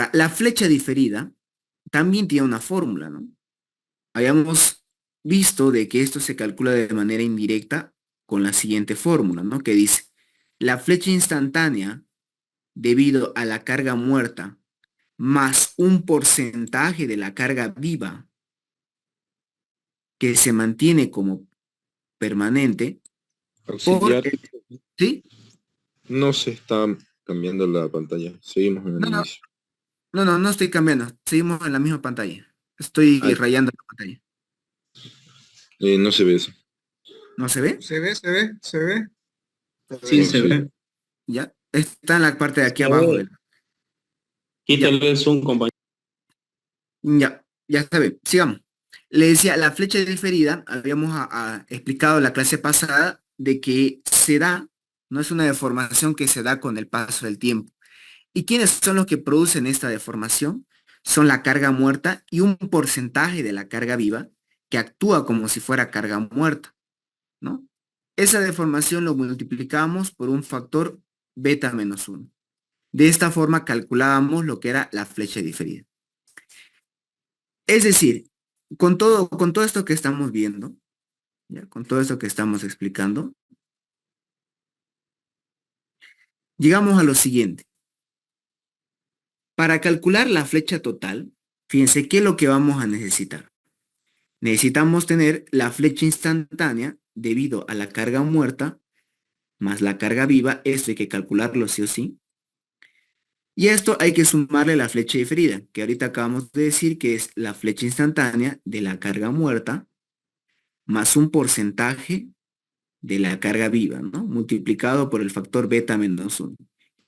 Ahora, la flecha diferida también tiene una fórmula, ¿no? Habíamos visto de que esto se calcula de manera indirecta con la siguiente fórmula, ¿no? Que dice, la flecha instantánea debido a la carga muerta más un porcentaje de la carga viva que se mantiene como permanente por Auxiliar. el... ¿Sí? No se está cambiando la pantalla. Seguimos en el No, no, inicio. no estoy cambiando. Seguimos en la misma pantalla. Estoy Ah, rayando la pantalla. no se ve eso. ¿No se ve? Se ve. Sí, No, se sí. ve. Ya. Está en la parte de aquí Se abajo ve. del... Ya, Quítale el zoom, compañero. ya está bien. Sigamos. Le decía, la flecha diferida, habíamos explicado en la clase pasada de que se da, no es una deformación que se da con el paso del tiempo. ¿Y quiénes son los que producen esta deformación? Son la carga muerta y un porcentaje de la carga viva que actúa como si fuera carga muerta, ¿no? Esa deformación lo multiplicamos por un factor beta menos uno. De esta forma calculábamos lo que era la flecha diferida. Es decir, con todo esto que estamos viendo, ¿ya? Con todo esto que estamos explicando, llegamos a lo siguiente. Para calcular la flecha total, fíjense qué es lo que vamos a necesitar. Necesitamos tener la flecha instantánea debido a la carga muerta más la carga viva, esto hay que calcularlo sí o sí. Y esto hay que sumarle la flecha diferida, que ahorita acabamos de decir que es la flecha instantánea de la carga muerta más un porcentaje de la carga viva, ¿no? Multiplicado por el factor beta menos 1.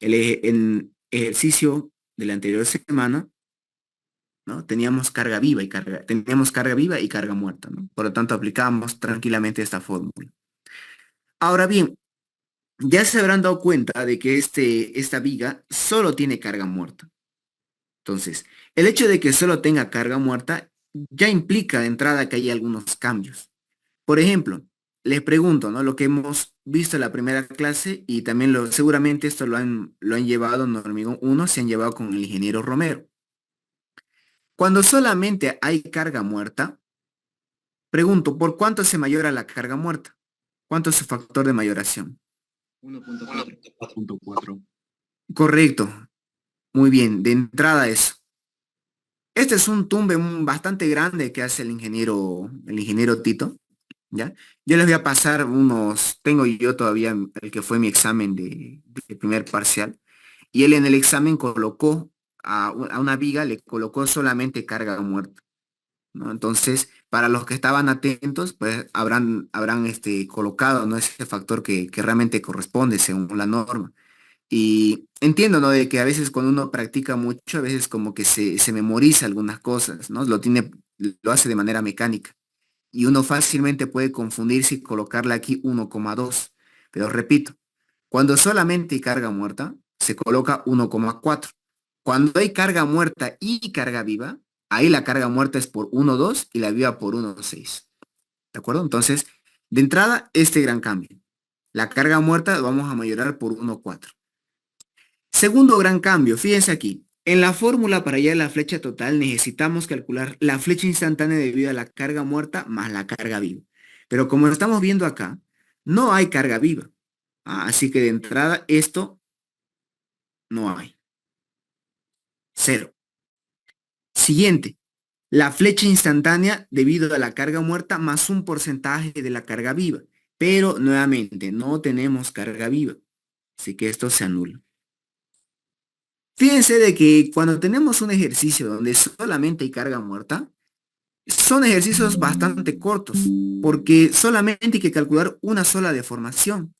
En ejercicio de la anterior semana, ¿no? Teníamos carga viva y carga muerta, ¿no? Por lo tanto, aplicábamos tranquilamente esta fórmula. Ahora bien, ya se habrán dado cuenta de que esta viga solo tiene carga muerta. Entonces, el hecho de que solo tenga carga muerta ya implica de entrada que hay algunos cambios. Por ejemplo, les pregunto, ¿no? Lo que hemos visto en la primera clase y también seguramente esto lo han llevado en Hormigón 1, se han llevado con el ingeniero Romero. Cuando solamente hay carga muerta, pregunto, ¿por cuánto se mayora la carga muerta? ¿Cuánto es su factor de mayoración? 1.4. 4.4. Correcto, muy bien, de entrada eso. Este es un tumbe bastante grande que hace el ingeniero Tito, ¿ya? Yo les voy a pasar tengo yo todavía el que fue mi examen de primer parcial, y él en el examen colocó a una viga, le colocó solamente carga muerta, ¿no? Entonces, para los que estaban atentos, pues habrán colocado, ¿no? Ese factor que realmente corresponde según la norma. Y entiendo, ¿no? De que a veces cuando uno practica mucho, a veces como que se memoriza algunas cosas, ¿no? Lo hace de manera mecánica. Y uno fácilmente puede confundirse y colocarle aquí 1,2. Pero repito, cuando solamente hay carga muerta, se coloca 1,4. Cuando hay carga muerta y carga viva, ahí la carga muerta es por 1,2 y la viva por 1,6. ¿De acuerdo? Entonces, de entrada, este gran cambio. La carga muerta lo vamos a mayorar por 1,4. Segundo gran cambio, fíjense aquí. En la fórmula para hallar la flecha total necesitamos calcular la flecha instantánea debido a la carga muerta más la carga viva. Pero como lo estamos viendo acá, no hay carga viva. Así que de entrada esto no hay. Cero. Siguiente. La flecha instantánea debido a la carga muerta más un porcentaje de la carga viva. Pero nuevamente no tenemos carga viva. Así que esto se anula. Fíjense de que cuando tenemos un ejercicio donde solamente hay carga muerta, son ejercicios bastante cortos, porque solamente hay que calcular una sola deformación.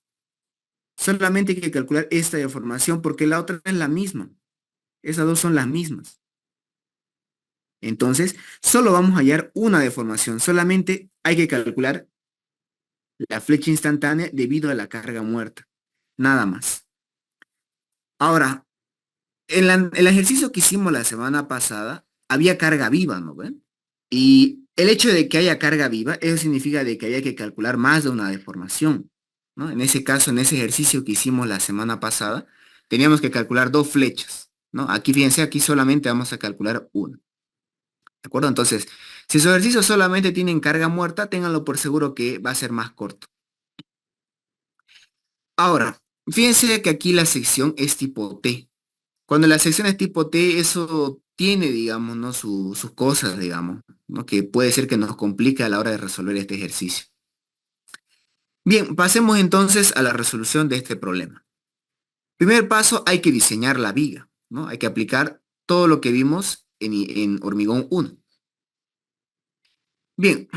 Solamente hay que calcular esta deformación porque la otra es la misma. Esas dos son las mismas. Entonces, solo vamos a hallar una deformación. Solamente hay que calcular la flecha instantánea debido a la carga muerta. Nada más. Ahora, el ejercicio que hicimos la semana pasada, había carga viva, ¿no ven? Y el hecho de que haya carga viva, eso significa de que haya que calcular más de una deformación, ¿no? En ese caso, en ese ejercicio que hicimos la semana pasada, teníamos que calcular dos flechas. ¿no? Aquí fíjense, aquí solamente vamos a calcular uno. ¿De acuerdo? Entonces, si sus ejercicios solamente tienen carga muerta, ténganlo por seguro que va a ser más corto. Ahora, fíjense que aquí la sección es tipo T. Cuando la sección es tipo T, eso tiene, digamos, ¿no? Sus cosas, digamos, ¿no? Que puede ser que nos complique a la hora de resolver este ejercicio. Bien, pasemos entonces a la resolución de este problema. Primer paso, hay que diseñar la viga, ¿no? Hay que aplicar todo lo que vimos en hormigón 1. Bien,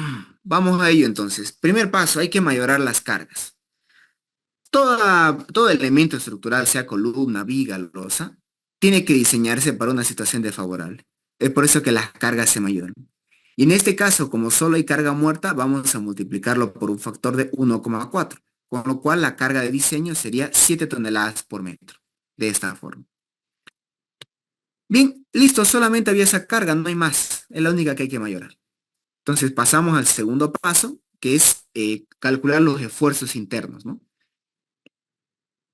vamos a ello entonces. Primer paso, hay que mayorar las cargas. Todo elemento estructural, sea columna, viga, losa, tiene que diseñarse para una situación desfavorable. Es por eso que las cargas se mayoran. Y en este caso, como solo hay carga muerta, vamos a multiplicarlo por un factor de 1,4, con lo cual la carga de diseño sería 7 toneladas por metro, de esta forma. Bien, listo, solamente había esa carga, no hay más, es la única que hay que mayorar. Entonces pasamos al segundo paso, que es calcular los esfuerzos internos, ¿no?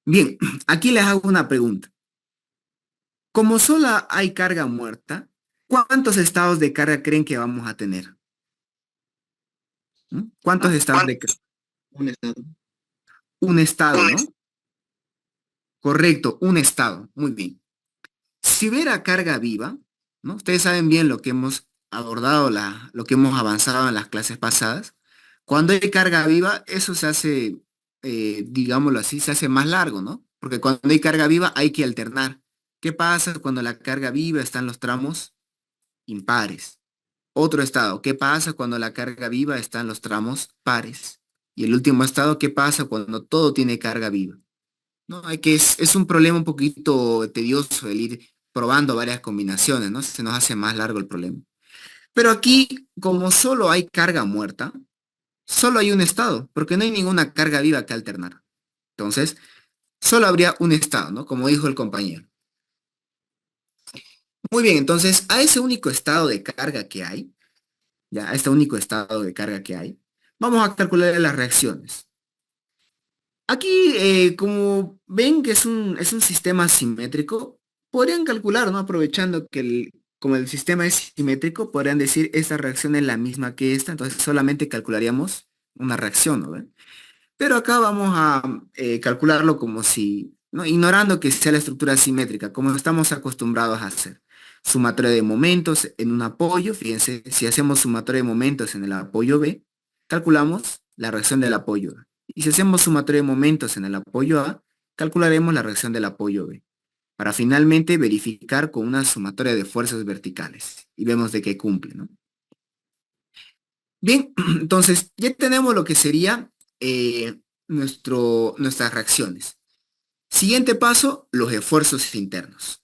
Bien, aquí les hago una pregunta. Como solo hay carga muerta, ¿cuántos estados de carga creen que vamos a tener? ¿Mm? ¿Cuántos estados de carga? Un estado. Un estado, ¿no? Correcto, un estado. Muy bien. Si hubiera carga viva, ¿no? Ustedes saben bien lo que hemos abordado, lo que hemos avanzado en las clases pasadas. Cuando hay carga viva, eso se hace, digámoslo así, se hace más largo, ¿no? Porque cuando hay carga viva hay que alternar. ¿Qué pasa cuando la carga viva está en los tramos impares? Otro estado, ¿qué pasa cuando la carga viva está en los tramos pares? Y el último estado, ¿qué pasa cuando todo tiene carga viva? ¿No? Es un problema un poquito tedioso el ir probando varias combinaciones, ¿no? Se nos hace más largo el problema. Pero aquí, como solo hay carga muerta, solo hay un estado, porque no hay ninguna carga viva que alternar. Entonces, solo habría un estado, ¿no? Como dijo el compañero. Muy bien, entonces, a ese único estado de carga que hay, ya, a este único estado de carga que hay, vamos a calcular las reacciones. Aquí, como ven que es un sistema simétrico, podrían calcular, ¿no? Aprovechando que como el sistema es simétrico, podrían decir esta reacción es la misma que esta, entonces solamente calcularíamos una reacción, ¿no? ¿Ven? Pero acá vamos a calcularlo como si, ¿no? Ignorando que sea la estructura simétrica, como estamos acostumbrados a hacer. Sumatoria de momentos en un apoyo, fíjense, si hacemos sumatoria de momentos en el apoyo B, calculamos la reacción del apoyo A. Y si hacemos sumatoria de momentos en el apoyo A, calcularemos la reacción del apoyo B, para finalmente verificar con una sumatoria de fuerzas verticales. Y vemos de qué cumple, ¿no? Bien, entonces ya tenemos lo que sería nuestras reacciones. Siguiente paso, los esfuerzos internos.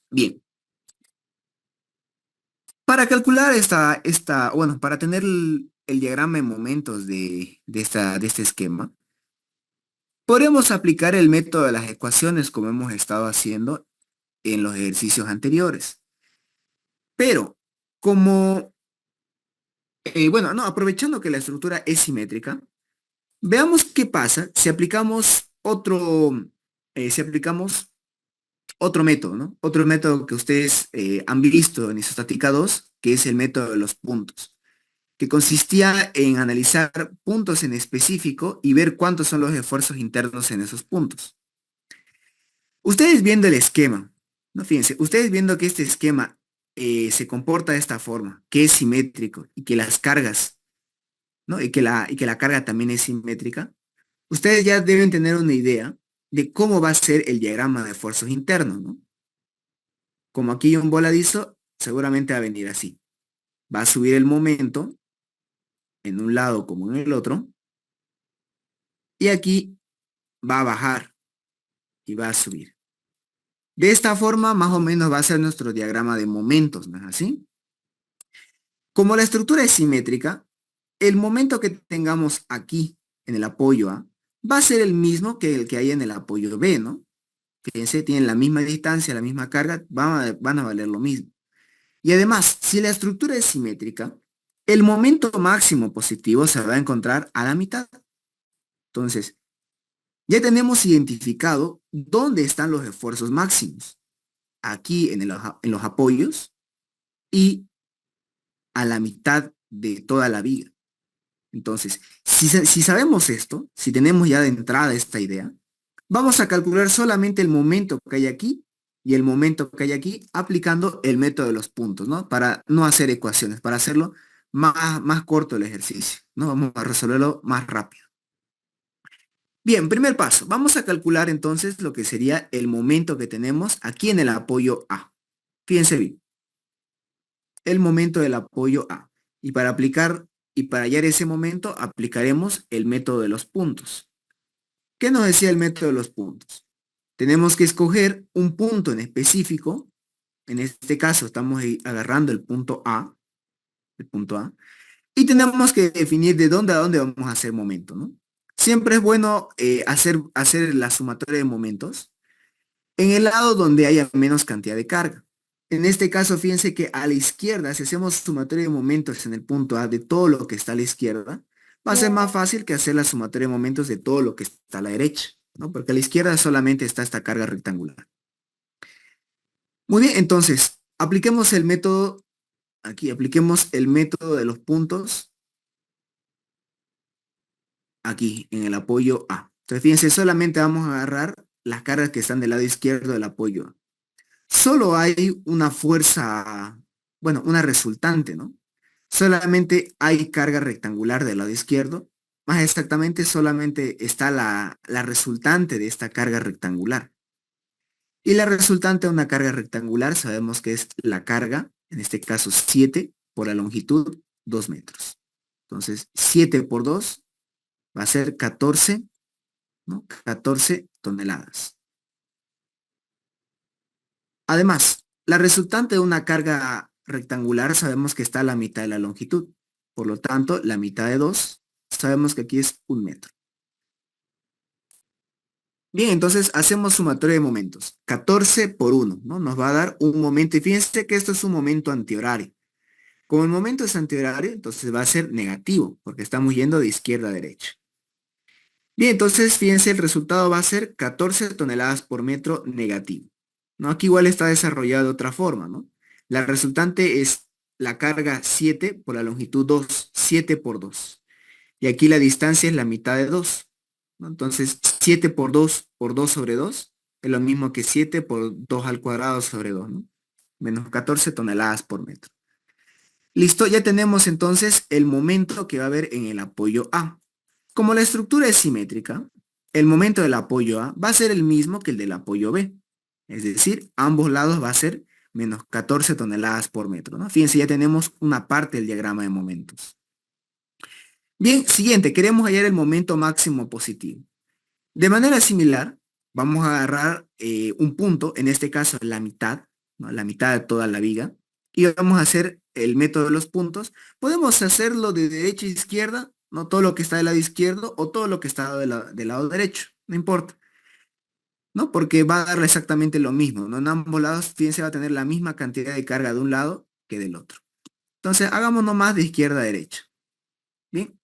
Bien, para calcular bueno, para tener el diagrama de momentos de este esquema, podemos aplicar el método de las ecuaciones como hemos estado haciendo en los ejercicios anteriores. Pero, como, bueno, no, aprovechando que la estructura es simétrica, veamos qué pasa si aplicamos otro método, ¿no? Otro método que ustedes han visto en Isostática 2, que es el método de los puntos, que consistía en analizar puntos en específico y ver cuántos son los esfuerzos internos en esos puntos. Ustedes viendo el esquema, no fíjense, ustedes viendo que este esquema se comporta de esta forma, que es simétrico y que las cargas, ¿no? Y que la carga también es simétrica, ustedes ya deben tener una idea de cómo va a ser el diagrama de esfuerzos internos, ¿no? Como aquí hay un voladizo, seguramente va a venir así. Va a subir el momento en un lado como en el otro, y aquí va a bajar y va a subir. De esta forma, más o menos va a ser nuestro diagrama de momentos, ¿no es así? Como la estructura es simétrica, el momento que tengamos aquí en el apoyo A va a ser el mismo que el que hay en el apoyo B, ¿no? Fíjense, tienen la misma distancia, la misma carga, van a valer lo mismo. Y además, si la estructura es simétrica, el momento máximo positivo se va a encontrar a la mitad. Entonces, ya tenemos identificado dónde están los esfuerzos máximos. aquí en los apoyos y a la mitad de toda la viga. Entonces, si sabemos esto, si tenemos ya de entrada esta idea, vamos a calcular solamente el momento que hay aquí y el momento que hay aquí aplicando el método de los puntos, ¿no? Para no hacer ecuaciones, para hacerlo más corto el ejercicio, ¿no? Vamos a resolverlo más rápido. Bien, primer paso. Vamos a calcular entonces lo que sería el momento que tenemos aquí en el apoyo A. Fíjense bien, el momento del apoyo A. Y para aplicar y para hallar ese momento, aplicaremos el método de los puntos. ¿Qué nos decía el método de los puntos? Tenemos que escoger un punto en específico. En este caso estamos agarrando el punto A, y tenemos que definir de dónde a dónde vamos a hacer momento, ¿no? Siempre es bueno hacer la sumatoria de momentos en el lado donde haya menos cantidad de carga. En este caso, fíjense que a la izquierda, si hacemos sumatoria de momentos en el punto A de todo lo que está a la izquierda, va a ser más fácil que hacer la sumatoria de momentos de todo lo que está a la derecha, ¿no? Porque a la izquierda solamente está esta carga rectangular. Muy bien, entonces, apliquemos el método, aquí apliquemos el método de los puntos, aquí en el apoyo A. Entonces, fíjense, solamente vamos a agarrar las cargas que están del lado izquierdo del apoyo A. Solo hay una fuerza, bueno, una resultante, ¿no? Solamente hay carga rectangular del lado izquierdo. Más exactamente, solamente está la resultante de esta carga rectangular. Y la resultante de una carga rectangular sabemos que es la carga, en este caso 7 por la longitud, 2 metros. Entonces, 7 por 2 va a ser 14, ¿no? 14 toneladas. Además, la resultante de una carga rectangular sabemos que está a la mitad de la longitud. Por lo tanto, la mitad de 2, sabemos que aquí es 1 metro. Bien, entonces hacemos sumatoria de momentos. 14 por 1, ¿no? Nos va a dar un momento. Y fíjense que esto es un momento antihorario. Como el momento es antihorario, entonces va a ser negativo, porque estamos yendo de izquierda a derecha. Bien, entonces fíjense, el resultado va a ser 14 toneladas por metro negativo, ¿no? Aquí igual está desarrollado de otra forma, ¿no? La resultante es la carga 7 por la longitud 2, 7 por 2. Y aquí la distancia es la mitad de 2, ¿no? Entonces 7 por 2 sobre 2 es lo mismo que 7 por 2 al cuadrado sobre 2, ¿no? Menos 14 toneladas por metro. Listo, ya tenemos entonces el momento que va a haber en el apoyo A. Como la estructura es simétrica, el momento del apoyo A va a ser el mismo que el del apoyo B. Es decir, ambos lados va a ser menos 14 toneladas por metro, ¿no? Fíjense, ya tenemos una parte del diagrama de momentos. Bien, siguiente, queremos hallar el momento máximo positivo. De manera similar, vamos a agarrar un punto, en este caso la mitad, ¿no? La mitad de toda la viga, y vamos a hacer el método de los puntos. Podemos hacerlo de derecha a izquierda, no todo lo que está del lado izquierdo o todo lo que está del lado derecho, no importa, ¿no? Porque va a dar exactamente lo mismo, ¿no? En ambos lados, fíjense, va a tener la misma cantidad de carga de un lado que del otro. Entonces, hagamos nomás de izquierda a derecha. Bien.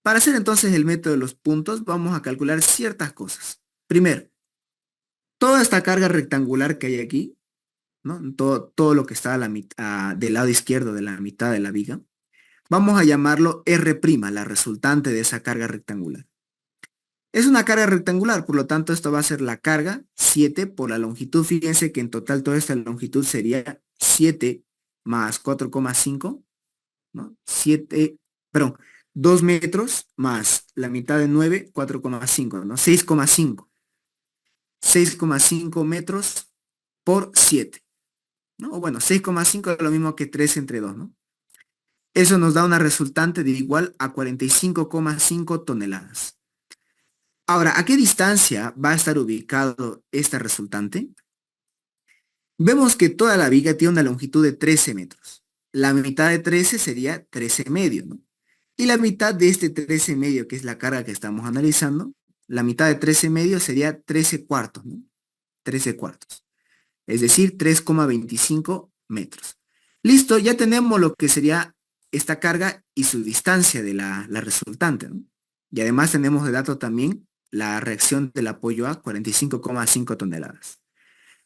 Para hacer entonces el método de los puntos, vamos a calcular ciertas cosas. Primero, toda esta carga rectangular que hay aquí, ¿no? Todo lo que está a la mitad, del lado izquierdo de la mitad de la viga, vamos a llamarlo R', la resultante de esa carga rectangular. Es una carga rectangular, por lo tanto esto va a ser la carga 7 por la longitud. Fíjense que en total toda esta longitud sería 7 más 4,5, ¿no? 7, perdón, 2 metros más la mitad de 9, 4,5, ¿no? 6,5. 6,5 metros por 7, ¿no? O bueno, 6,5 es lo mismo que 3 entre 2, ¿no? Eso nos da una resultante de igual a 45,5 toneladas. Ahora, ¿a qué distancia va a estar ubicado esta resultante? Vemos que toda la viga tiene una longitud de 13 metros. La mitad de 13 sería 13 medio, ¿no? Y la mitad de este 13 medio, que es la carga que estamos analizando, la mitad de 13 medio sería 13 cuartos, ¿no? 13 cuartos. Es decir, 3,25 metros. Listo, ya tenemos lo que sería esta carga y su distancia de la resultante, ¿no? Y además tenemos de dato también la reacción del apoyo A, 45,5 toneladas.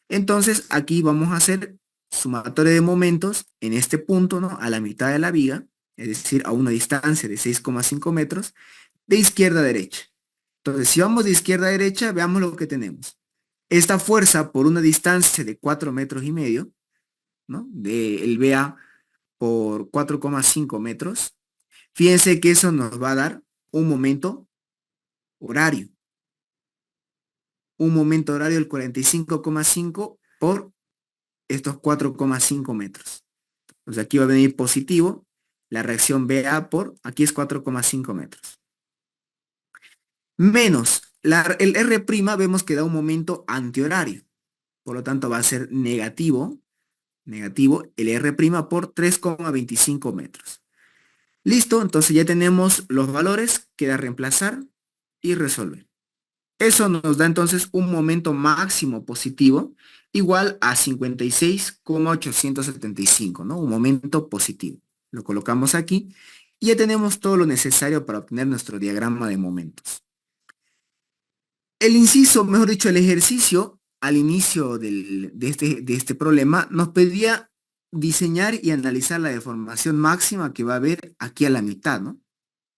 Entonces aquí vamos a hacer sumatoria de momentos en este punto, ¿no? A la mitad de la viga, es decir, a una distancia de 6,5 metros, de izquierda a derecha. Entonces, si vamos de izquierda a derecha, veamos lo que tenemos. Esta fuerza por una distancia de 4,5 metros, ¿no? Del BA por 4,5 metros. Fíjense que eso nos va a dar un momento horario. Un momento horario del 45,5 por estos 4,5 metros. Entonces aquí va a venir positivo. La reacción BA por, aquí es 4,5 metros. Menos el R' vemos que da un momento antihorario. Por lo tanto va a ser negativo el R' por 3,25 metros. Listo, entonces ya tenemos los valores, queda reemplazar y resolver. Eso nos da entonces un momento máximo positivo igual a 56,875, ¿no? Un momento positivo. Lo colocamos aquí y ya tenemos todo lo necesario para obtener nuestro diagrama de momentos. El inciso, mejor dicho, el ejercicio al inicio de este problema nos pedía diseñar y analizar la deformación máxima que va a haber aquí a la mitad, ¿no?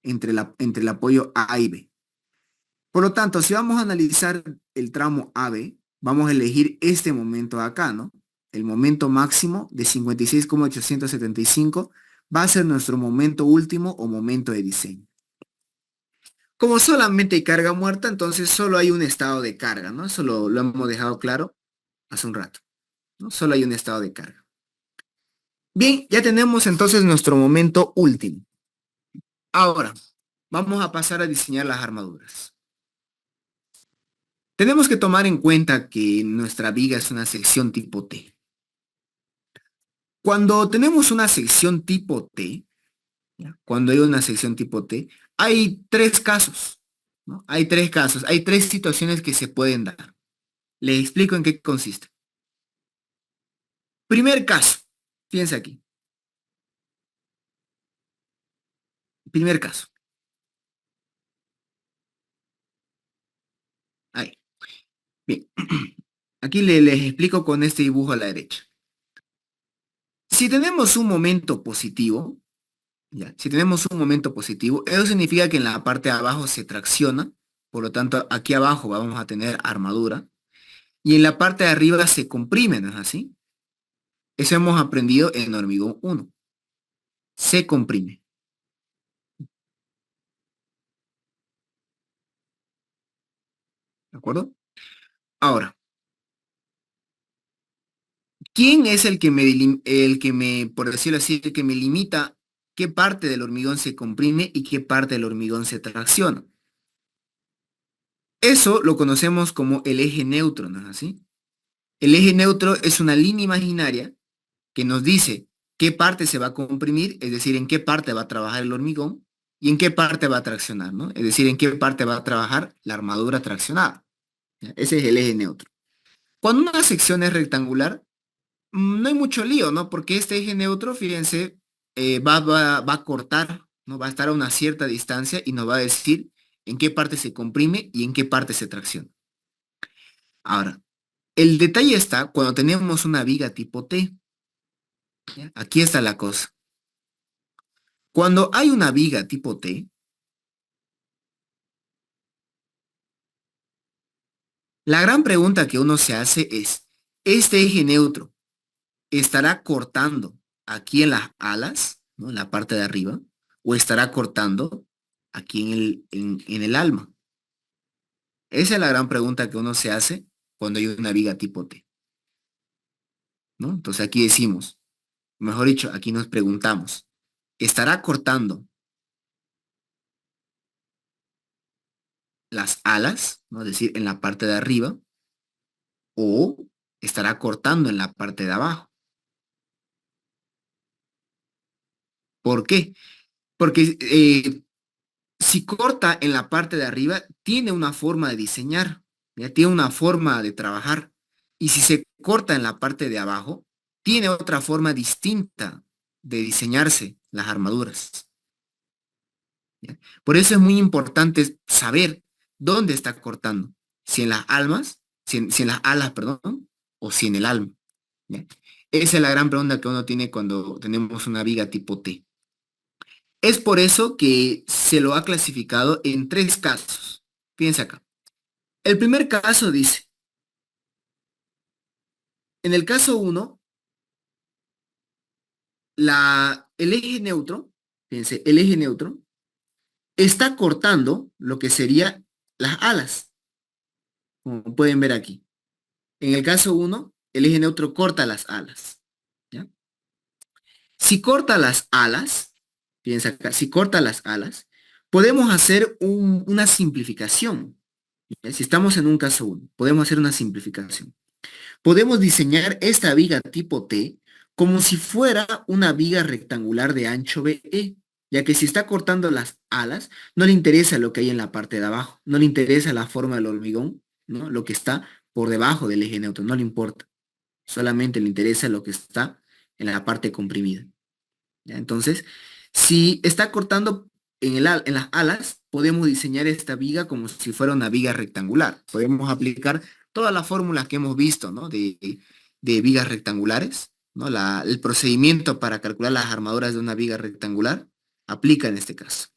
Entre el apoyo A y B. Por lo tanto, si vamos a analizar el tramo AB, vamos a elegir este momento de acá, ¿no? El momento máximo de 56,875 va a ser nuestro momento último o momento de diseño. Como solamente hay carga muerta, entonces solo hay un estado de carga, ¿no? Eso lo hemos dejado claro hace un rato, ¿no? Solo hay un estado de carga. Bien, ya tenemos entonces nuestro momento último. Ahora, vamos a pasar a diseñar las armaduras. Tenemos que tomar en cuenta que nuestra viga es una sección tipo T. Cuando tenemos una sección tipo T, ¿ya? Cuando hay una sección tipo T, hay tres casos, ¿no? Hay tres casos, hay tres situaciones que se pueden dar. Les explico en qué consiste. Primer caso, fíjense aquí. Primer caso. Ahí. Bien. Aquí les explico con este dibujo a la derecha. Si tenemos un momento positivo, ¿ya? Si tenemos un momento positivo, eso significa que en la parte de abajo se tracciona, por lo tanto aquí abajo vamos a tener armadura, y en la parte de arriba se comprime, ¿no es así? Eso hemos aprendido en hormigón 1. Se comprime. ¿De acuerdo? Ahora, ¿quién es por decirlo así, el que me limita qué parte del hormigón se comprime y qué parte del hormigón se tracciona? Eso lo conocemos como el eje neutro, ¿no es así? El eje neutro es una línea imaginaria que nos dice qué parte se va a comprimir, es decir, en qué parte va a trabajar el hormigón y en qué parte va a traccionar, ¿no? Es decir, en qué parte va a trabajar la armadura traccionada. ¿Ya? Ese es el eje neutro. Cuando una sección es rectangular, no hay mucho lío, ¿no? Porque este eje neutro, fíjense, va a cortar, ¿no? Va a estar a una cierta distancia y nos va a decir en qué parte se comprime y en qué parte se tracciona. Ahora, el detalle está cuando tenemos una viga tipo T. ¿Ya? Aquí está la cosa. Cuando hay una viga tipo T, la gran pregunta que uno se hace es, ¿este eje neutro estará cortando aquí en las alas, ¿no? En la parte de arriba, o estará cortando aquí en el alma? Esa es la gran pregunta que uno se hace cuando hay una viga tipo T, ¿no? Entonces aquí decimos, mejor dicho, aquí nos preguntamos, ¿estará cortando las alas, ¿no? Es decir, en la parte de arriba, o estará cortando en la parte de abajo? ¿Por qué? Porque si corta en la parte de arriba, tiene una forma de diseñar, ya tiene una forma de trabajar. Y si se corta en la parte de abajo, tiene otra forma distinta de diseñarse las armaduras. ¿Ya? Por eso es muy importante saber dónde está cortando. Si en las almas, si en las alas, perdón, o si en el alma. ¿Ya? Esa es la gran pregunta que uno tiene cuando tenemos una viga tipo T. Es por eso que se lo ha clasificado en tres casos. Fíjense acá. El primer caso dice, en el caso uno, el eje neutro, fíjense, el eje neutro está cortando lo que sería las alas, como pueden ver aquí. En el caso uno, el eje neutro corta las alas. ¿Ya? Si corta las alas, fíjense acá, si corta las alas, podemos hacer una simplificación. ¿Ya? Si estamos en un caso uno, podemos hacer una simplificación. Podemos diseñar esta viga tipo T como si fuera una viga rectangular de ancho BE, ya que si está cortando las alas, no le interesa lo que hay en la parte de abajo, no le interesa la forma del hormigón, ¿no? Lo que está por debajo del eje neutro, no le importa, solamente le interesa lo que está en la parte comprimida. ¿Ya? Entonces, si está cortando en las alas, podemos diseñar esta viga como si fuera una viga rectangular. Podemos aplicar todas las fórmulas que hemos visto, ¿no? De vigas rectangulares, ¿no? El procedimiento para calcular las armaduras de una viga rectangular aplica en este caso.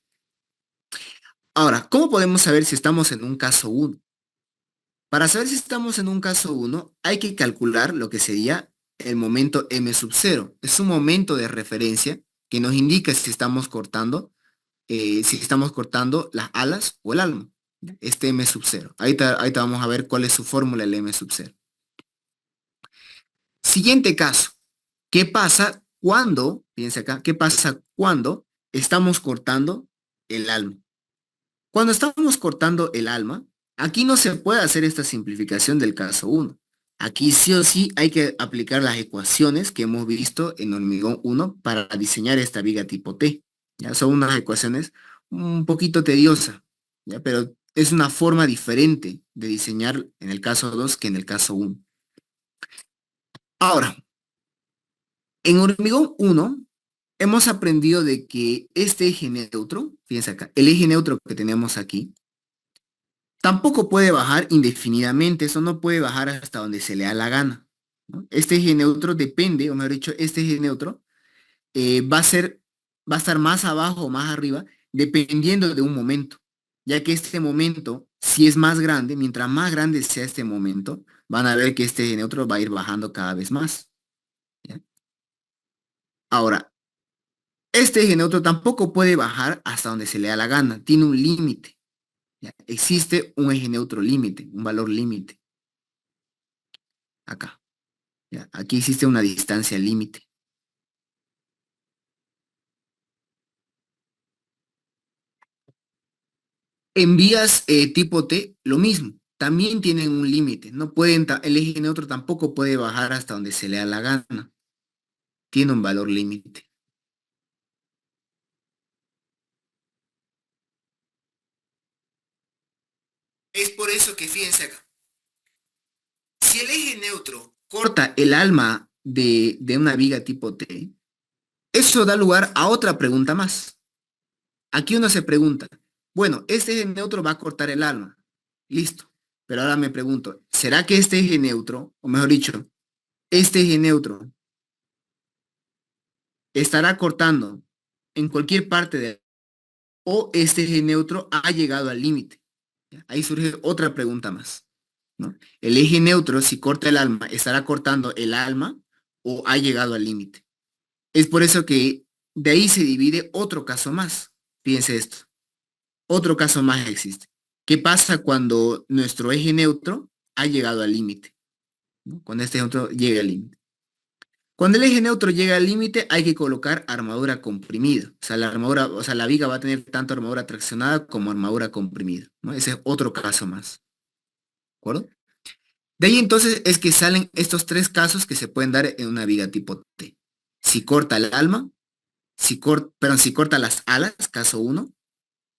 Ahora, ¿cómo podemos saber si estamos en un caso uno? Para saber si estamos en un caso uno, hay que calcular lo que sería el momento m sub 0. Es un momento de referencia que nos indica si estamos cortando las alas o el alma. Este m sub 0. Ahorita vamos a ver cuál es su fórmula, el m sub 0. Siguiente caso. ¿Qué pasa cuando, fíjense acá, qué pasa cuando estamos cortando el alma? Cuando estamos cortando el alma, aquí no se puede hacer esta simplificación del caso uno. Aquí sí o sí hay que aplicar las ecuaciones que hemos visto en hormigón 1 para diseñar esta viga tipo T. ¿Ya? Son unas ecuaciones un poquito tediosas, ¿ya? Pero es una forma diferente de diseñar en el caso 2 que en el caso 1. Ahora, en hormigón 1 hemos aprendido de que este eje neutro, fíjense acá, el eje neutro que tenemos aquí, tampoco puede bajar indefinidamente, eso no puede bajar hasta donde se le da la gana, ¿no? Este eje neutro depende, o mejor dicho, este eje neutro va a estar más abajo o más arriba, dependiendo de un momento, ya que este momento, si es más grande, mientras más grande sea este momento, van a ver que este eje neutro va a ir bajando cada vez más. ¿Ya? Ahora, este eje neutro tampoco puede bajar hasta donde se le da la gana, tiene un límite. ¿Ya? Existe un eje neutro límite, un valor límite. Acá. ¿Ya? Aquí existe una distancia límite. En vías tipo T, lo mismo. También tienen un límite. No pueden, el eje neutro tampoco puede bajar hasta donde se le da la gana. Tiene un valor límite. Es por eso que fíjense acá. Si el eje neutro corta el alma de una viga tipo T, eso da lugar a otra pregunta más. Aquí uno se pregunta, bueno, este eje neutro va a cortar el alma. Listo. Pero ahora me pregunto, ¿será que este eje neutro, o mejor dicho, este eje neutro estará cortando en cualquier parte o este eje neutro ha llegado al límite? ¿Ya? Ahí surge otra pregunta más, ¿no? El eje neutro, si corta el alma, ¿estará cortando el alma o ha llegado al límite? Es por eso que de ahí se divide otro caso más. Fíjense esto. Otro caso más existe. ¿Qué pasa cuando nuestro eje neutro ha llegado al límite? ¿No? Cuando este neutro llega al límite. Cuando el eje neutro llega al límite, hay que colocar armadura comprimida. O sea, la viga va a tener tanto armadura traccionada como armadura comprimida, ¿no? Ese es otro caso más. ¿De acuerdo? De ahí entonces es que salen estos tres casos que se pueden dar en una viga tipo T. Si corta el alma, si corta las alas, caso uno.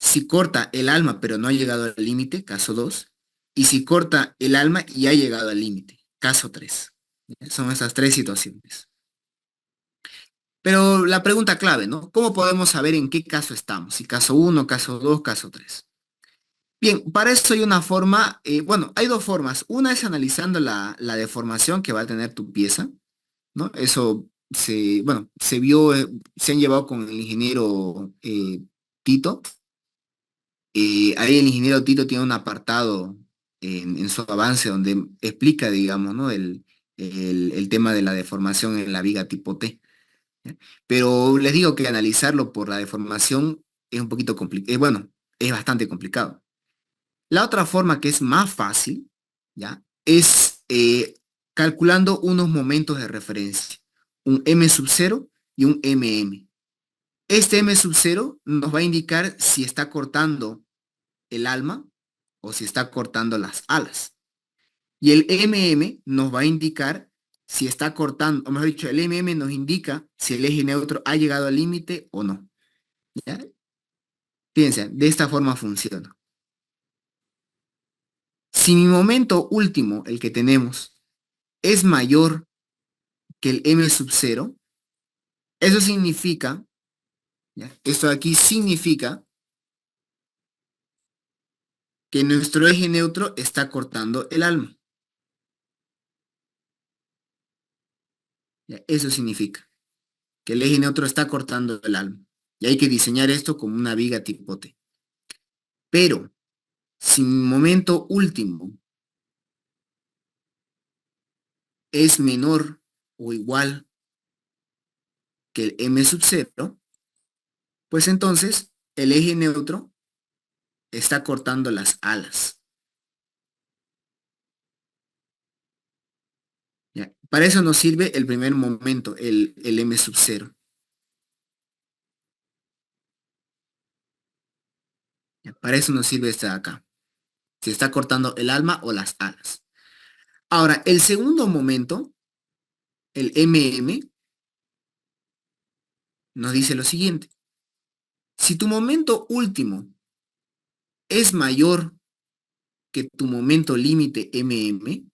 Si corta el alma pero no ha llegado al límite, caso 2. Y si corta el alma y ha llegado al límite, caso 3. Son esas tres situaciones. Pero la pregunta clave, ¿no? ¿Cómo podemos saber en qué caso estamos? Si caso uno, caso 2, caso 3. Bien, para esto hay una forma, bueno, hay dos formas. Una es analizando la deformación que va a tener tu pieza, ¿no? Eso bueno, se vio, se han llevado con el ingeniero Tito. Ahí el ingeniero Tito tiene un apartado en su avance donde explica, digamos, ¿no? El tema de la deformación en la viga tipo T. ¿Ya? Pero les digo que analizarlo por la deformación es un poquito complicado, bueno, es bastante complicado. La otra forma que es más fácil, ¿ya? Es calculando unos momentos de referencia, un M sub 0 y un MM. Este M sub 0 nos va a indicar si está cortando el alma o si está cortando las alas. Y el MM nos va a indicar si está cortando, o mejor dicho, el MM nos indica si el eje neutro ha llegado al límite o no. ¿Ya? Fíjense, de esta forma funciona. Si mi momento último, el que tenemos, es mayor que el M sub 0, eso significa, ¿ya? Esto de aquí significa que nuestro eje neutro está cortando el alma. ¿Ya? Eso significa que el eje neutro está cortando el alma. Y hay que diseñar esto como una viga tipo T. Pero, si mi momento último es menor o igual que el M sub 0, pues entonces el eje neutro está cortando las alas. ¿Ya? Para eso nos sirve el primer momento, el M sub 0. ¿Ya? Para eso nos sirve este de acá. Si está cortando el alma o las alas. Ahora, el segundo momento, el MM, nos dice lo siguiente. Si tu momento último es mayor que tu momento límite MM,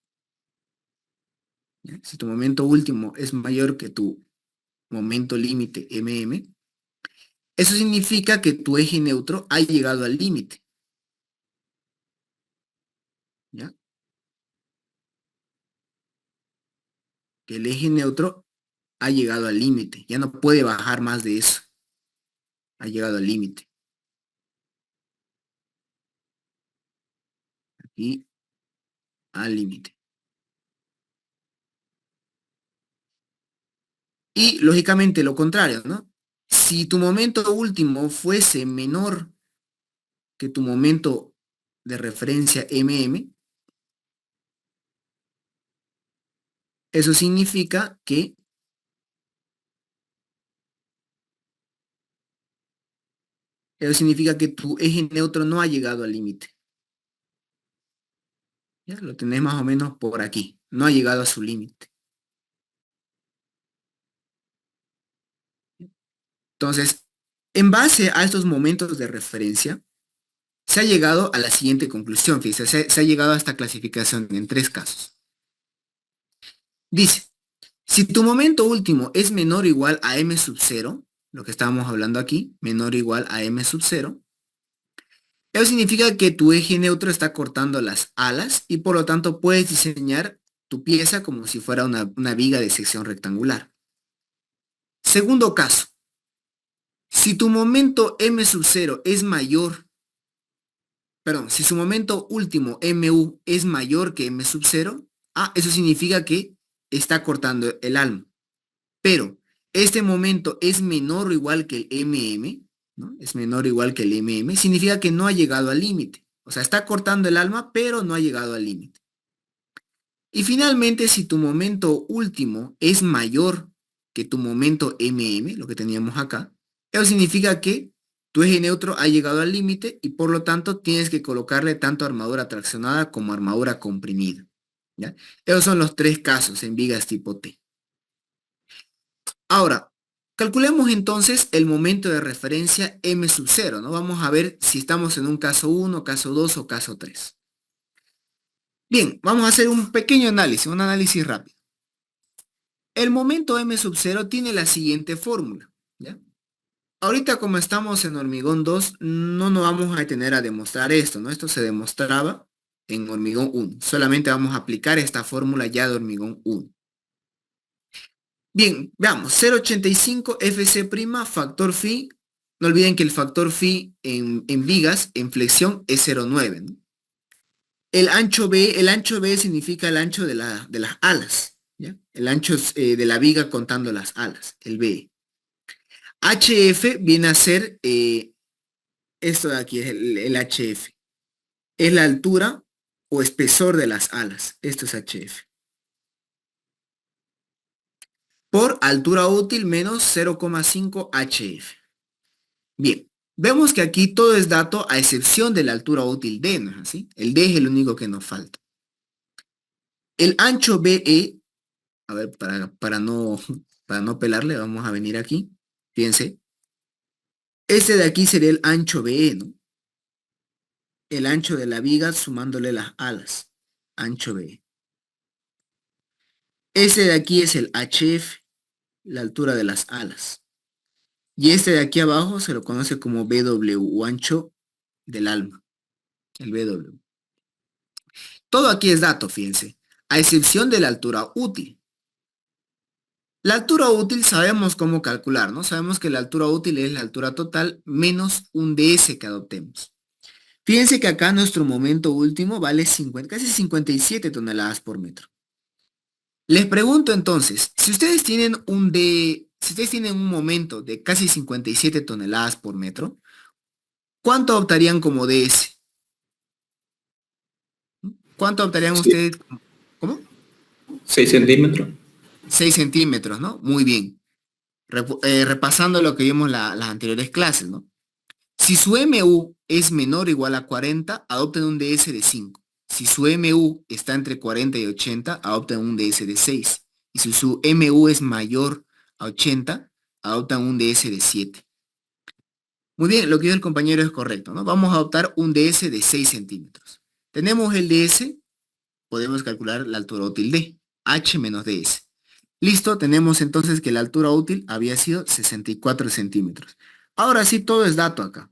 ¿ya? Si tu momento último es mayor que tu momento límite MM, eso significa que tu eje neutro ha llegado al límite. ¿Ya? Que el eje neutro ha llegado al límite. Ya no puede bajar más de eso. Ha llegado al límite. Aquí al límite. Y lógicamente lo contrario, ¿no? Si tu momento último fuese menor que tu momento de referencia MM, eso significa que tu eje neutro no ha llegado al límite. Ya lo tenés más o menos por aquí. No ha llegado a su límite. Entonces, en base a estos momentos de referencia, se ha llegado a la siguiente conclusión. Fíjense, se ha llegado a esta clasificación en tres casos. Dice, si tu momento último es menor o igual a M sub 0, lo que estábamos hablando aquí, menor o igual a M sub 0, eso significa que tu eje neutro está cortando las alas y por lo tanto puedes diseñar tu pieza como si fuera una viga de sección rectangular. Segundo caso, si tu momento M sub 0 es mayor, perdón, si su momento último MU es mayor que M sub 0, eso significa que está cortando el alma. Pero este momento es menor o igual que el MM, ¿no? Es menor o igual que el MM, significa que no ha llegado al límite. O sea, está cortando el alma, pero no ha llegado al límite. Y finalmente, si tu momento último es mayor que tu momento MM, lo que teníamos acá, eso significa que tu eje neutro ha llegado al límite y por lo tanto tienes que colocarle tanto armadura traccionada como armadura comprimida. ¿Ya? Esos son los tres casos en vigas tipo T. Ahora, calculemos entonces el momento de referencia M sub 0, ¿no? Vamos a ver si estamos en un caso 1, caso 2 o caso 3. Bien, vamos a hacer un pequeño análisis, un análisis rápido. El momento M sub 0 tiene la siguiente fórmula, ¿ya? Ahorita como estamos en hormigón 2, no nos vamos a detener a demostrar esto, ¿no? Esto se demostraba en hormigón 1. Solamente vamos a aplicar esta fórmula ya de hormigón 1. Bien, veamos, 0,85 FC' factor phi. No olviden que el factor phi en vigas, en flexión, es 0,9, ¿no? El ancho B significa el ancho de las alas, ¿ya? El ancho de la viga contando las alas, el B. HF viene a ser, esto de aquí es el HF. Es la altura o espesor de las alas. Esto es HF. Por altura útil menos 0,5 HF. Bien, vemos que aquí todo es dato a excepción de la altura útil D, ¿no es así? El D es el único que nos falta. El ancho BE, a ver, para no pelarle, vamos a venir aquí. Fíjense. Este de aquí sería el ancho BE, ¿no? El ancho de la viga sumándole las alas. Ancho BE. Este de aquí es el HF, la altura de las alas. Y este de aquí abajo se lo conoce como BW o ancho del alma, el BW. Todo aquí es dato, fíjense, a excepción de la altura útil. La altura útil sabemos cómo calcular, ¿no? Sabemos que la altura útil es la altura total menos un ds que adoptemos. Fíjense que acá nuestro momento último vale 50, casi 57 toneladas por metro. Les pregunto entonces, si ustedes tienen un momento de casi 57 toneladas por metro, ¿cuánto optarían como ds? ¿Cuánto optarían Sí, ustedes? ¿Cómo? 6 centímetros. 6 centímetros, ¿no? Muy bien. Repasando lo que vimos las anteriores clases, ¿no? Si su MU es menor o igual a 40, adopten un DS de 5. Si su MU está entre 40 y 80, adopten un DS de 6. Y si su MU es mayor a 80, adoptan un DS de 7. Muy bien, lo que dijo el compañero es correcto, ¿no? Vamos a adoptar un DS de 6 centímetros. Tenemos el DS, podemos calcular la altura útil D, H menos DS. Listo, tenemos entonces que la altura útil había sido 64 centímetros. Ahora sí, todo es dato acá.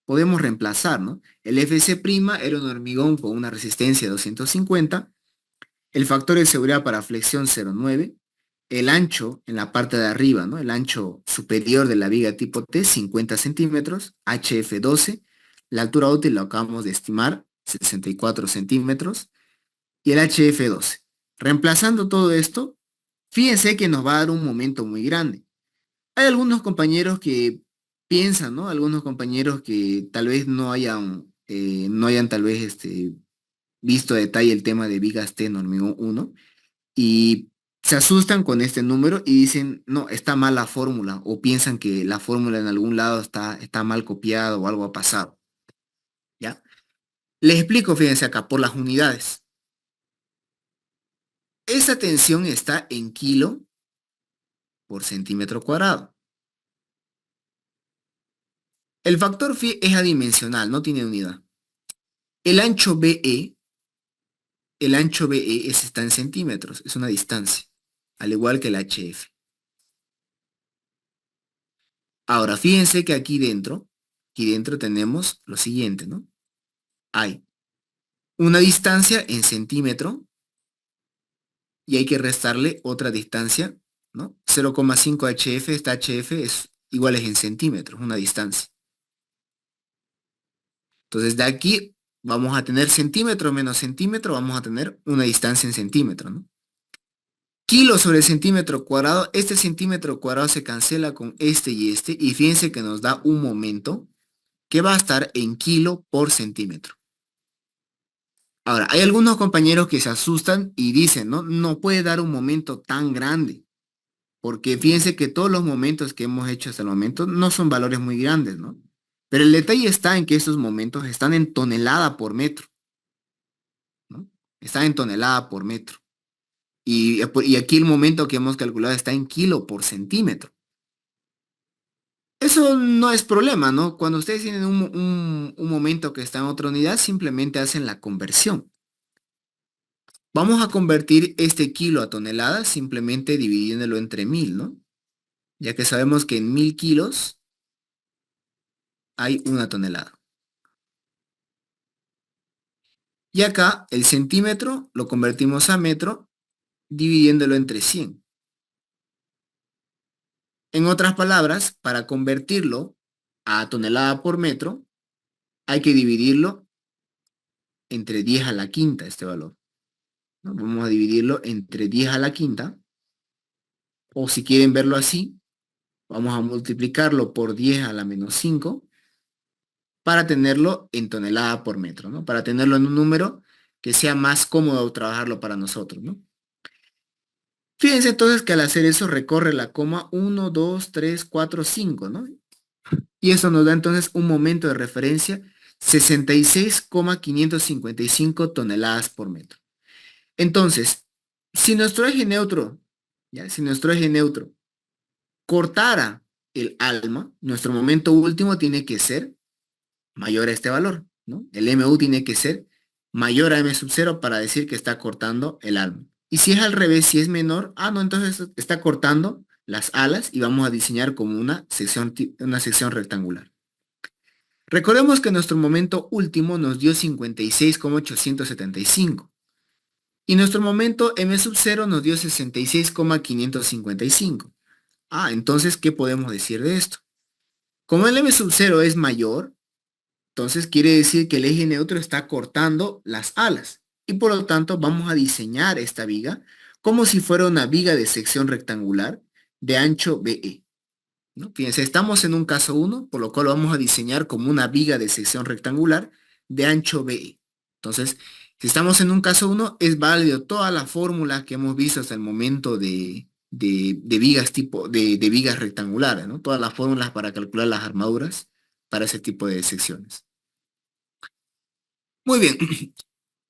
Podemos reemplazar, ¿no? El FC' era un hormigón con una resistencia de 250, el factor de seguridad para flexión 0,9, el ancho en la parte de arriba, ¿no? El ancho superior de la viga tipo T, 50 centímetros, HF 12, la altura útil lo acabamos de estimar, 64 centímetros, y el HF 12. Reemplazando todo esto, fíjense que nos va a dar un momento muy grande. Hay algunos compañeros que piensan, ¿no? Algunos compañeros que tal vez no hayan tal vez visto a detalle el tema de vigas T en hormigón 1 y se asustan con este número y dicen, no, está mal la fórmula o piensan que la fórmula en algún lado está mal copiada o algo ha pasado, ¿ya? Les explico, fíjense acá, por las unidades. Esa tensión está en kilo por centímetro cuadrado. El factor phi es adimensional, no tiene unidad. El ancho BE, está en centímetros, es una distancia, al igual que el HF. Ahora, fíjense que aquí dentro tenemos lo siguiente, ¿no? Hay una distancia en centímetro y hay que restarle otra distancia, ¿no? 0,5 HF, esta HF es igual en centímetros, una distancia. Entonces, de aquí vamos a tener centímetro menos centímetro, vamos a tener una distancia en centímetro, ¿no? Kilo sobre centímetro cuadrado, este centímetro cuadrado se cancela con este y fíjense que nos da un momento que va a estar en kilo por centímetro. Ahora, hay algunos compañeros que se asustan y dicen, ¿no? No puede dar un momento tan grande, porque fíjense que todos los momentos que hemos hecho hasta el momento no son valores muy grandes, ¿no? Pero el detalle está en que estos momentos están en tonelada por metro, ¿no? Están en tonelada por metro. Y aquí el momento que hemos calculado está en kilo por centímetro. Eso no es problema, ¿no? Cuando ustedes tienen un momento que está en otra unidad, simplemente hacen la conversión. Vamos a convertir este kilo a tonelada simplemente dividiéndolo entre 1000, ¿no? Ya que sabemos que en 1000 kilos hay 1 tonelada. Y acá el centímetro lo convertimos a metro dividiéndolo entre 100. En otras palabras, para convertirlo a tonelada por metro, hay que dividirlo entre 10 a la quinta este valor, ¿no? Vamos a dividirlo entre 10 a la quinta, o si quieren verlo así, vamos a multiplicarlo por 10 a la menos 5 para tenerlo en tonelada por metro, ¿no? Para tenerlo en un número que sea más cómodo trabajarlo para nosotros, ¿no? Fíjense entonces que al hacer eso recorre la coma 1, 2, 3, 4, 5, ¿no? Y eso nos da entonces un momento de referencia 66,555 toneladas por metro. Entonces, si nuestro eje neutro, ¿ya? Si nuestro eje neutro cortara el alma, nuestro momento último tiene que ser mayor a este valor, ¿no? El MU tiene que ser mayor a M sub 0 para decir que está cortando el alma. Y si es al revés, si es menor, no, entonces está cortando las alas y vamos a diseñar como una sección rectangular. Recordemos que nuestro momento último nos dio 56,875 y nuestro momento M sub 0 nos dio 66,555. Entonces, ¿qué podemos decir de esto? Como el M sub 0 es mayor, entonces quiere decir que el eje neutro está cortando las alas y por lo tanto vamos a diseñar esta viga como si fuera una viga de sección rectangular de ancho BE, ¿no? Fíjense, estamos en un caso 1, por lo cual lo vamos a diseñar como una viga de sección rectangular de ancho BE. Entonces, si estamos en un caso 1, es válido toda la fórmula que hemos visto hasta el momento de vigas de vigas rectangulares, ¿no? Todas las fórmulas para calcular las armaduras para ese tipo de secciones. Muy bien.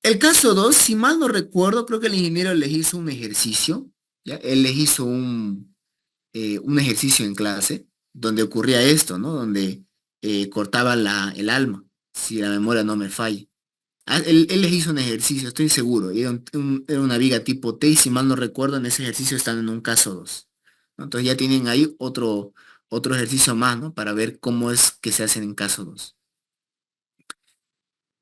El caso 2, si mal no recuerdo, creo que el ingeniero les hizo un ejercicio, ¿ya? Él les hizo un ejercicio en clase donde ocurría esto, ¿no? Donde cortaba el alma, si la memoria no me falla. Él les hizo un ejercicio, estoy seguro, era una viga tipo T y si mal no recuerdo, en ese ejercicio están en un caso 2, ¿no? Entonces ya tienen ahí otro ejercicio más, ¿no? Para ver cómo es que se hacen en caso 2.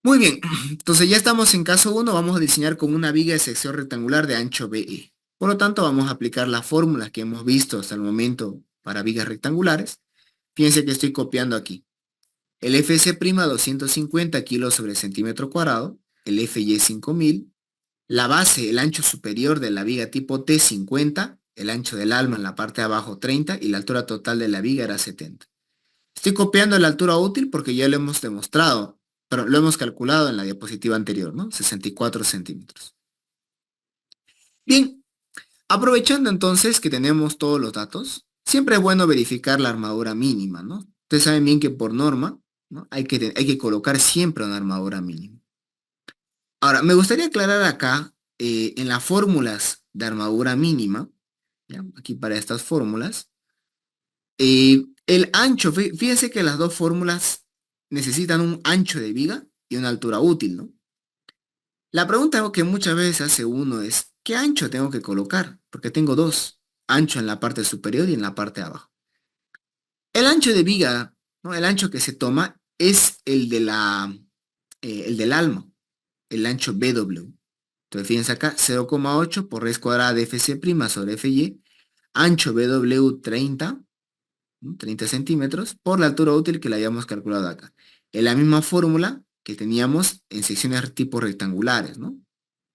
Muy bien, entonces ya estamos en caso 1, vamos a diseñar con una viga de sección rectangular de ancho BE. Por lo tanto, vamos a aplicar las fórmulas que hemos visto hasta el momento para vigas rectangulares. Fíjense que estoy copiando aquí. El FC' 250 kilos sobre centímetro cuadrado, el FY 5000, la base, el ancho superior de la viga tipo T 50, el ancho del alma en la parte de abajo 30 y la altura total de la viga era 70. Estoy copiando la altura útil porque ya lo hemos demostrado, pero lo hemos calculado en la diapositiva anterior, ¿no? 64 centímetros. Bien, aprovechando entonces que tenemos todos los datos, siempre es bueno verificar la armadura mínima, ¿no? Ustedes saben bien que por norma, ¿no? Hay que colocar siempre una armadura mínima. Ahora, me gustaría aclarar acá, en las fórmulas de armadura mínima, ¿ya? Aquí para estas fórmulas, el ancho, fíjense que las dos fórmulas necesitan un ancho de viga y una altura útil, ¿no? La pregunta que muchas veces hace uno es, ¿qué ancho tengo que colocar? Porque tengo dos, ancho en la parte superior y en la parte de abajo. El ancho de viga, ¿no? El ancho que se toma es el del alma, el ancho BW. Entonces fíjense acá, 0,8 por raíz cuadrada de FC' sobre FY, ancho BW 30, ¿no? 30 centímetros, por la altura útil que la habíamos calculado acá. Es la misma fórmula que teníamos en secciones tipo rectangulares, ¿no?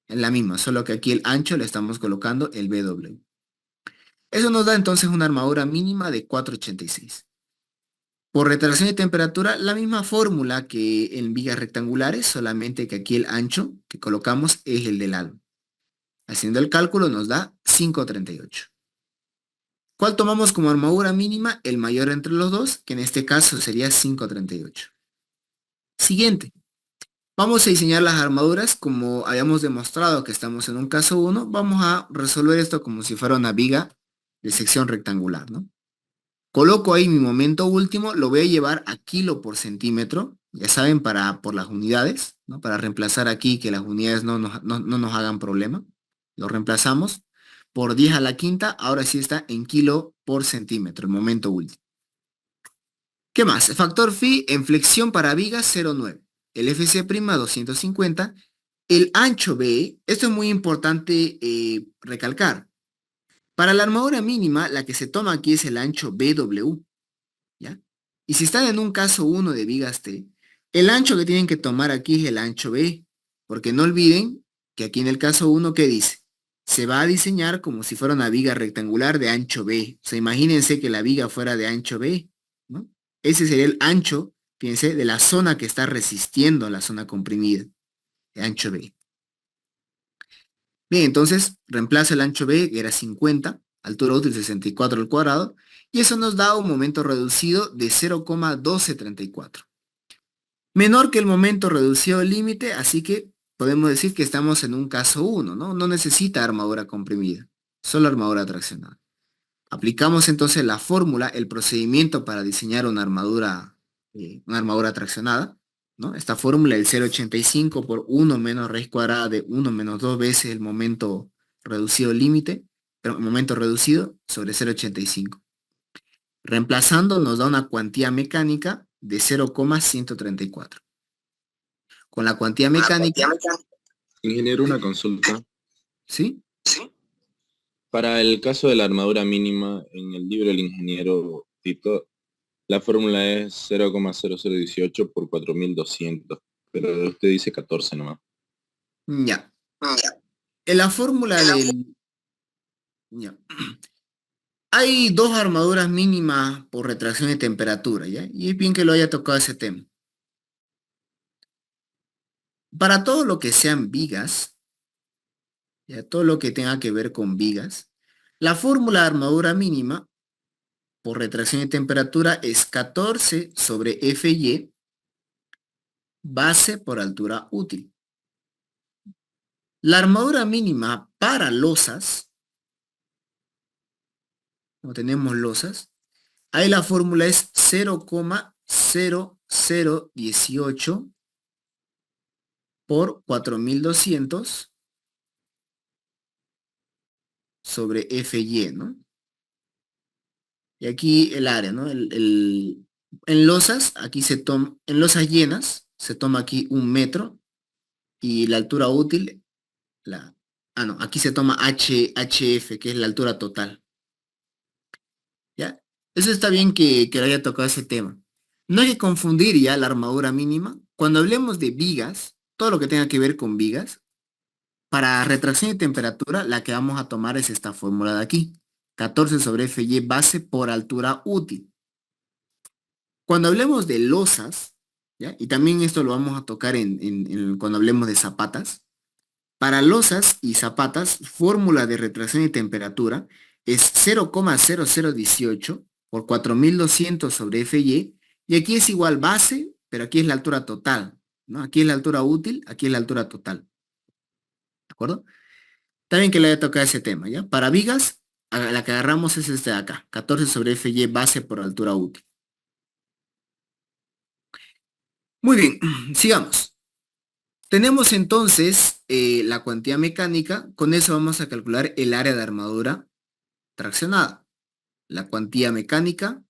Es la misma, solo que aquí el ancho le estamos colocando el BW. Eso nos da entonces una armadura mínima de 4,86. Por retracción de temperatura, la misma fórmula que en vigas rectangulares, solamente que aquí el ancho que colocamos es el del alma. Haciendo el cálculo nos da 5,38. ¿Cuál tomamos como armadura mínima? El mayor entre los dos, que en este caso sería 5,38. Siguiente. Vamos a diseñar las armaduras como habíamos demostrado que estamos en un caso 1. Vamos a resolver esto como si fuera una viga de sección rectangular, ¿no? Coloco ahí mi momento último, lo voy a llevar a kilo por centímetro, ya saben, por las unidades, ¿no? Para reemplazar aquí que las unidades no nos hagan problema. Lo reemplazamos por 10 a la quinta, ahora sí está en kilo por centímetro, el momento último. ¿Qué más? El factor phi en flexión para vigas 0,9. El FC' 250. El ancho B, esto es muy importante recalcar. Para la armadura mínima, la que se toma aquí es el ancho BW, ¿ya? Y si están en un caso 1 de vigas T, el ancho que tienen que tomar aquí es el ancho B, porque no olviden que aquí en el caso 1, ¿qué dice? Se va a diseñar como si fuera una viga rectangular de ancho B. O sea, imagínense que la viga fuera de ancho B, ¿no? Ese sería el ancho, fíjense, de la zona que está resistiendo la zona comprimida, de ancho B. Bien, entonces reemplazo el ancho B, que era 50, altura útil 64 al cuadrado, y eso nos da un momento reducido de 0,1234. Menor que el momento reducido límite, así que podemos decir que estamos en un caso 1, ¿no? No necesita armadura comprimida, solo armadura traccionada. Aplicamos entonces la fórmula, el procedimiento para diseñar una armadura traccionada, ¿no? Esta fórmula, el 0,85 por 1 menos raíz cuadrada de 1 menos 2 veces el momento reducido límite, pero el momento reducido sobre 0,85. Reemplazando nos da una cuantía mecánica de 0,134. Con la cuantía mecánica, Ingeniero, una consulta. ¿sí? Para el caso de la armadura mínima, en el libro del ingeniero Tito, la fórmula es 0,0018 por 4200, pero usted dice 14 nomás. Ya. En la fórmula del... Ya. Hay dos armaduras mínimas por retracción de temperatura, ¿ya? Y es bien que lo haya tocado ese tema. Para todo lo que sean vigas, ya todo lo que tenga que ver con vigas, la fórmula de armadura mínima por retracción de temperatura es 14 sobre Fy base por altura útil. La armadura mínima para losas, como tenemos losas, ahí la fórmula es 0,0018 por 4200 sobre Fy, ¿no? Y aquí el área, ¿no? En losas, aquí se toma, en losas llenas, se toma aquí 1 metro y la altura útil, no, aquí se toma HF, que es la altura total, ¿ya? Eso está bien que le haya tocado ese tema. No hay que confundir ya la armadura mínima. Cuando hablemos de vigas, todo lo que tenga que ver con vigas, para retracción de temperatura, la que vamos a tomar es esta fórmula de aquí. 14 sobre Fy base por altura útil. Cuando hablemos de losas, ¿ya? Y también esto lo vamos a tocar cuando hablemos de zapatas. Para losas y zapatas, fórmula de retracción de temperatura es 0,0018 por 4200 sobre Fy, y aquí es igual base, pero aquí es la altura total, ¿no? Aquí es la altura útil, aquí es la altura total. ¿De acuerdo? También que le haya tocado ese tema, ¿ya? Para vigas, la que agarramos es este de acá, 14 sobre Fy base por altura útil. Muy bien, sigamos. Tenemos entonces la cuantía mecánica, con eso vamos a calcular el área de armadura traccionada. La cuantía mecánica,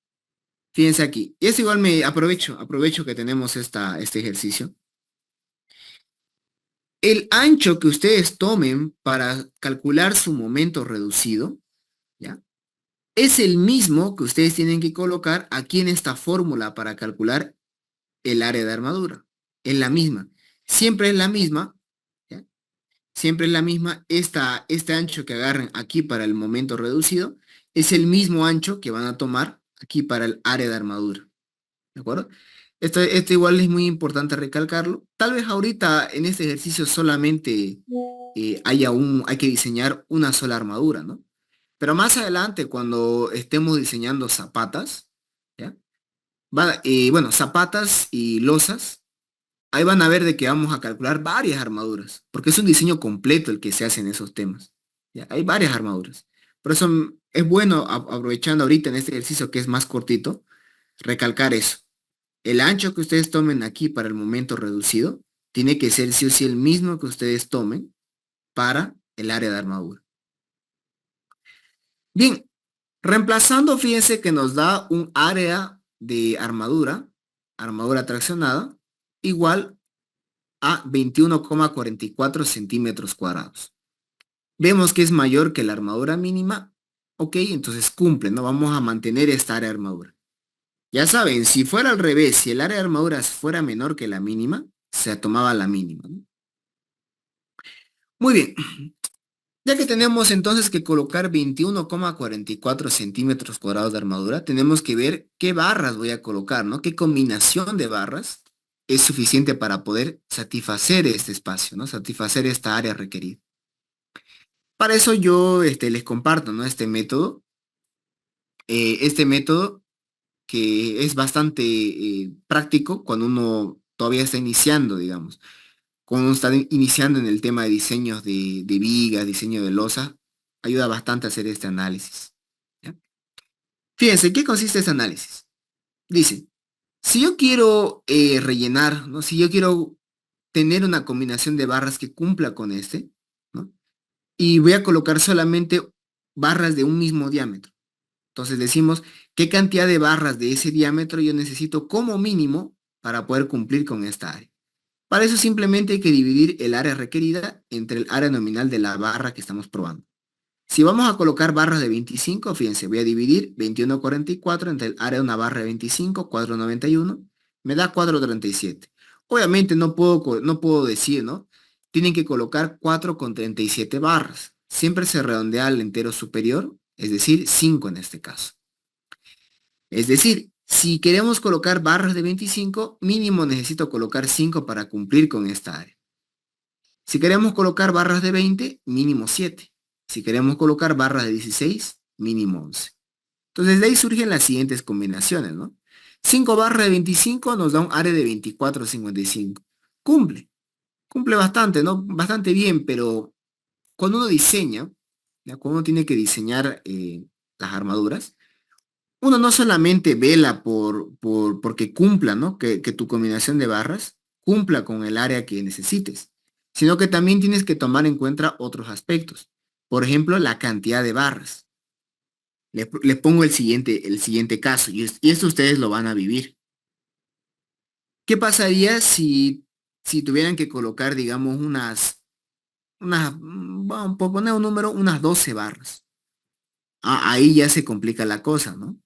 fíjense aquí, y es igual aprovecho que tenemos este ejercicio. El ancho que ustedes tomen para calcular su momento reducido, ¿ya? Es el mismo que ustedes tienen que colocar aquí en esta fórmula para calcular el área de armadura. Es la misma. Siempre es la misma, ¿ya? Siempre es la misma. Este ancho que agarren aquí para el momento reducido es el mismo ancho que van a tomar aquí para el área de armadura. ¿De acuerdo? Esto igual es muy importante recalcarlo. Tal vez ahorita en este ejercicio solamente hay que diseñar una sola armadura, ¿no? Pero más adelante, cuando estemos diseñando zapatas, ¿ya? Bueno, zapatas y losas, ahí van a ver de que vamos a calcular varias armaduras, porque es un diseño completo el que se hace en esos temas. ¿Ya? Hay varias armaduras. Por eso es bueno, aprovechando ahorita en este ejercicio que es más cortito, recalcar eso. El ancho que ustedes tomen aquí para el momento reducido tiene que ser sí o sí el mismo que ustedes tomen para el área de armadura. Bien, reemplazando, fíjense que nos da un área de armadura traccionada, igual a 21,44 centímetros cuadrados. Vemos que es mayor que la armadura mínima, ok, entonces cumple, ¿no? Vamos a mantener esta área de armadura. Ya saben, si fuera al revés, si el área de armadura fuera menor que la mínima, se tomaba la mínima, ¿no? Muy bien, ya que tenemos entonces que colocar 21,44 centímetros cuadrados de armadura, tenemos que ver qué barras voy a colocar, ¿no? Qué combinación de barras es suficiente para poder satisfacer este espacio, ¿no? Satisfacer esta área requerida. Para eso yo les comparto, ¿no? Este método que es bastante práctico cuando uno todavía está iniciando, digamos. Cuando uno está iniciando en el tema de diseños de vigas, diseño de losa, ayuda bastante a hacer este análisis. ¿Ya? Fíjense, ¿qué consiste este análisis? Dice, si yo quiero rellenar, ¿no? Si yo quiero tener una combinación de barras que cumpla con ¿no? Y voy a colocar solamente barras de un mismo diámetro. Entonces decimos qué cantidad de barras de ese diámetro yo necesito como mínimo para poder cumplir con esta área. Para eso simplemente hay que dividir el área requerida entre el área nominal de la barra que estamos probando. Si vamos a colocar barras de 25, fíjense, voy a dividir 21,44 entre el área de una barra de 25, 4,91, me da 4,37. Obviamente no puedo decir, ¿no? Tienen que colocar 4,37 barras. Siempre se redondea al entero superior, es decir, 5 en este caso. Es decir, si queremos colocar barras de 25, mínimo necesito colocar 5 para cumplir con esta área. Si queremos colocar barras de 20, mínimo 7. Si queremos colocar barras de 16, mínimo 11. Entonces de ahí surgen las siguientes combinaciones, ¿no? 5 barras de 25 nos da un área de 24,55. Cumple bastante, ¿no? Bastante bien, pero cuando uno diseña, ¿ya? Cuando uno tiene que diseñar las armaduras, uno no solamente vela porque cumpla, ¿no? Que tu combinación de barras cumpla con el área que necesites, sino que también tienes que tomar en cuenta otros aspectos. Por ejemplo, la cantidad de barras. Les pongo el siguiente caso, y esto ustedes lo van a vivir. ¿Qué pasaría si tuvieran que colocar, digamos, vamos a poner un número, unas 12 barras? Ahí ya se complica la cosa, ¿no?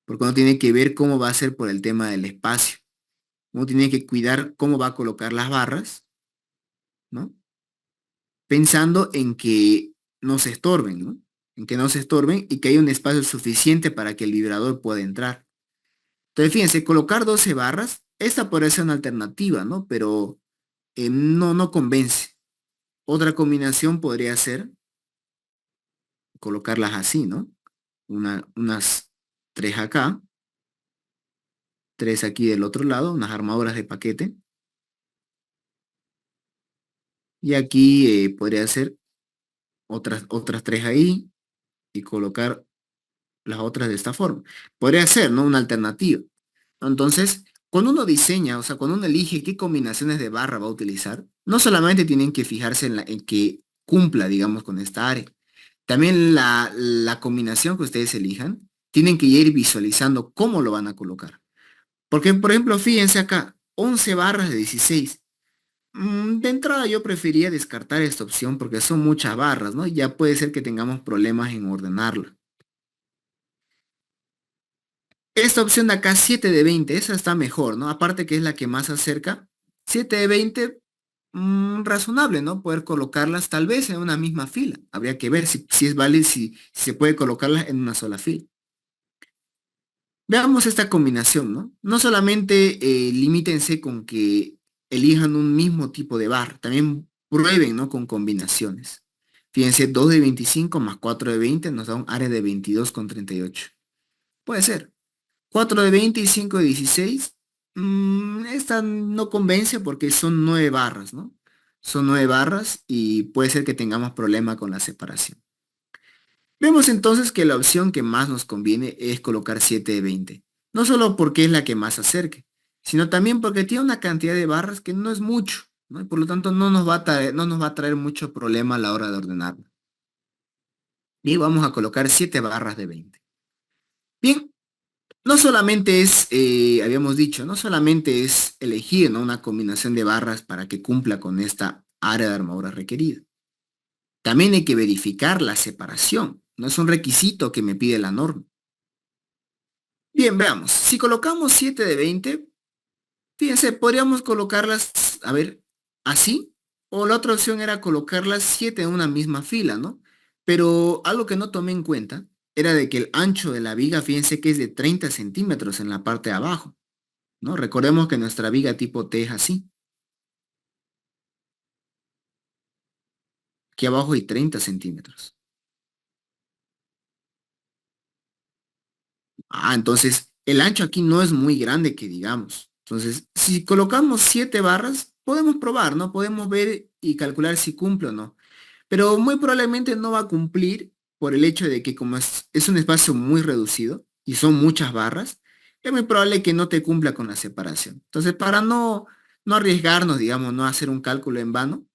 Porque uno tiene que ver cómo va a ser por el tema del espacio. Uno tiene que cuidar cómo va a colocar las barras, ¿no? Pensando en que no se estorben, ¿no? En que no se estorben y que hay un espacio suficiente para que el vibrador pueda entrar. Entonces, fíjense, colocar 12 barras, esta podría ser una alternativa, ¿no? Pero no convence. Otra combinación podría ser colocarlas así, ¿no? Unas 3 acá, 3 aquí del otro lado, unas armaduras de paquete. Y aquí podría ser otras 3 ahí y colocar las otras de esta forma. Podría ser, ¿no? Una alternativa. Entonces, cuando uno diseña, o sea, cuando uno elige qué combinaciones de barra va a utilizar, no solamente tienen que fijarse en que cumpla, digamos, con esta área. También la combinación que ustedes elijan, tienen que ir visualizando cómo lo van a colocar. Porque, por ejemplo, fíjense acá, 11 barras de 16. De entrada yo prefería descartar esta opción porque son muchas barras, ¿no? Ya puede ser que tengamos problemas en ordenarlo. Esta opción de acá, 7 de 20, esa está mejor, ¿no? Aparte que es la que más se acerca. 7 de 20, razonable, ¿no? Poder colocarlas tal vez en una misma fila. Habría que ver si es válido, si se puede colocarlas en una sola fila. Veamos esta combinación, ¿no? No solamente limítense con que elijan un mismo tipo de barra, también prueben, ¿no? Con combinaciones. Fíjense, 2 de 25 más 4 de 20 nos da un área de 22,38. Puede ser. 4 de 20 y 5 de 16. Esta no convence porque son 9 barras, ¿no? Son 9 barras y puede ser que tengamos problema con la separación. Vemos entonces que la opción que más nos conviene es colocar 7 de 20. No solo porque es la que más acerque, sino también porque tiene una cantidad de barras que no es mucho, ¿no? Y por lo tanto no nos va a traer mucho problema a la hora de ordenarlo. Y vamos a colocar 7 barras de 20. Bien, no solamente es, habíamos dicho, no solamente es elegir, ¿no?, una combinación de barras para que cumpla con esta área de armadura requerida. También hay que verificar la separación. No es un requisito que me pide la norma. Bien, veamos. Si colocamos 7 de 20, fíjense, podríamos colocarlas, a ver, así. O la otra opción era colocarlas 7 en una misma fila, ¿no? Pero algo que no tomé en cuenta era de que el ancho de la viga, fíjense que es de 30 centímetros en la parte de abajo, ¿no? Recordemos que nuestra viga tipo T es así. Aquí abajo hay 30 centímetros. Entonces el ancho aquí no es muy grande que digamos. Entonces, si colocamos 7 barras, podemos probar, ¿no? Podemos ver y calcular si cumple o no. Pero muy probablemente no va a cumplir por el hecho de que como es un espacio muy reducido y son muchas barras, es muy probable que no te cumpla con la separación. Entonces, para no arriesgarnos, digamos, no hacer un cálculo en vano,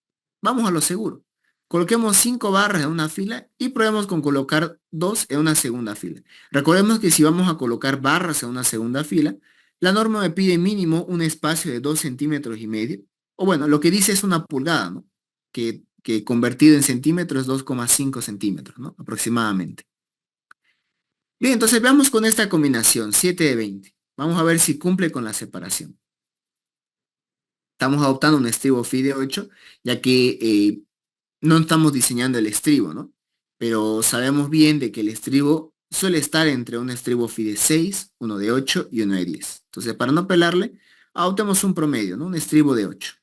vamos a lo seguro. Coloquemos 5 barras en una fila y probemos con colocar 2 en una segunda fila. Recordemos que si vamos a colocar barras en una segunda fila, la norma me pide mínimo un espacio de 2,5 centímetros. O bueno, lo que dice es una pulgada, ¿no? Que convertido en centímetros es 2,5 centímetros, ¿no? Aproximadamente. Bien, entonces veamos con esta combinación, 7 de 20. Vamos a ver si cumple con la separación. Estamos adoptando un estribo phi de 8, ya que no estamos diseñando el estribo, ¿no? Pero sabemos bien de que el estribo suele estar entre un estribo phi de 6, uno de 8 y uno de 10. Entonces, para no pelarle, adoptemos un promedio, ¿no? Un estribo de 8.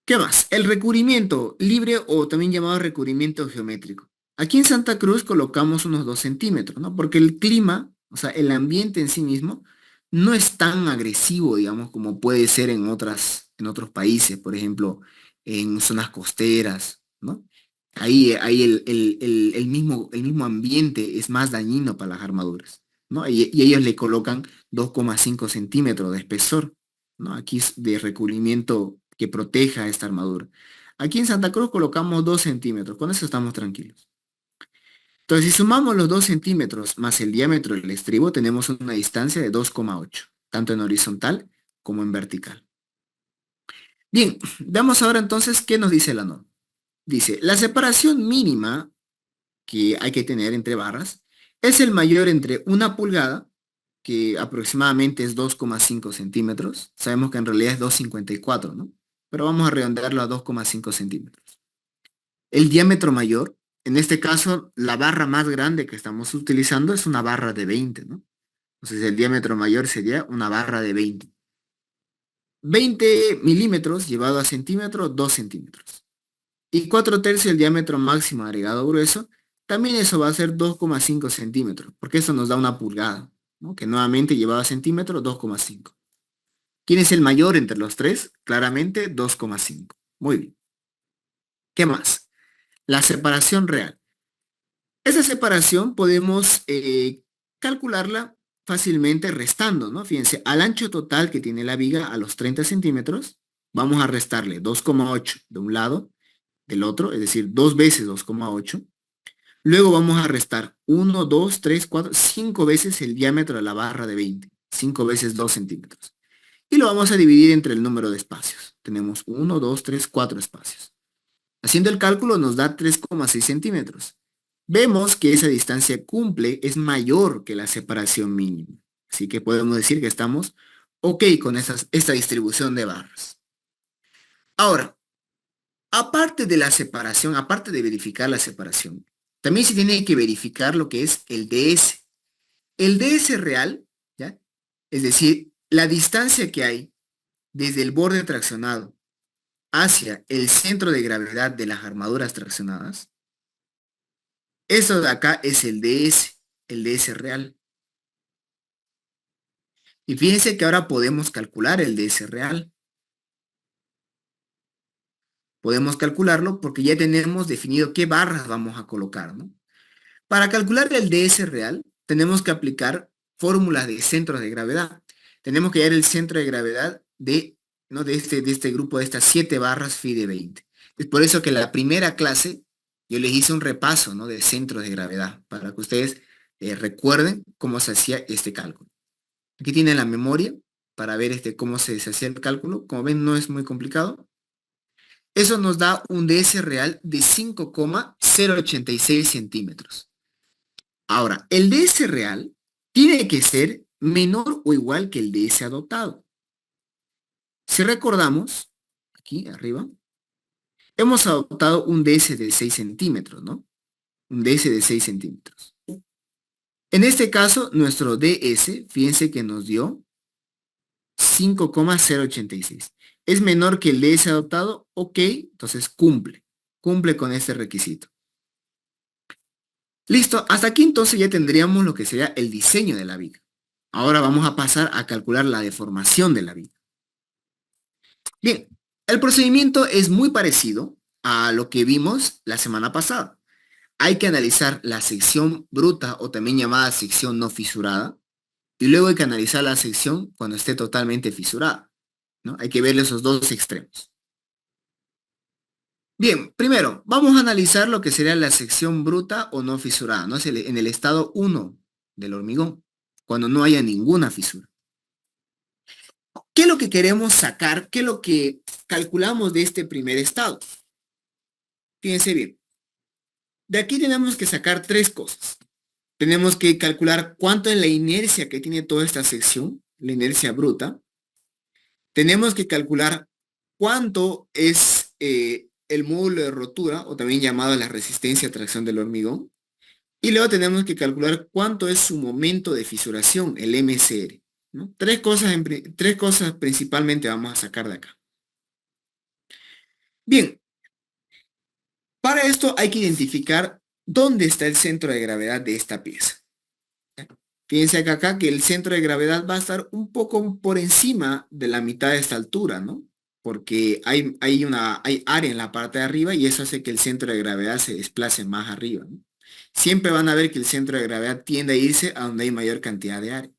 ¿Qué más? El recubrimiento libre o también llamado recubrimiento geométrico. Aquí en Santa Cruz colocamos unos 2 centímetros, ¿no? Porque el clima, o sea, el ambiente en sí mismo, no es tan agresivo, digamos, como puede ser en otros países, por ejemplo, en zonas costeras, ¿no? Ahí el mismo ambiente es más dañino para las armaduras, ¿no? Y ellos le colocan 2,5 centímetros de espesor, ¿no? Aquí es de recubrimiento que proteja esta armadura. Aquí en Santa Cruz colocamos 2 centímetros, con eso estamos tranquilos. Entonces, si sumamos los 2 centímetros más el diámetro del estribo, tenemos una distancia de 2,8, tanto en horizontal como en vertical. Bien, veamos ahora entonces qué nos dice la norma. Dice, la separación mínima que hay que tener entre barras es el mayor entre 1 pulgada, que aproximadamente es 2,5 centímetros. Sabemos que en realidad es 2,54, ¿no? Pero vamos a redondearlo a 2,5 centímetros. El diámetro mayor, en este caso, la barra más grande que estamos utilizando es una barra de 20, ¿no? Entonces el diámetro mayor sería una barra de 20. 20 milímetros llevado a centímetros, 2 centímetros. Y 4/3 el diámetro máximo agregado grueso, también eso va a ser 2,5 centímetros, porque eso nos da una pulgada, ¿no? Que nuevamente llevado a centímetros, 2,5. ¿Quién es el mayor entre los tres? Claramente 2,5. Muy bien. ¿Qué más? La separación real. Esa separación podemos calcularla fácilmente restando, ¿no? Fíjense, al ancho total que tiene la viga a los 30 centímetros, vamos a restarle 2,8 de un lado, del otro, es decir, 2 veces 2,8. Luego vamos a restar 1, 2, 3, 4, 5 veces el diámetro de la barra de 20. 5 veces 2 centímetros. Y lo vamos a dividir entre el número de espacios. Tenemos 1, 2, 3, 4 espacios. Haciendo el cálculo nos da 3,6 centímetros. Vemos que esa distancia cumple es mayor que la separación mínima. Así que podemos decir que estamos ok con esta distribución de barras. Ahora, aparte de la separación, aparte de verificar la separación, también se tiene que verificar lo que es el DS. El DS real, ¿ya? Es decir, la distancia que hay desde el borde traccionado hacia el centro de gravedad de las armaduras traccionadas. Eso de acá es el DS real. Y fíjense que ahora podemos calcular el DS real. Podemos calcularlo porque ya tenemos definido qué barras vamos a colocar, ¿no? Para calcular el DS real, tenemos que aplicar fórmulas de centros de gravedad. Tenemos que hallar el centro de gravedad ¿no? de este grupo, de estas 7 barras phi de 20. Es por eso que en la primera clase yo les hice un repaso, ¿no? De centros de gravedad, para que ustedes recuerden cómo se hacía este cálculo. Aquí tienen la memoria para ver cómo se hacía el cálculo. Como ven, no es muy complicado. Eso nos da un DS real de 5,086 centímetros. Ahora, el DS real tiene que ser menor o igual que el DS adoptado. Si recordamos, aquí arriba, hemos adoptado un DS de 6 centímetros, ¿no? Un DS de 6 centímetros. En este caso, nuestro DS, fíjense que nos dio 5,086. ¿Es menor que el DS adoptado? Ok, entonces cumple. Cumple con este requisito. Listo, hasta aquí entonces ya tendríamos lo que sería el diseño de la viga. Ahora vamos a pasar a calcular la deformación de la viga. Bien, el procedimiento es muy parecido a lo que vimos la semana pasada. Hay que analizar la sección bruta o también llamada sección no fisurada y luego hay que analizar la sección cuando esté totalmente fisurada, ¿no? Hay que ver esos dos extremos. Bien, primero, vamos a analizar lo que sería la sección bruta o no fisurada, ¿no? Es en el estado 1 del hormigón, cuando no haya ninguna fisura. ¿Qué es lo que queremos sacar? ¿Qué es lo que calculamos de este primer estado? Fíjense bien. De aquí tenemos que sacar tres cosas. Tenemos que calcular cuánto es la inercia que tiene toda esta sección, la inercia bruta. Tenemos que calcular cuánto es el módulo de rotura, o también llamado la resistencia a tracción del hormigón. Y luego tenemos que calcular cuánto es su momento de fisuración, el MCR, ¿no? Tres cosas principalmente vamos a sacar de acá. Bien, para esto hay que identificar dónde está el centro de gravedad de esta pieza. Fíjense acá que el centro de gravedad va a estar un poco por encima de la mitad de esta altura, ¿no? Porque hay área en la parte de arriba y eso hace que el centro de gravedad se desplace más arriba, ¿no? Siempre van a ver que el centro de gravedad tiende a irse a donde hay mayor cantidad de área.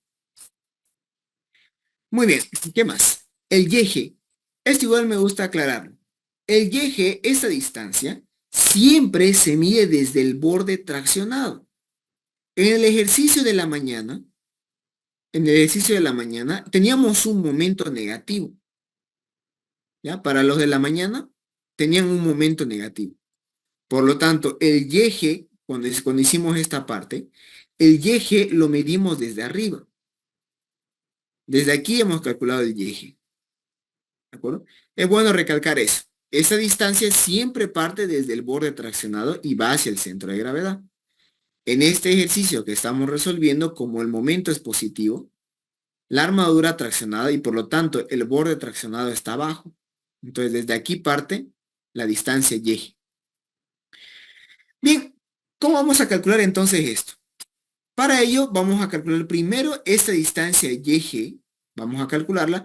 Muy bien, ¿qué más? El y eje. Esto igual me gusta aclararlo. El y eje, esta distancia, siempre se mide desde el borde traccionado. En el ejercicio de la mañana, teníamos un momento negativo. ¿Ya? Para los de la mañana, tenían un momento negativo. Por lo tanto, el y eje, cuando hicimos esta parte, el y eje lo medimos desde arriba. Desde aquí hemos calculado el y eje. ¿De acuerdo? Es bueno recalcar eso. Esa distancia siempre parte desde el borde traccionado y va hacia el centro de gravedad. En este ejercicio que estamos resolviendo, como el momento es positivo, la armadura traccionada y por lo tanto el borde traccionado está abajo. Entonces desde aquí parte la distancia y eje. Bien, ¿cómo vamos a calcular entonces esto? Para ello vamos a calcular primero esta distancia y eje, vamos a calcularla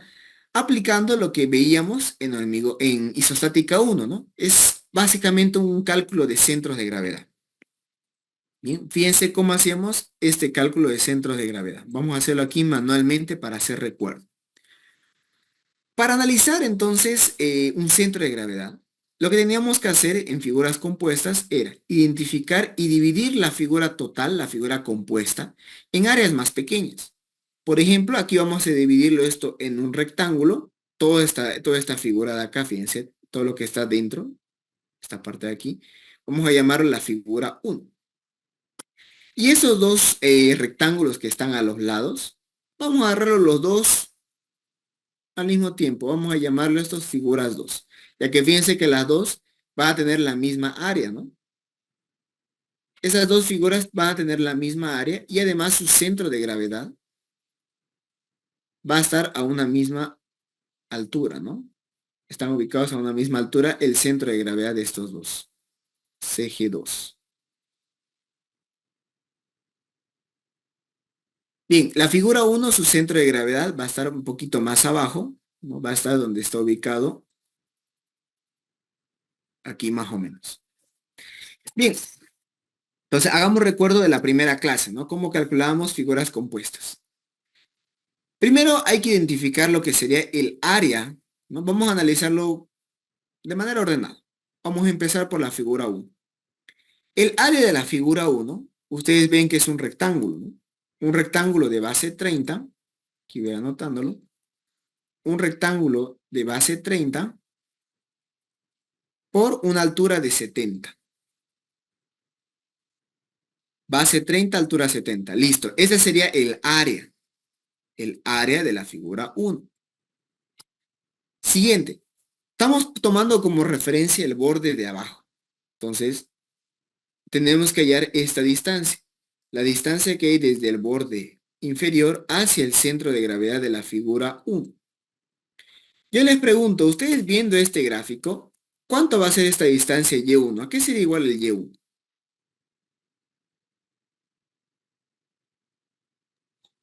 aplicando lo que veíamos en isostática 1, ¿no? Es básicamente un cálculo de centros de gravedad. Bien, fíjense cómo hacemos este cálculo de centros de gravedad. Vamos a hacerlo aquí manualmente para hacer recuerdo. Para analizar entonces un centro de gravedad, lo que teníamos que hacer en figuras compuestas era identificar y dividir la figura total, la figura compuesta, en áreas más pequeñas. Por ejemplo, aquí vamos a dividirlo esto en un rectángulo, toda esta figura de acá, fíjense, todo lo que está dentro, esta parte de aquí, vamos a llamarlo la figura 1. Y esos dos rectángulos que están a los lados, vamos a agarrarlos los dos al mismo tiempo. Vamos a llamarlo estos figuras 2. Ya que fíjense que las dos van a tener la misma área, ¿no? Esas dos figuras van a tener la misma área y además su centro de gravedad va a estar a una misma altura, ¿no? Están ubicados a una misma altura el centro de gravedad de estos dos. CG2. Bien, la figura 1, su centro de gravedad va a estar un poquito más abajo, ¿no? Va a estar donde está ubicado. Aquí más o menos. Bien, entonces hagamos recuerdo de la primera clase, ¿no? Cómo calculábamos figuras compuestas. Primero hay que identificar lo que sería el área, ¿no? Vamos a analizarlo de manera ordenada. Vamos a empezar por la figura 1. El área de la figura 1 ustedes ven que es un rectángulo, ¿no? Un rectángulo de base 30, aquí voy anotándolo, un rectángulo de base 30 por una altura de 70. Base 30, altura 70. Listo. Ese sería el área de la figura 1. Siguiente. Estamos tomando como referencia el borde de abajo. Entonces, tenemos que hallar esta distancia. La distancia que hay desde el borde inferior hacia el centro de gravedad de la figura 1. Yo les pregunto, ustedes viendo este gráfico, ¿cuánto va a ser esta distancia Y1? ¿A qué sería igual el Y1?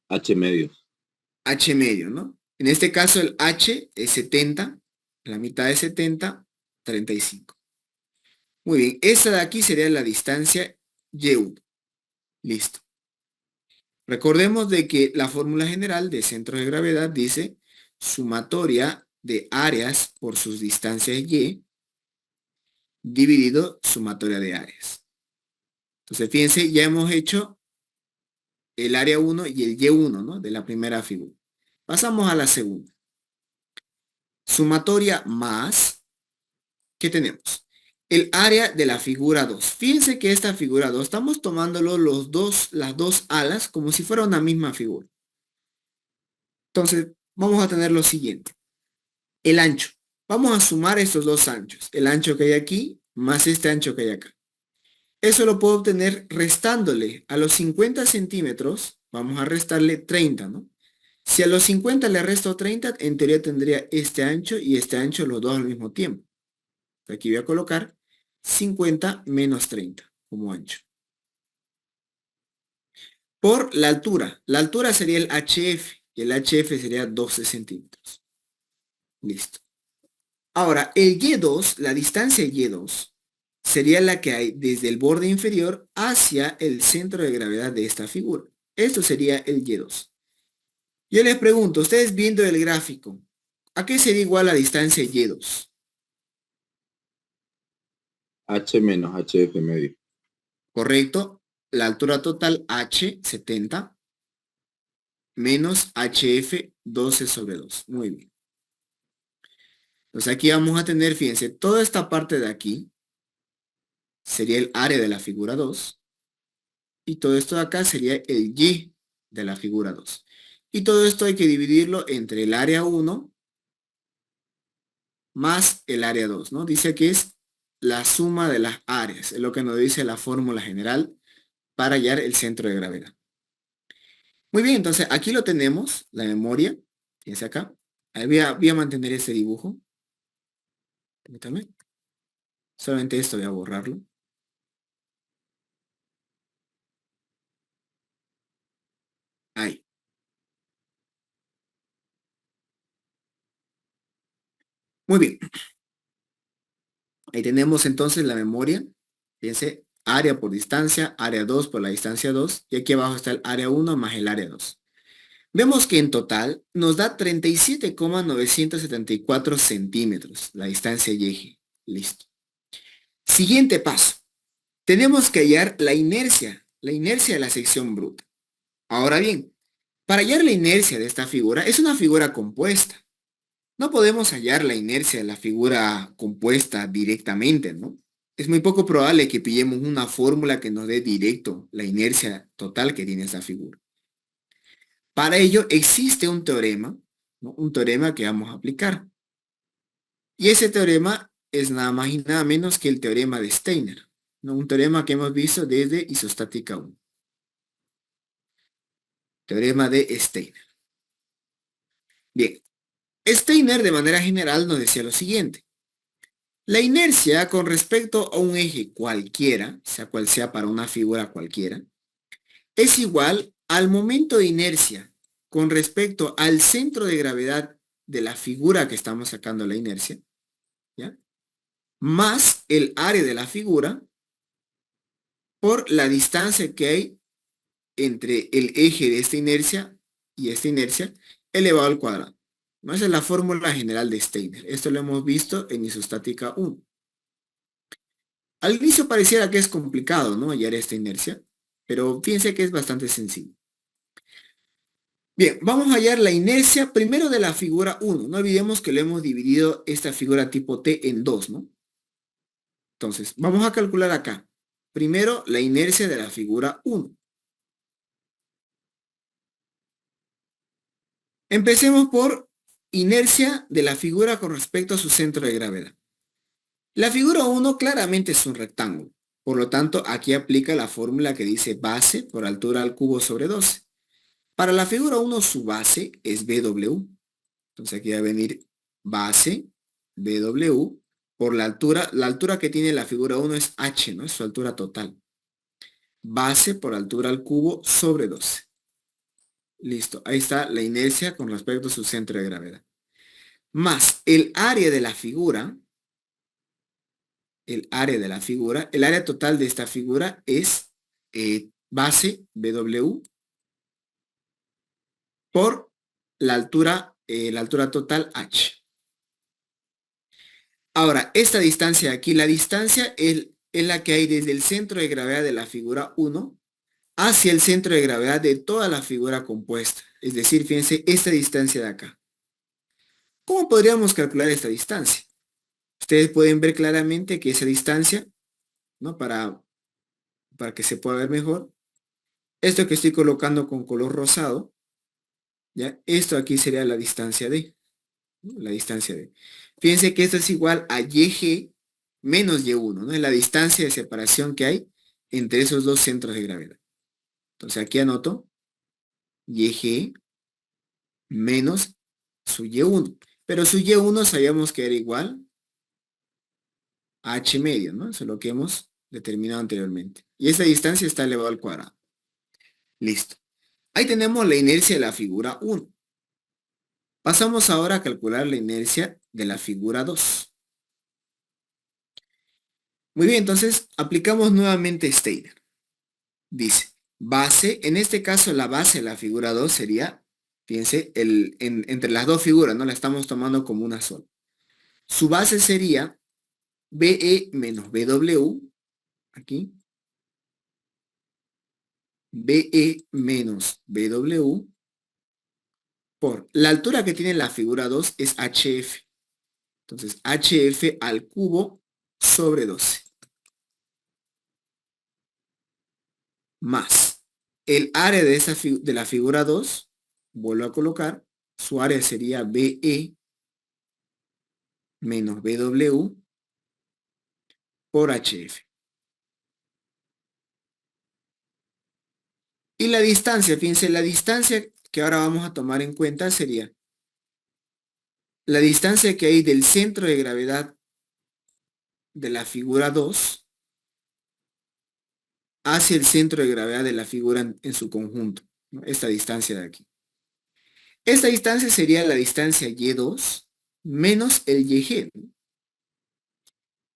H medio. H medio, ¿no? En este caso el H es 70, la mitad de 70, 35. Muy bien, esa de aquí sería la distancia Y1. Listo. Recordemos de que la fórmula general de centro de gravedad dice sumatoria de áreas por sus distancias Y dividido sumatoria de áreas. Entonces, fíjense, ya hemos hecho el área 1 y el Y1, ¿no? De la primera figura. Pasamos a la segunda. Sumatoria más, ¿qué tenemos? El área de la figura 2. Fíjense que esta figura 2, estamos tomándolo las dos alas como si fuera una misma figura. Entonces, vamos a tener lo siguiente. El ancho. Vamos a sumar estos dos anchos. El ancho que hay aquí más este ancho que hay acá. Eso lo puedo obtener restándole a los 50 centímetros. Vamos a restarle 30, ¿no? Si a los 50 le resto 30, en teoría tendría este ancho y este ancho los dos al mismo tiempo. Aquí voy a colocar 50 menos 30 como ancho. Por la altura. La altura sería el HF y el HF sería 12 centímetros. Listo. Ahora, el Y2, la distancia Y2, sería la que hay desde el borde inferior hacia el centro de gravedad de esta figura. Esto sería el Y2. Yo les pregunto, ustedes viendo el gráfico, ¿a qué sería igual la distancia Y2? H menos HF medio. ¿Correcto? La altura total H, 70, menos HF, 12 sobre 2. Muy bien. Entonces aquí vamos a tener, fíjense, toda esta parte de aquí sería el área de la figura 2. Y todo esto de acá sería el Y de la figura 2. Y todo esto hay que dividirlo entre el área 1 más el área 2, ¿no? Dice que es la suma de las áreas. Es lo que nos dice la fórmula general para hallar el centro de gravedad. Muy bien, entonces aquí lo tenemos, la memoria. Fíjense acá. Ahí voy a mantener ese dibujo. Permítame. Solamente esto voy a borrarlo. Ahí. Muy bien. Ahí tenemos entonces la memoria. Fíjense, área por distancia, área 2 por la distancia 2. Y aquí abajo está el área 1 más el área 2. Vemos que en total nos da 37,974 centímetros la distancia y eje. Listo. Siguiente paso. Tenemos que hallar la inercia de la sección bruta. Ahora bien, para hallar la inercia de esta figura, es una figura compuesta. No podemos hallar la inercia de la figura compuesta directamente, ¿no? Es muy poco probable que pillemos una fórmula que nos dé directo la inercia total que tiene esta figura. Para ello existe un teorema, ¿no? Un teorema que vamos a aplicar. Y ese teorema es nada más y nada menos que el teorema de Steiner, ¿no? Un teorema que hemos visto desde isostática 1. Teorema de Steiner. Bien, Steiner de manera general nos decía lo siguiente. La inercia con respecto a un eje cualquiera, sea cual sea para una figura cualquiera, es igual al momento de inercia con respecto al centro de gravedad de la figura que estamos sacando la inercia, ¿ya? Más el área de la figura por la distancia que hay entre el eje de esta inercia y esta inercia elevado al cuadrado. ¿No? Esa es la fórmula general de Steiner. Esto lo hemos visto en isostática 1. Al inicio pareciera que es complicado, ¿no? Hallar esta inercia. pero fíjense que es bastante sencillo. Bien, vamos a hallar la inercia primero de la figura 1. No olvidemos que lo hemos dividido esta figura tipo T en dos, ¿no? Entonces, vamos a calcular acá. Primero, la inercia de la figura 1. Empecemos por inercia de la figura con respecto a su centro de gravedad. La figura 1 claramente es un rectángulo. Por lo tanto, aquí aplica la fórmula que dice base por altura al cubo sobre 12. Para la figura 1 su base es BW. Entonces aquí va a venir base BW por la altura que tiene la figura 1 es H, ¿no? Es su altura total. Base por altura al cubo sobre 12. Listo, ahí está la inercia con respecto a su centro de gravedad. Más el área de la figura, el área total de esta figura es base BW por la altura total H. Ahora, esta distancia aquí, la distancia es la que hay desde el centro de gravedad de la figura 1 hacia el centro de gravedad de toda la figura compuesta. Es decir, fíjense, esta distancia de acá. ¿Cómo podríamos calcular esta distancia? Ustedes pueden ver claramente que esa distancia, ¿no? Para que se pueda ver mejor, esto que estoy colocando con color rosado, ¿ya? Esto aquí sería la distancia D, ¿no? La distancia D. Fíjense que esto es igual a YG menos Y1, ¿no? Es la distancia de separación que hay entre esos dos centros de gravedad. Entonces aquí anoto YG menos su Y1. Pero su Y1 sabíamos que era igual a H medio, ¿no? Eso es lo que hemos determinado anteriormente. Y esa distancia está elevado al cuadrado. Listo. Ahí tenemos la inercia de la figura 1. Pasamos ahora a calcular la inercia de la figura 2. Muy bien, entonces aplicamos nuevamente Steiner. Dice, base, en este caso la base de la figura 2 sería, fíjense, entre las dos figuras, ¿no? La estamos tomando como una sola. Su base sería BE menos BW, aquí, BE menos BW, por la altura que tiene la figura 2 es HF. Entonces, HF al cubo sobre 12. Más el área de la figura 2, vuelvo a colocar, su área sería BE menos BW por HF. Y la distancia, fíjense, la distancia que ahora vamos a tomar en cuenta sería la distancia que hay del centro de gravedad de la figura 2 hacia el centro de gravedad de la figura en su conjunto, ¿no? Esta distancia de aquí. Esta distancia sería la distancia Y2 menos el YG, ¿no?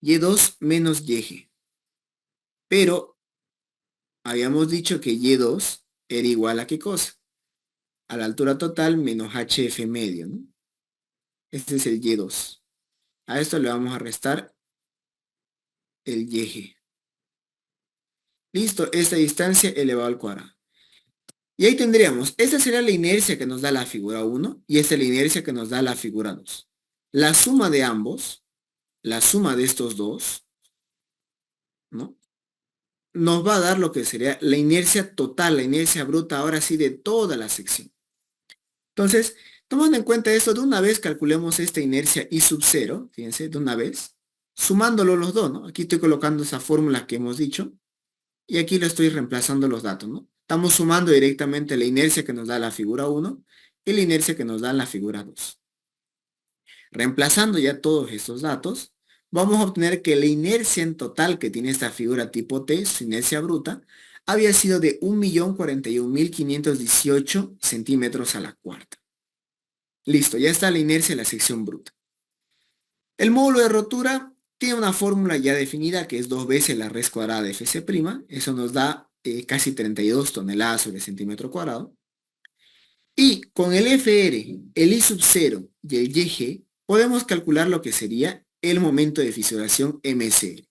Y2 menos YG. Pero habíamos dicho que Y2 era igual a ¿qué cosa? A la altura total menos HF medio, ¿no? Este es el Y2. A esto le vamos a restar el YG. Listo, esta distancia elevado al cuadrado. Y ahí tendríamos, esta sería la inercia que nos da la figura 1 y esta es la inercia que nos da la figura 2. La suma de ambos, la suma de estos dos, ¿no? Nos va a dar lo que sería la inercia total, la inercia bruta, ahora sí, de toda la sección. Entonces, tomando en cuenta esto, de una vez calculemos esta inercia I sub 0, fíjense, de una vez, sumándolo los dos, ¿no? Aquí estoy colocando esa fórmula que hemos dicho, y aquí le estoy reemplazando los datos, ¿no? Estamos sumando directamente la inercia que nos da la figura 1 y la inercia que nos da la figura 2. Reemplazando ya todos estos datos, vamos a obtener que la inercia en total que tiene esta figura tipo T, su inercia bruta, había sido de 1.041.518 centímetros a la cuarta. Listo, ya está la inercia de la sección bruta. El módulo de rotura tiene una fórmula ya definida que es 2 veces la raíz cuadrada de Fc'. Eso nos da casi 32 toneladas sobre centímetro cuadrado. Y con el FR, el I sub 0 y el YG, podemos calcular lo que sería el momento de fisuración MSL.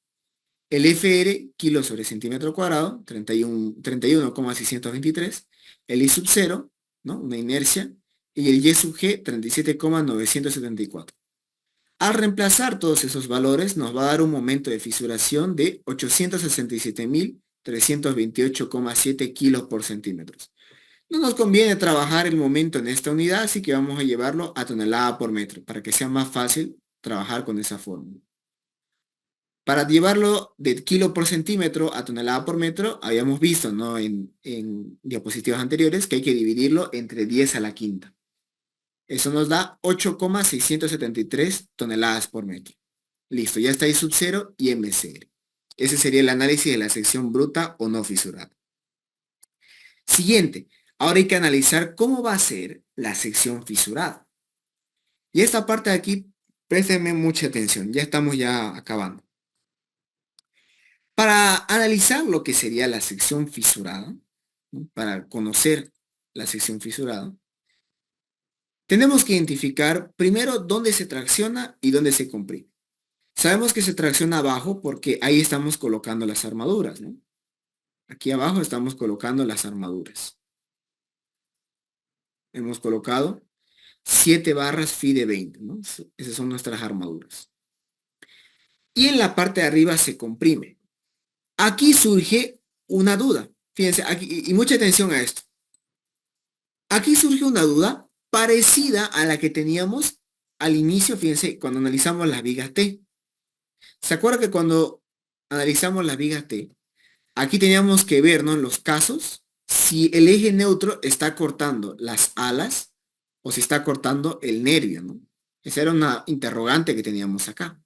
el FR, kilo sobre centímetro cuadrado, 31,623, el I sub 0, ¿no? Una inercia, y el Y sub G, 37,974. Al reemplazar todos esos valores, nos va a dar un momento de fisuración de 867.328,7 kilos por centímetros. No nos conviene trabajar el momento en esta unidad, así que vamos a llevarlo a tonelada por metro, para que sea más fácil trabajar con esa fórmula. Para llevarlo de kilo por centímetro a tonelada por metro, habíamos visto, ¿no? en diapositivas anteriores que hay que dividirlo entre 10 a la quinta. Eso nos da 8,673 toneladas por metro. Listo, ya está I sub 0 y MCR. Ese sería el análisis de la sección bruta o no fisurada. Siguiente, ahora hay que analizar cómo va a ser la sección fisurada. Y esta parte de aquí, préstenme mucha atención, ya estamos ya acabando. Para analizar lo que sería la sección fisurada, ¿no? Para conocer la sección fisurada, tenemos que identificar primero dónde se tracciona y dónde se comprime. Sabemos que se tracciona abajo porque ahí estamos colocando las armaduras, ¿no? Aquí abajo estamos colocando las armaduras. Hemos colocado 7 barras phi de 20, ¿no? Esas son nuestras armaduras. Y en la parte de arriba se comprime. Aquí surge una duda. Fíjense, aquí, y mucha atención a esto. Aquí surge una duda parecida a la que teníamos al inicio, fíjense, cuando analizamos las vigas T. ¿Se acuerdan que cuando analizamos las vigas T, aquí teníamos que ver, ¿no? En los casos, si el eje neutro está cortando las alas o si está cortando el nervio, ¿no? Esa era una interrogante que teníamos acá.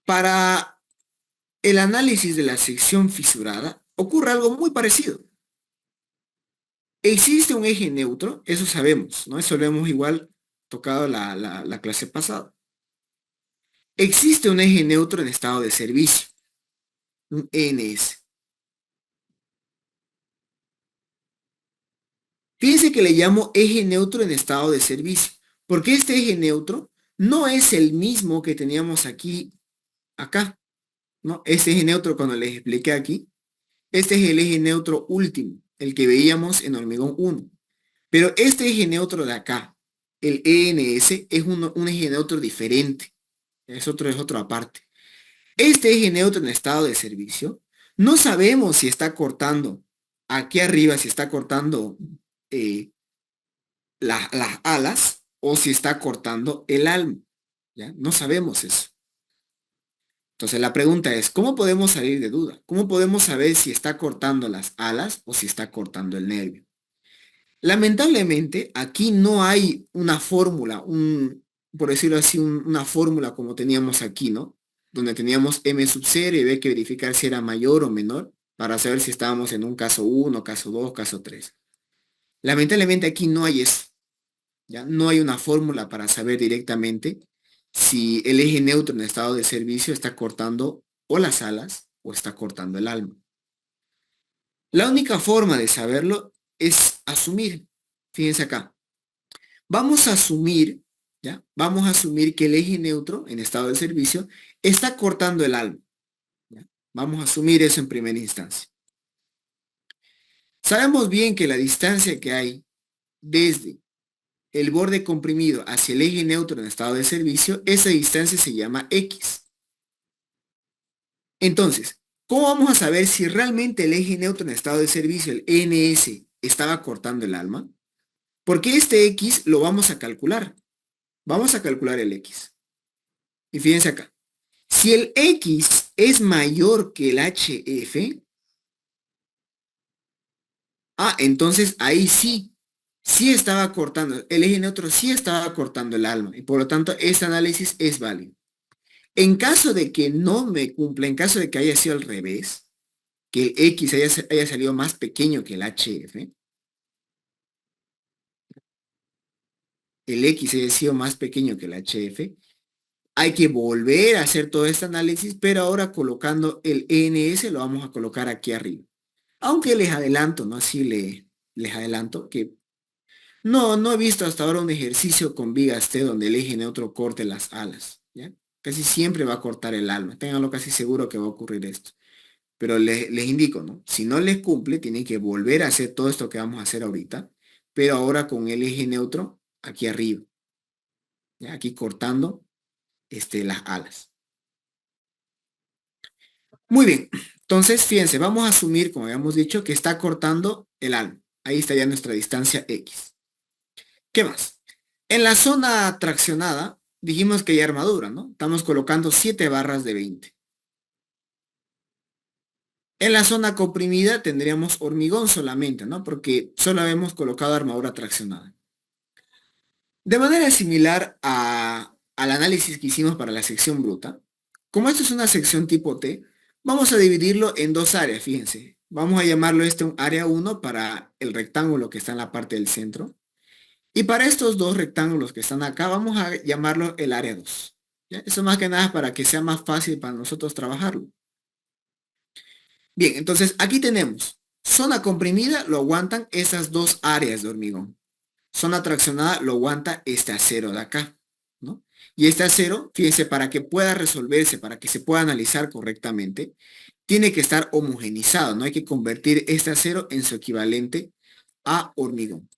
Para el análisis de la sección fisurada, ocurre algo muy parecido. Existe un eje neutro, eso sabemos, ¿no? Eso lo hemos igual tocado la clase pasada. Existe un eje neutro en estado de servicio, un ENS. Fíjense que le llamo eje neutro en estado de servicio, porque este eje neutro no es el mismo que teníamos acá, ¿no? Este eje neutro, cuando les expliqué aquí, este es el eje neutro último, el que veíamos en hormigón 1. Pero este eje neutro de acá, el ENS, es un eje neutro diferente. Es otro aparte. Este eje neutro en estado de servicio, no sabemos si está cortando aquí arriba, si está cortando las alas o si está cortando el alma. ¿Ya? No sabemos eso. Entonces la pregunta es, ¿cómo podemos salir de duda? ¿Cómo podemos saber si está cortando las alas o si está cortando el nervio? Lamentablemente, aquí no hay una fórmula, por decirlo así, una fórmula como teníamos aquí, ¿no? Donde teníamos M sub 0 y había que verificar si era mayor o menor para saber si estábamos en un caso 1, caso 2, caso 3. Lamentablemente aquí no hay eso, ¿ya? No hay una fórmula para saber directamente si el eje neutro en estado de servicio está cortando o las alas o está cortando el alma. La única forma de saberlo es asumir. Fíjense acá. Vamos a asumir, ¿ya? Vamos a asumir que el eje neutro en estado de servicio está cortando el alma, ¿ya? Vamos a asumir eso en primera instancia. Sabemos bien que la distancia que hay desde el borde comprimido hacia el eje neutro en estado de servicio, esa distancia se llama X. Entonces, ¿cómo vamos a saber si realmente el eje neutro en estado de servicio, el ENS, estaba cortando el alma? Porque este X lo vamos a calcular. Vamos a calcular el X. Y fíjense acá. Si el X es mayor que el HF, entonces ahí sí estaba cortando, el eje neutro sí estaba cortando el alma. Y por lo tanto, este análisis es válido. En caso de que no me cumpla, en caso de que haya sido al revés, que el X haya salido más pequeño que el HF, el X haya sido más pequeño que el HF, hay que volver a hacer todo este análisis, pero ahora colocando el ENS lo vamos a colocar aquí arriba. Aunque les adelanto, ¿no? Así les adelanto que no he visto hasta ahora un ejercicio con vigas T donde el eje neutro corte las alas, ¿ya? Casi siempre va a cortar el alma. Ténganlo casi seguro que va a ocurrir esto. Pero les indico, ¿no? Si no les cumple, tienen que volver a hacer todo esto que vamos a hacer ahorita, pero ahora con el eje neutro aquí arriba. ¿Ya? Aquí cortando las alas. Muy bien. Entonces, fíjense, vamos a asumir, como habíamos dicho, que está cortando el alma. Ahí está ya nuestra distancia X. ¿Qué más? En la zona traccionada, dijimos que hay armadura, ¿no? Estamos colocando 7 barras de 20. En la zona comprimida tendríamos hormigón solamente, ¿no? Porque solo hemos colocado armadura traccionada. De manera similar al análisis que hicimos para la sección bruta, como esto es una sección tipo T, vamos a dividirlo en dos áreas, fíjense. Vamos a llamarlo un área 1 para el rectángulo que está en la parte del centro. Y para estos dos rectángulos que están acá, vamos a llamarlo el área 2. ¿Ya? Eso más que nada para que sea más fácil para nosotros trabajarlo. Bien, entonces aquí tenemos zona comprimida, lo aguantan esas dos áreas de hormigón. Zona traccionada lo aguanta este acero de acá, ¿no? Y este acero, fíjense, para que pueda resolverse, para que se pueda analizar correctamente, tiene que estar homogenizado, ¿no? Hay que convertir este acero en su equivalente a hormigón.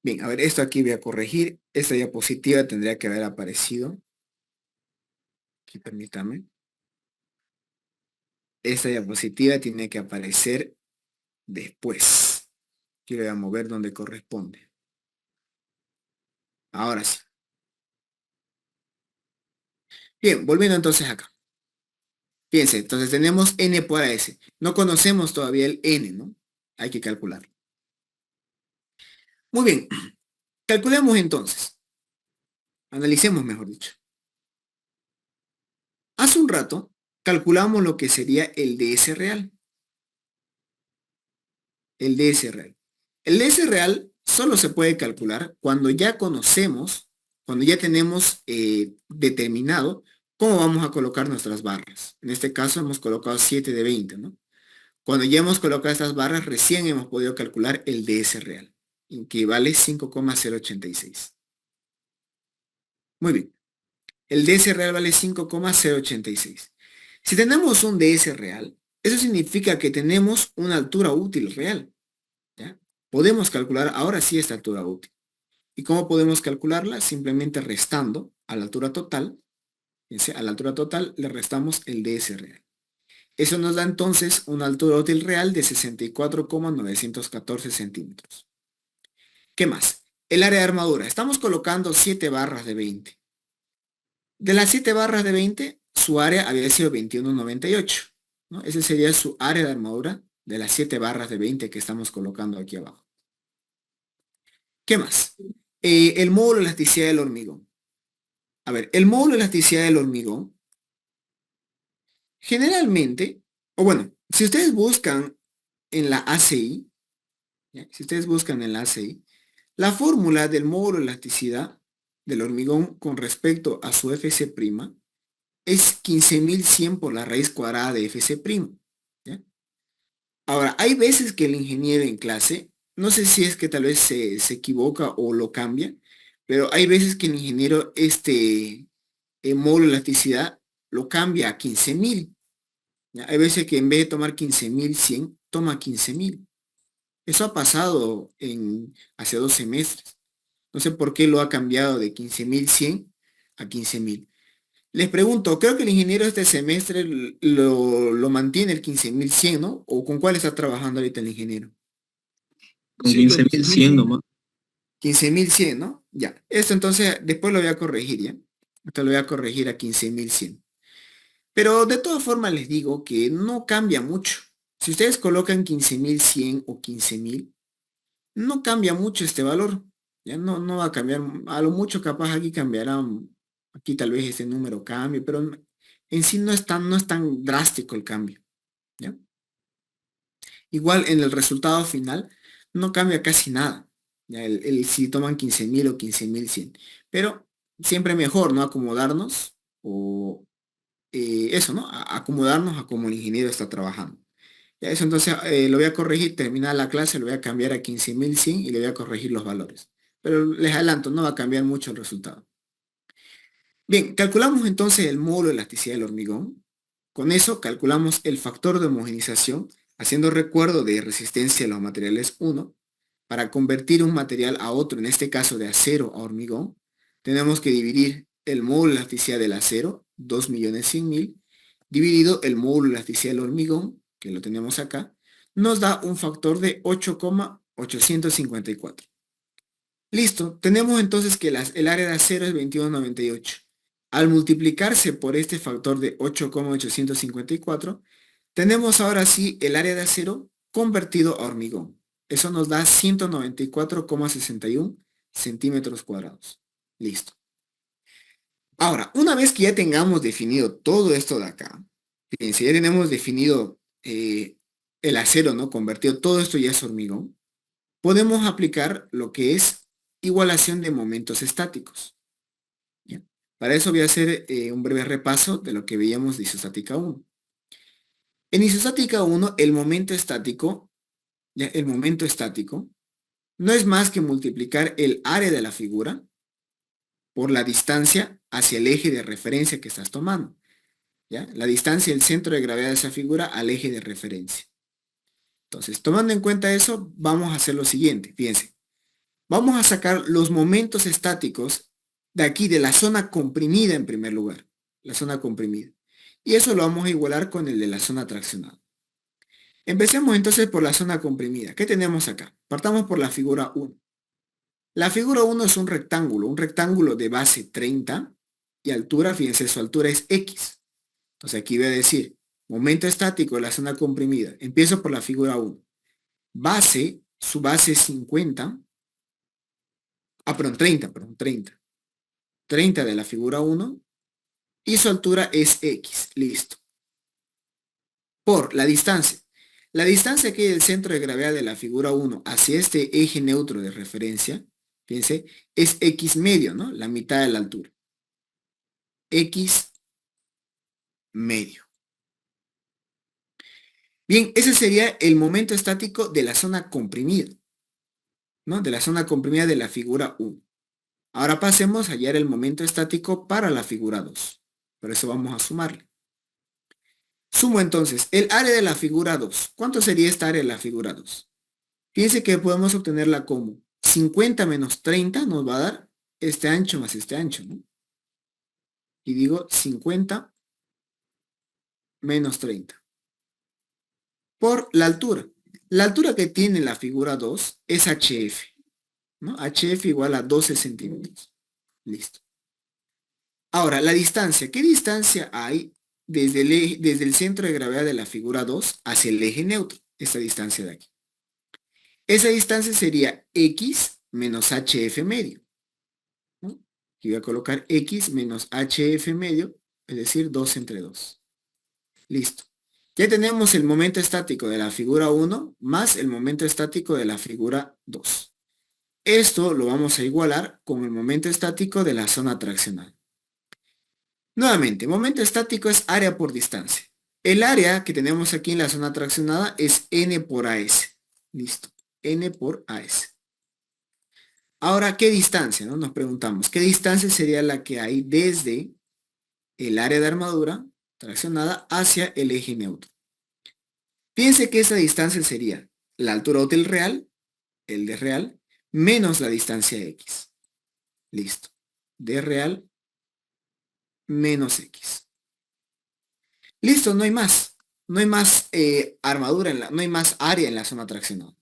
Bien, a ver, esto aquí voy a corregir. Esta diapositiva tendría que haber aparecido. Aquí permítame. Esta diapositiva tiene que aparecer después. Aquí voy a mover donde corresponde. Ahora sí. Bien, volviendo entonces acá. Fíjense, entonces tenemos n por s. No conocemos todavía el n, ¿no? Hay que calcularlo. Muy bien. Calculemos entonces. Analicemos, mejor dicho. Hace un rato calculamos lo que sería el ds real. El ds real. El ds real solo se puede calcular cuando ya conocemos, cuando ya tenemos determinado cómo vamos a colocar nuestras barras. En este caso hemos colocado 7 de 20, ¿no? Cuando ya hemos colocado estas barras, recién hemos podido calcular el ds real, que vale 5,086. Muy bien. El ds real vale 5,086. Si tenemos un ds real, eso significa que tenemos una altura útil real. ¿Ya? Podemos calcular ahora sí esta altura útil. ¿Y cómo podemos calcularla? Simplemente restando a la altura total. Fíjense, a la altura total le restamos el ds real. Eso nos da entonces una altura útil real de 64,914 centímetros. ¿Qué más? El área de armadura. Estamos colocando 7 barras de 20. De las 7 barras de 20, su área había sido 21,98. ¿No? Ese sería su área de armadura de las 7 barras de 20 que estamos colocando aquí abajo. ¿Qué más? El módulo de elasticidad del hormigón. A ver, el módulo de elasticidad del hormigón, generalmente, o bueno, si ustedes buscan en la ACI, ¿ya? Si ustedes buscan en la ACI, la fórmula del módulo de elasticidad del hormigón con respecto a su Fc' es 15.100 por la raíz cuadrada de Fc'. ¿Ya? Ahora, hay veces que el ingeniero en clase, no sé si es que tal vez se equivoca o lo cambia, pero hay veces que el ingeniero módulo de elasticidad lo cambia a 15.000. ¿Ya? Hay veces que en vez de tomar 15.100, toma 15.000. Eso ha pasado hace 2 semestres. No sé por qué lo ha cambiado de 15.100 a 15.000. Les pregunto, creo que el ingeniero este semestre lo mantiene el 15.100, ¿no? ¿O con cuál está trabajando ahorita el ingeniero? Con Sí, con 15.100 nomás. 15.100, ¿no? Ya. Esto entonces después lo voy a corregir, ¿ya? Esto lo voy a corregir a 15.100. Pero de todas formas les digo que no cambia mucho. Si ustedes colocan 15.100 o 15.000, no cambia mucho este valor. Ya no va a cambiar. A lo mucho capaz aquí cambiará. Aquí tal vez este número cambie, pero en sí no es tan drástico el cambio. ¿Ya? Igual en el resultado final no cambia casi nada. ¿Ya? Si toman 15.000 o 15.100. Pero siempre mejor, ¿no? Acomodarnos o eso, ¿no? Acomodarnos a como el ingeniero está trabajando. Ya eso entonces lo voy a corregir, terminar la clase, lo voy a cambiar a 15.100 y le voy a corregir los valores. Pero les adelanto, no va a cambiar mucho el resultado. Bien, calculamos entonces el módulo de elasticidad del hormigón. Con eso calculamos el factor de homogenización, haciendo recuerdo de resistencia a los materiales 1. Para convertir un material a otro, en este caso de acero a hormigón, tenemos que dividir el módulo de elasticidad del acero, 2.100.000, dividido el módulo de elasticidad del hormigón, que lo tenemos acá, nos da un factor de 8,854. Listo, tenemos entonces que el área de acero es 2198. Al multiplicarse por este factor de 8,854, tenemos ahora sí el área de acero convertido a hormigón. Eso nos da 194,61 centímetros cuadrados. Listo. Ahora, una vez que ya tengamos definido todo esto de acá, fíjense, ya tenemos definido el acero, ¿no? Convertido, todo esto ya es hormigón, podemos aplicar lo que es igualación de momentos estáticos. ¿Ya? Para eso voy a hacer un breve repaso de lo que veíamos de isostática 1. En isostática 1, el momento estático, ¿ya? El momento estático no es más que multiplicar el área de la figura por la distancia hacia el eje de referencia que estás tomando. ¿Ya? La distancia del centro de gravedad de esa figura al eje de referencia. Entonces, tomando en cuenta eso, vamos a hacer lo siguiente. Fíjense, vamos a sacar los momentos estáticos de aquí, de la zona comprimida en primer lugar. La zona comprimida. Y eso lo vamos a igualar con el de la zona traccionada. Empecemos entonces por la zona comprimida. ¿Qué tenemos acá? Partamos por la figura 1. La figura 1 es un rectángulo de base 30 y altura, fíjense, su altura es X. Entonces aquí voy a decir, momento estático de la zona comprimida. Empiezo por la figura 1. Base, su base es 50. Perdón, 30. 30 de la figura 1 y su altura es X. Listo. Por la distancia. La distancia que hay del centro de gravedad de la figura 1 hacia este eje neutro de referencia, fíjense, es X medio, ¿no? La mitad de la altura. X medio. Bien, ese sería el momento estático de la zona comprimida, ¿no? De la zona comprimida de la figura 1. Ahora pasemos a hallar el momento estático para la figura 2. Por eso vamos a sumarle. Sumo entonces el área de la figura 2. ¿Cuánto sería esta área de la figura 2? Fíjense que podemos obtenerla como 50 menos 30 nos va a dar este ancho más este ancho, ¿no? Y digo 50 menos 30. Por la altura. La altura que tiene la figura 2 es HF, ¿no? HF igual a 12 centímetros. Listo. Ahora, la distancia. ¿Qué distancia hay desde el centro de gravedad de la figura 2 hacia el eje neutro? Esta distancia de aquí. Esa distancia sería X menos HF medio, ¿no? Aquí voy a colocar X menos HF medio, es decir, 2 entre 2. Listo. Ya tenemos el momento estático de la figura 1 más el momento estático de la figura 2. Esto lo vamos a igualar con el momento estático de la zona traccional. Nuevamente, momento estático es área por distancia. El área que tenemos aquí en la zona traccionada es N por AS. Listo. N por AS. Ahora, ¿qué distancia? ¿No? Nos preguntamos, ¿qué distancia sería la que hay desde el área de armadura traccionada hacia el eje neutro? Fíjense que esa distancia sería la altura del real, el de real, menos la distancia X. Listo. De real menos X. Listo, no hay más. No hay más armadura, no hay más área en la zona traccionada.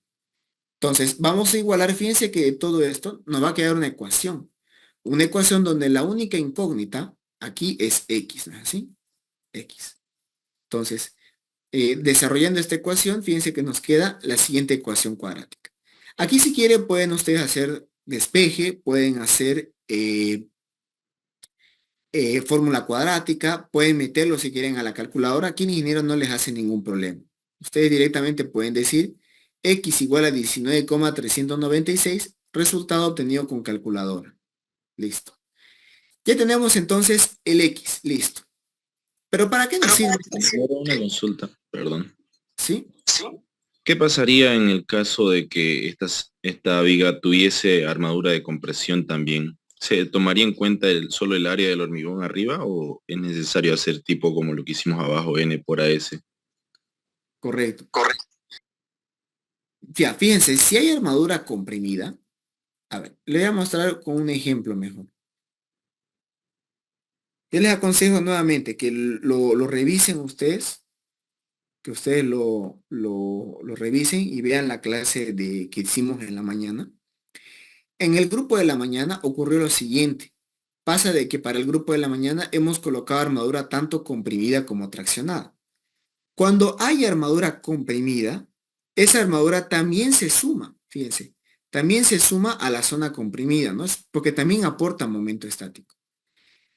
Entonces, vamos a igualar, fíjense que de todo esto nos va a quedar una ecuación. Una ecuación donde la única incógnita aquí es X, ¿no es así? X. Entonces, desarrollando esta ecuación, fíjense que nos queda la siguiente ecuación cuadrática. Aquí si quieren pueden ustedes hacer despeje, pueden hacer fórmula cuadrática, pueden meterlo si quieren a la calculadora. Aquí en ingeniero no les hace ningún problema. Ustedes directamente pueden decir X igual a 19,396, resultado obtenido con calculadora. Listo. Ya tenemos entonces el X, listo. Pero ¿para qué nos sirve? Una consulta, perdón. ¿Sí? ¿Qué pasaría en el caso de que esta viga tuviese armadura de compresión también? ¿Se tomaría en cuenta solo el área del hormigón arriba o es necesario hacer tipo como lo que hicimos abajo, N por AS? Correcto. Ya, fíjense, si hay armadura comprimida, a ver, le voy a mostrar con un ejemplo mejor. Yo les aconsejo nuevamente que lo revisen ustedes, que ustedes lo revisen y vean la clase que hicimos en la mañana. En el grupo de la mañana ocurrió lo siguiente. Pasa de que para el grupo de la mañana hemos colocado armadura tanto comprimida como traccionada. Cuando hay armadura comprimida, esa armadura también se suma, fíjense, también se suma a la zona comprimida, ¿no? Porque también aporta momento estático.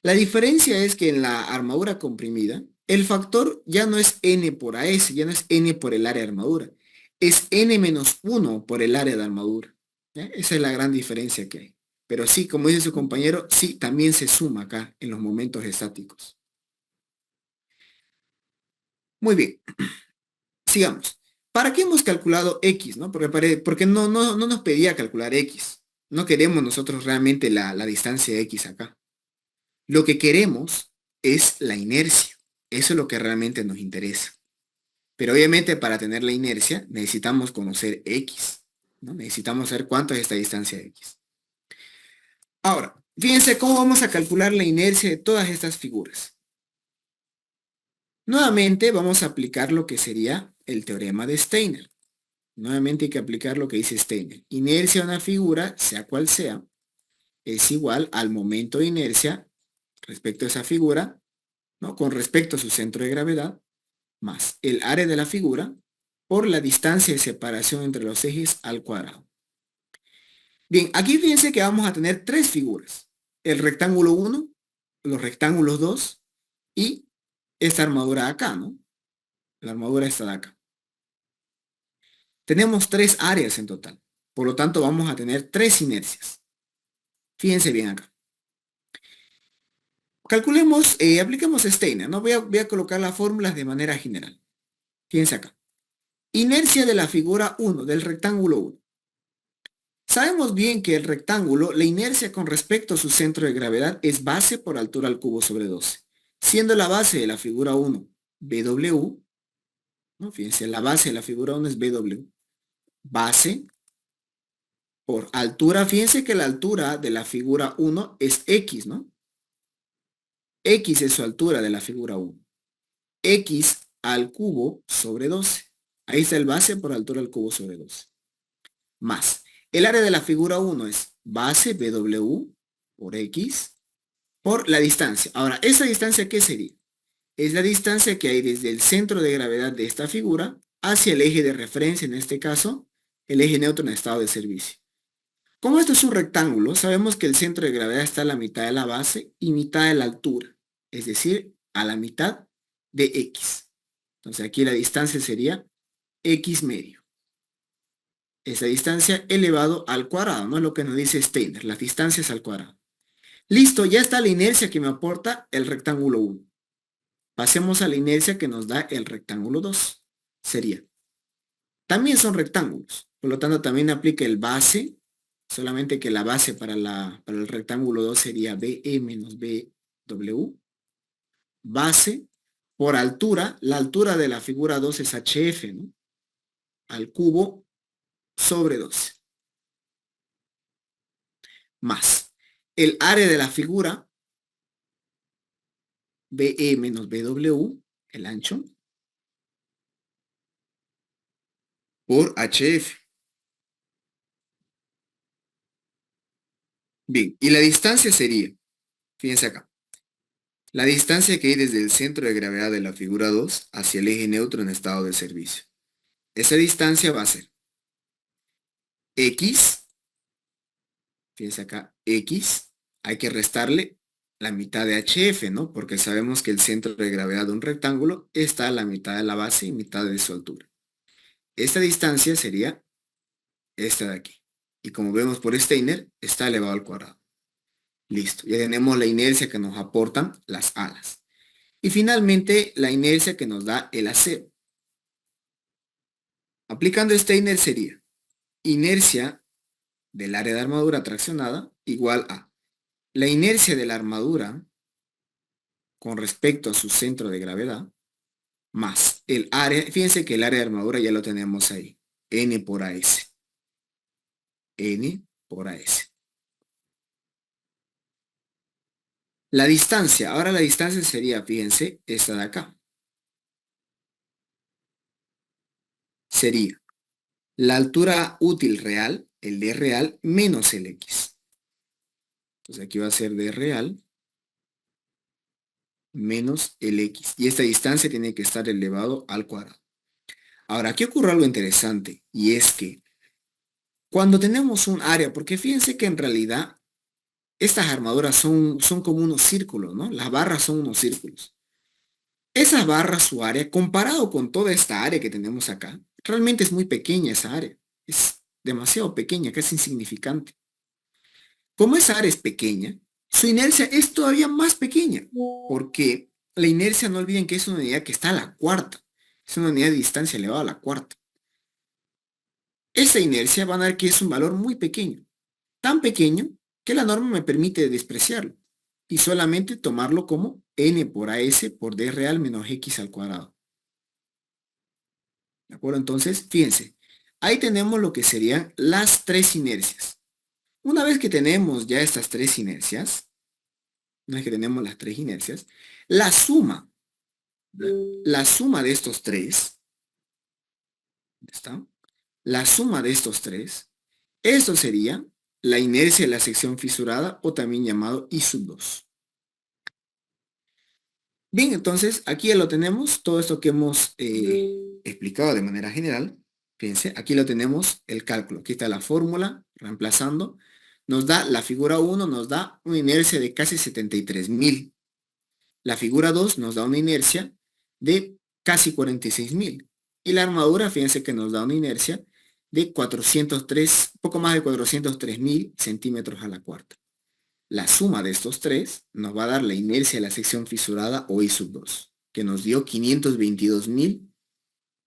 La diferencia es que en la armadura comprimida, el factor ya no es n por AS, ya no es n por el área de armadura, es n-1 por el área de armadura. ¿Ya? Esa es la gran diferencia que hay. Pero sí, como dice su compañero, sí, también se suma acá en los momentos estáticos. Muy bien, sigamos. ¿Para qué hemos calculado X? ¿No? Porque no nos pedía calcular X. No queremos nosotros realmente la distancia de X acá. Lo que queremos es la inercia. Eso es lo que realmente nos interesa. Pero obviamente para tener la inercia necesitamos conocer X, ¿no? Necesitamos saber cuánto es esta distancia de X. Ahora, fíjense cómo vamos a calcular la inercia de todas estas figuras. Nuevamente vamos a aplicar lo que sería el teorema de Steiner. Nuevamente hay que aplicar lo que dice Steiner. Inercia de una figura, sea cual sea, es igual al momento de inercia respecto a esa figura, ¿no? Con respecto a su centro de gravedad, más el área de la figura por la distancia de separación entre los ejes al cuadrado. Bien, aquí fíjense que vamos a tener tres figuras. El rectángulo 1, los rectángulos 2 y esta armadura de acá, ¿no? La armadura está de acá. Tenemos tres áreas en total. Por lo tanto, vamos a tener tres inercias. Fíjense bien acá. Calculemos, apliquemos Steiner, ¿no? Voy a colocar las fórmulas de manera general. Fíjense acá. Inercia de la figura 1, del rectángulo 1. Sabemos bien que el rectángulo, la inercia con respecto a su centro de gravedad es base por altura al cubo sobre 12. Siendo la base de la figura 1 BW, ¿no? Fíjense, la base de la figura 1 es BW. Base por altura, fíjense que la altura de la figura 1 es X, ¿no? X es su altura de la figura 1. X al cubo sobre 12. Ahí está el base por altura al cubo sobre 12. Más. El área de la figura 1 es base BW por X por la distancia. Ahora, ¿esa distancia qué sería? Es la distancia que hay desde el centro de gravedad de esta figura hacia el eje de referencia, en este caso, el eje neutro en estado de servicio. Como esto es un rectángulo, sabemos que el centro de gravedad está a la mitad de la base y mitad de la altura, es decir, a la mitad de X. Entonces aquí la distancia sería X medio. Esa distancia elevado al cuadrado, ¿no? Es lo que nos dice Steiner, las distancias al cuadrado. Listo, ya está la inercia que me aporta el rectángulo 1. Pasemos a la inercia que nos da el rectángulo 2. Sería, también son rectángulos, por lo tanto también aplica el base, solamente que la base para el rectángulo 2 sería BE menos BW. Base por altura, la altura de la figura 2 es HF, ¿no? Al cubo sobre 12. Más el área de la figura, BE menos BW, el ancho, por HF. Bien, y la distancia sería, fíjense acá, la distancia que hay desde el centro de gravedad de la figura 2 hacia el eje neutro en estado de servicio. Esa distancia va a ser X, fíjense acá, X, hay que restarle la mitad de HF, ¿no? Porque sabemos que el centro de gravedad de un rectángulo está a la mitad de la base y mitad de su altura. Esta distancia sería esta de aquí. Y como vemos por Steiner, está elevado al cuadrado. Listo, ya tenemos la inercia que nos aportan las alas. Y finalmente, la inercia que nos da el acero. Aplicando Steiner sería inercia del área de armadura traccionada igual a la inercia de la armadura con respecto a su centro de gravedad, más el área, fíjense que el área de armadura ya lo tenemos ahí, N por AS. N por AS. La distancia, ahora la distancia sería, fíjense, esta de acá. Sería la altura útil real, el D real, menos el X. Entonces aquí va a ser D real menos el X. Y esta distancia tiene que estar elevado al cuadrado. Ahora, aquí ocurre algo interesante, y es que cuando tenemos un área, porque fíjense que en realidad estas armaduras son como unos círculos, ¿no? Las barras son unos círculos. Esas barras, su área, comparado con toda esta área que tenemos acá, realmente es muy pequeña esa área. Es demasiado pequeña, casi insignificante. Como esa área es pequeña, su inercia es todavía más pequeña, porque la inercia, no olviden que es una unidad que está a la cuarta. Es una unidad de distancia elevada a la cuarta. Esa inercia van a ver que es un valor muy pequeño. Tan pequeño que la norma me permite despreciarlo y solamente tomarlo como n por AS por D real menos X al cuadrado. ¿De acuerdo? Entonces, fíjense, ahí tenemos lo que serían las tres inercias. Una vez que tenemos ya estas tres inercias, una vez que tenemos las tres inercias, la suma de estos tres, ¿dónde está? La suma de estos tres, eso sería la inercia de la sección fisurada o también llamado I sub 2. Bien, entonces aquí ya lo tenemos, todo esto que hemos explicado de manera general. Fíjense, aquí lo tenemos el cálculo. Aquí está la fórmula, reemplazando. Nos da, la figura 1 nos da una inercia de casi 73.000. La figura 2 nos da una inercia de casi 46.000. Y la armadura, fíjense que nos da una inercia de 403, poco más de 403.000 centímetros a la cuarta. La suma de estos tres nos va a dar la inercia de la sección fisurada o I sub 2, que nos dio 522.000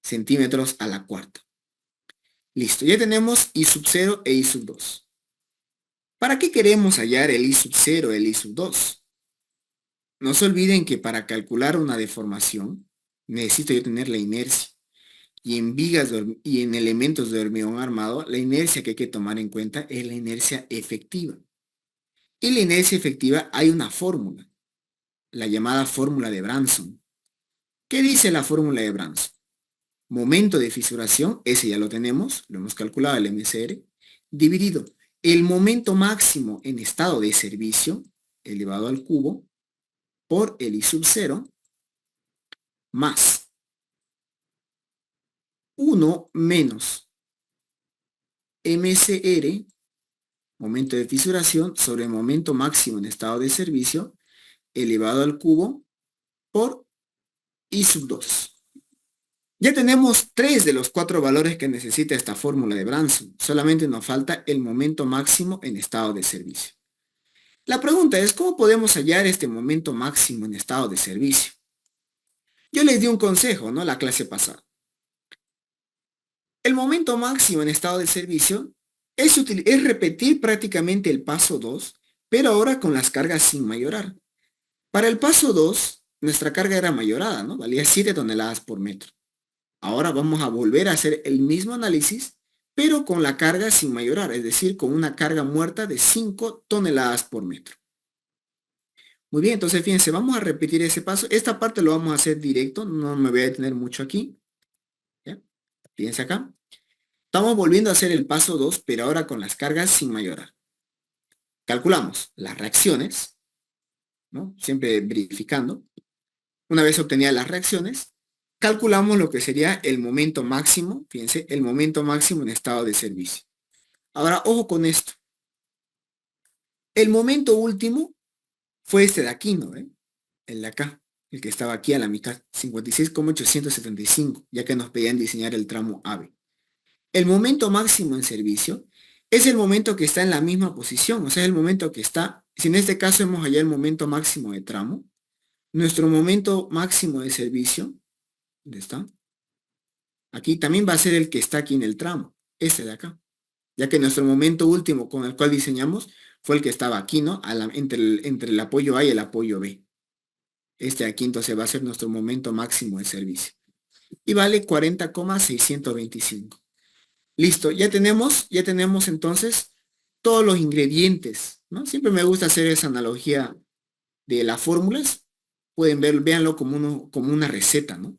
centímetros a la cuarta. Listo, ya tenemos I sub 0 e I sub 2. ¿Para qué queremos hallar el I sub 0 e el I sub 2? No se olviden que para calcular una deformación necesito yo tener la inercia. Y en vigas y en elementos de hormigón armado, la inercia que hay que tomar en cuenta es la inercia efectiva. Y la inercia efectiva hay una fórmula, la llamada fórmula de Branson. ¿Qué dice la fórmula de Branson? Momento de fisuración, ese ya lo tenemos, lo hemos calculado, el MCR, dividido el momento máximo en estado de servicio, elevado al cubo, por el I sub 0, más 1 menos MCR, momento de fisuración, sobre el momento máximo en estado de servicio, elevado al cubo, por I sub 2. Ya tenemos 3 de los 4 valores que necesita esta fórmula de Branson. Solamente nos falta el momento máximo en estado de servicio. La pregunta es, ¿cómo podemos hallar este momento máximo en estado de servicio? Yo les di un consejo, ¿no? La clase pasada. El momento máximo en estado de servicio es repetir prácticamente el paso 2, pero ahora con las cargas sin mayorar. Para el paso 2, nuestra carga era mayorada, ¿no? Valía 7 toneladas por metro. Ahora vamos a volver a hacer el mismo análisis, pero con la carga sin mayorar, es decir, con una carga muerta de 5 toneladas por metro. Muy bien, entonces fíjense, vamos a repetir ese paso. Esta parte lo vamos a hacer directo, no me voy a detener mucho aquí. ¿Ya? Fíjense acá. Estamos volviendo a hacer el paso 2, pero ahora con las cargas sin mayorar. Calculamos las reacciones, ¿no? Siempre verificando. Una vez obtenidas las reacciones, calculamos lo que sería el momento máximo, fíjense, el momento máximo en estado de servicio. Ahora, ojo con esto. El momento último fue este de aquí, ¿no? El de acá, el que estaba aquí a la mitad, 56,875, ya que nos pedían diseñar el tramo AVE. El momento máximo en servicio es el momento que está en la misma posición, o sea, el momento que está, si en este caso hemos hallado el momento máximo de tramo, nuestro momento máximo de servicio, ¿dónde está? Aquí también va a ser el que está aquí en el tramo, este de acá, ya que nuestro momento último con el cual diseñamos fue el que estaba aquí, ¿no? Entre el apoyo A y el apoyo B. Este aquí entonces va a ser nuestro momento máximo de servicio. Y vale 40,625. Listo, ya tenemos entonces todos los ingredientes, ¿no? Siempre me gusta hacer esa analogía de las fórmulas. Pueden ver, véanlo como una receta, ¿no?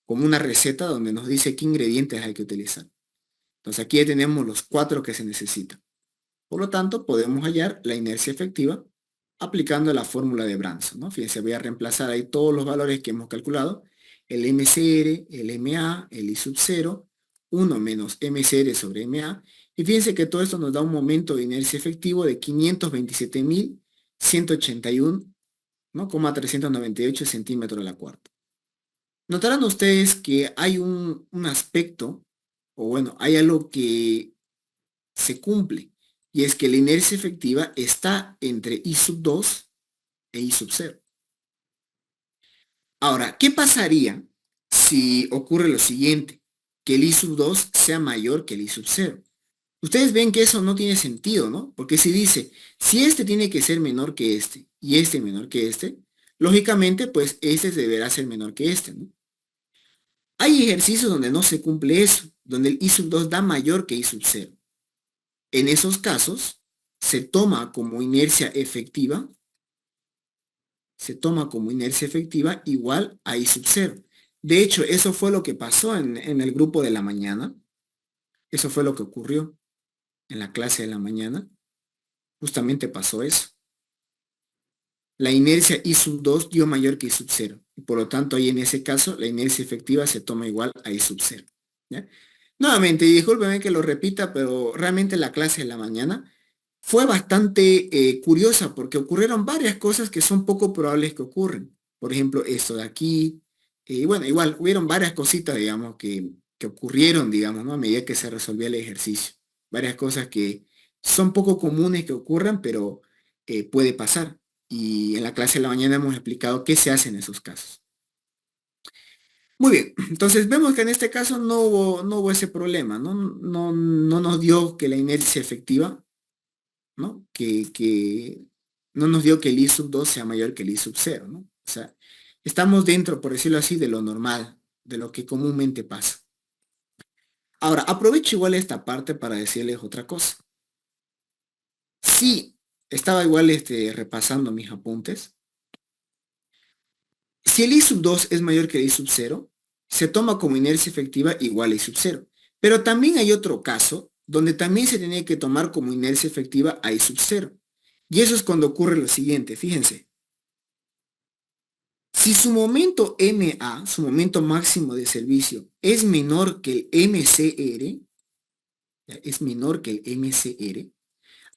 Como una receta donde nos dice qué ingredientes hay que utilizar. Entonces aquí ya tenemos los 4 que se necesitan. Por lo tanto, podemos hallar la inercia efectiva aplicando la fórmula de Branson, ¿no? Fíjense, voy a reemplazar ahí todos los valores que hemos calculado. El MCR, el MA, el I sub 0, 1 menos MCR sobre MA. Y fíjense que todo esto nos da un momento de inercia efectivo de 527.181, ¿no? 398 centímetros a la cuarta. Notarán ustedes que hay un aspecto, o bueno, hay algo que se cumple, y es que la inercia efectiva está entre I sub 2 e I sub 0. Ahora, ¿qué pasaría si ocurre lo siguiente? Que el I sub 2 sea mayor que el I sub 0. Ustedes ven que eso no tiene sentido, ¿no? Porque si dice, si este tiene que ser menor que este, y este menor que este, lógicamente, pues este deberá ser menor que este, ¿no? Hay ejercicios donde no se cumple eso, donde el I sub 2 da mayor que I sub 0. En esos casos, se toma como inercia efectiva igual a I sub 0. De hecho, eso fue lo que pasó en el grupo de la mañana. Eso fue lo que ocurrió en la clase de la mañana. Justamente pasó eso. La inercia I sub 2 dio mayor que I sub 0. Y por lo tanto, ahí en ese caso, la inercia efectiva se toma igual a I sub 0. ¿Ya? Nuevamente, y discúlpeme que lo repita, pero realmente la clase de la mañana fue bastante curiosa porque ocurrieron varias cosas que son poco probables que ocurren. Por ejemplo, esto de aquí. Y bueno, igual, hubieron varias cositas, digamos, que ocurrieron, digamos, ¿no? A medida que se resolvía el ejercicio. Varias cosas que son poco comunes que ocurran, pero puede pasar. Y en la clase de la mañana hemos explicado qué se hace en esos casos. Muy bien, entonces vemos que en este caso no hubo ese problema, ¿no? No nos dio que la inercia efectiva, ¿no? Que no nos dio que el I sub 2 sea mayor que el I sub 0, ¿no? O sea, estamos dentro, por decirlo así, de lo normal, de lo que comúnmente pasa. Ahora, aprovecho igual esta parte para decirles otra cosa. Sí, estaba igual repasando mis apuntes. Si el I sub 2 es mayor que el I sub 0, se toma como inercia efectiva igual a I sub 0. Pero también hay otro caso donde también se tiene que tomar como inercia efectiva a I sub 0. Y eso es cuando ocurre lo siguiente, fíjense. Si su momento MA, su momento máximo de servicio, es menor que el MCR, es menor que el MCR,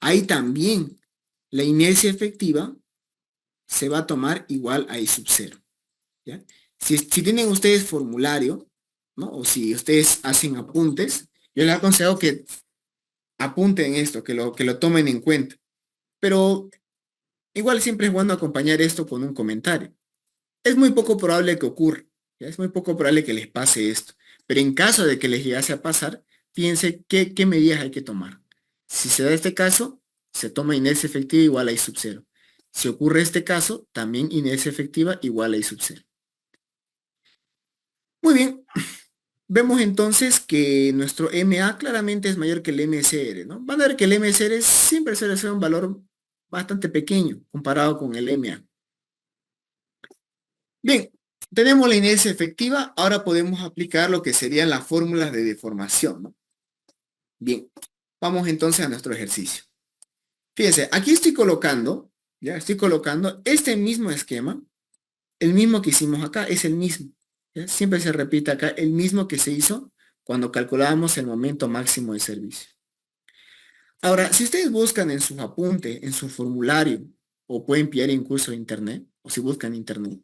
ahí también la inercia efectiva se va a tomar igual a I sub 0. ¿Ya? Si tienen ustedes formulario, ¿no? O si ustedes hacen apuntes, yo les aconsejo que apunten esto, que lo tomen en cuenta. Pero igual siempre es bueno acompañar esto con un comentario. Es muy poco probable que ocurra, ¿ya? Es muy poco probable que les pase esto. Pero en caso de que les llegase a pasar, fíjense qué medidas hay que tomar. Si se da este caso, se toma inercia efectiva igual a I sub 0. Si ocurre este caso, también inercia efectiva igual a I sub 0. Muy bien, vemos entonces que nuestro MA claramente es mayor que el MCR, ¿no? Van a ver que el MCR siempre suele ser un valor bastante pequeño comparado con el MA. Bien, tenemos la inercia efectiva, ahora podemos aplicar lo que serían las fórmulas de deformación, ¿no? Bien, vamos entonces a nuestro ejercicio. Fíjense, aquí estoy colocando este mismo esquema, el mismo que hicimos acá, es el mismo. ¿Ya? Siempre se repite acá el mismo que se hizo cuando calculábamos el momento máximo de servicio. Ahora, si ustedes buscan en sus apuntes, en su formulario, o pueden pillar incluso internet, o si buscan internet,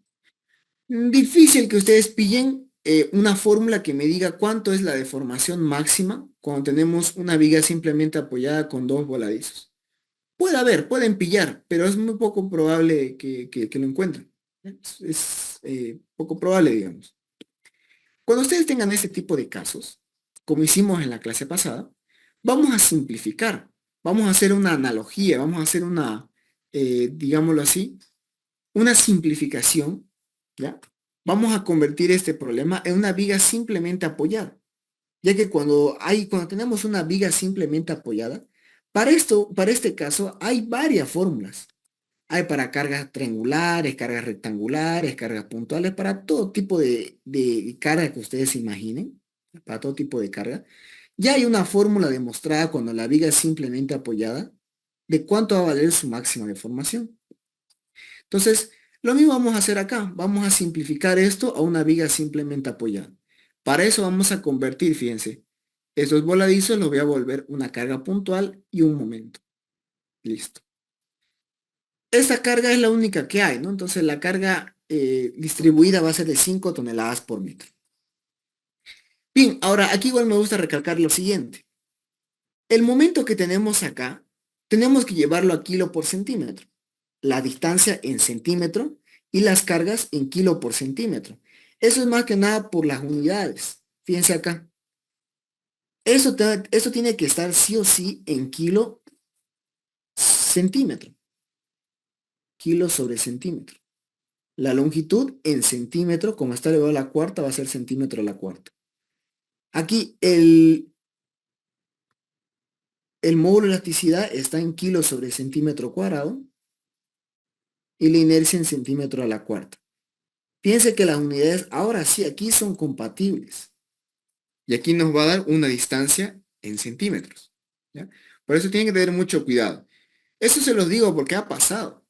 difícil que ustedes pillen una fórmula que me diga cuánto es la deformación máxima cuando tenemos una viga simplemente apoyada con dos voladizos. Puede haber, pueden pillar, pero es muy poco probable que lo encuentren. Es poco probable, digamos. Cuando ustedes tengan este tipo de casos, como hicimos en la clase pasada, vamos a simplificar. vamos a hacer una analogía, vamos a hacer una, digámoslo así, una simplificación, ¿ya? Vamos a convertir este problema en una viga simplemente apoyada, ya que cuando tenemos una viga simplemente apoyada, para este caso, hay varias fórmulas. Hay para cargas triangulares, cargas rectangulares, cargas puntuales, para todo tipo de carga que ustedes se imaginen, para todo tipo de carga. Ya hay una fórmula demostrada cuando la viga es simplemente apoyada de cuánto va a valer su máxima deformación. Entonces, lo mismo vamos a hacer acá. Vamos a simplificar esto a una viga simplemente apoyada. Para eso vamos a convertir, fíjense, estos voladizos los voy a volver una carga puntual y un momento. Listo. Esta carga es la única que hay, ¿no? Entonces la carga distribuida va a ser de 5 toneladas por metro. Bien, ahora aquí igual me gusta recalcar lo siguiente. El momento que tenemos acá, tenemos que llevarlo a kilo por centímetro. La distancia en centímetro y las cargas en kilo por centímetro. Eso es más que nada por las unidades. Fíjense acá. Eso tiene que estar sí o sí en kilo centímetro. Kilo sobre centímetro. La longitud en centímetro, como está elevado a la cuarta, va a ser centímetro a la cuarta. Aquí el módulo de elasticidad está en kilos sobre centímetro cuadrado y la inercia en centímetro a la cuarta. Fíjense que las unidades ahora sí aquí son compatibles. Y aquí nos va a dar una distancia en centímetros, ¿ya? Por eso tienen que tener mucho cuidado. Eso se los digo porque ha pasado.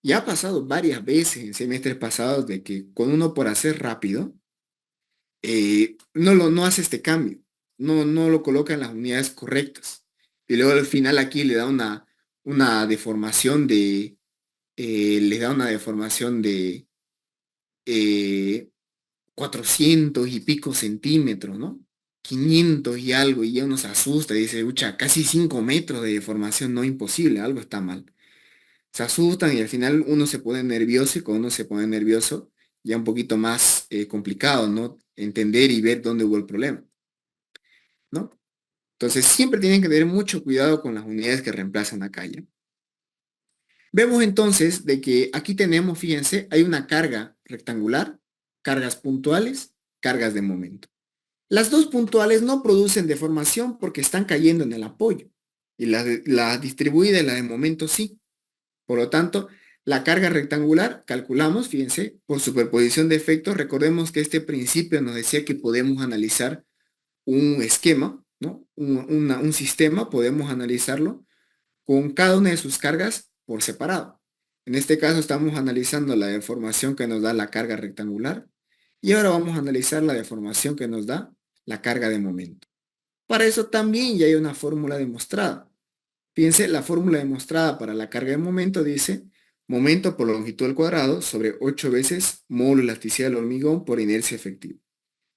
Y ha pasado varias veces en semestres pasados de que con uno por hacer rápido, no hace este cambio, no lo coloca en las unidades correctas. Y luego al final aquí le da una deformación de eh, 400 y pico centímetros, ¿no? 500 y algo, y ya uno se asusta y dice, ucha, casi 5 metros de deformación, no, imposible, algo está mal. Se asustan y al final uno se pone nervioso y cuando uno se pone nervioso, ya un poquito más complicado, ¿no? Entender y ver dónde hubo el problema, ¿no? Entonces siempre tienen que tener mucho cuidado con las unidades que reemplazan acá, ¿ya? Vemos entonces de que aquí tenemos, fíjense, hay una carga rectangular, cargas puntuales, cargas de momento. Las dos puntuales no producen deformación porque están cayendo en el apoyo. Y la distribuida y la de momento sí. Por lo tanto, la carga rectangular, calculamos, fíjense, por superposición de efectos, recordemos que este principio nos decía que podemos analizar un esquema, ¿no? Un sistema, podemos analizarlo con cada una de sus cargas por separado. En este caso estamos analizando la deformación que nos da la carga rectangular y ahora vamos a analizar la deformación que nos da la carga de momento. Para eso también ya hay una fórmula demostrada. Fíjense, la fórmula demostrada para la carga de momento dice momento por longitud al cuadrado sobre 8 veces módulo de elasticidad del hormigón por inercia efectiva.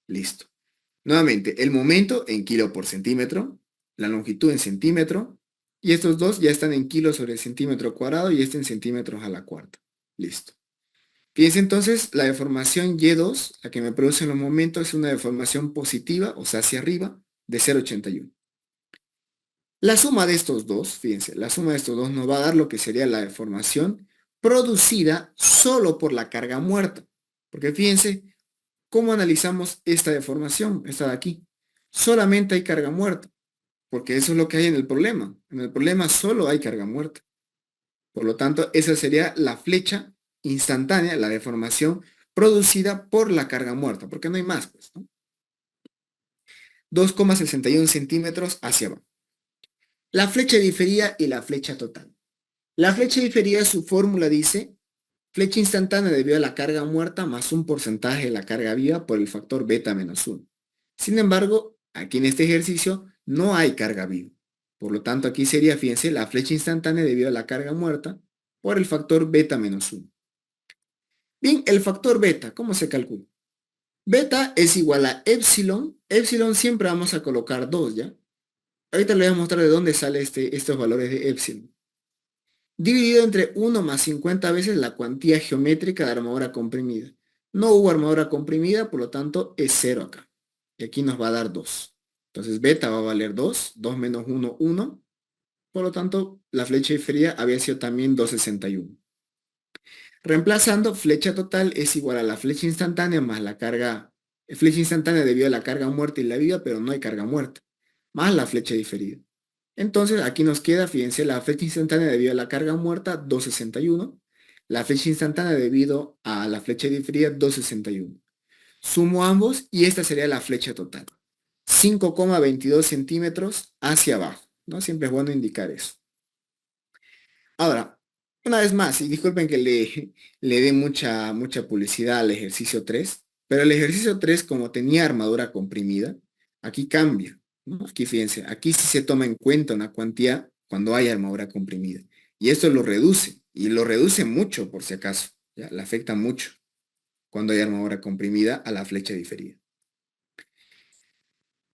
Listo. Nuevamente, el momento en kilo por centímetro, la longitud en centímetro, y estos dos ya están en kilos sobre centímetro cuadrado y este en centímetros a la cuarta. Listo. Fíjense entonces, la deformación Y2, la que me produce en los momentos, es una deformación positiva, o sea, hacia arriba, de 0,81. La suma de estos dos, fíjense, la suma de estos dos nos va a dar lo que sería la deformación producida solo por la carga muerta. Porque fíjense, ¿cómo analizamos esta deformación? Esta de aquí. Solamente hay carga muerta, porque eso es lo que hay en el problema. En el problema solo hay carga muerta. Por lo tanto, esa sería la flecha instantánea, la deformación producida por la carga muerta, porque no hay más, pues, ¿no? 2,61 centímetros hacia abajo. La flecha diferida y la flecha total. La flecha diferida, su fórmula dice, flecha instantánea debido a la carga muerta más un porcentaje de la carga viva por el factor beta menos 1. Sin embargo, aquí en este ejercicio no hay carga viva. Por lo tanto, aquí sería, fíjense, la flecha instantánea debido a la carga muerta por el factor beta menos 1. Bien, el factor beta, ¿cómo se calcula? Beta es igual a epsilon. Epsilon siempre vamos a colocar 2, ¿ya? Ahorita les voy a mostrar de dónde salen estos valores de epsilon. Dividido entre 1 más 50 veces la cuantía geométrica de armadura comprimida. No hubo armadura comprimida, por lo tanto es 0 acá. Y aquí nos va a dar 2. Entonces beta va a valer 2. 2 menos 1, 1. Por lo tanto, la flecha diferida había sido también 261. Reemplazando, flecha total es igual a la flecha instantánea más la carga, flecha instantánea debido a la carga muerta y la viva, pero no hay carga muerta, más la flecha diferida. Entonces, aquí nos queda, fíjense, la flecha instantánea debido a la carga muerta, 261. La flecha instantánea debido a la flecha diferida, 261. Sumo ambos y esta sería la flecha total. 5,22 centímetros hacia abajo, ¿no? Siempre es bueno indicar eso. Ahora, una vez más, y disculpen que le dé mucha publicidad al ejercicio 3, pero el ejercicio 3, como tenía armadura comprimida, aquí cambia, ¿no? Aquí fíjense, aquí sí se toma en cuenta una cuantía cuando hay armadura comprimida. Y esto lo reduce, y lo reduce mucho por si acaso, ¿ya? Le afecta mucho cuando hay armadura comprimida a la flecha diferida.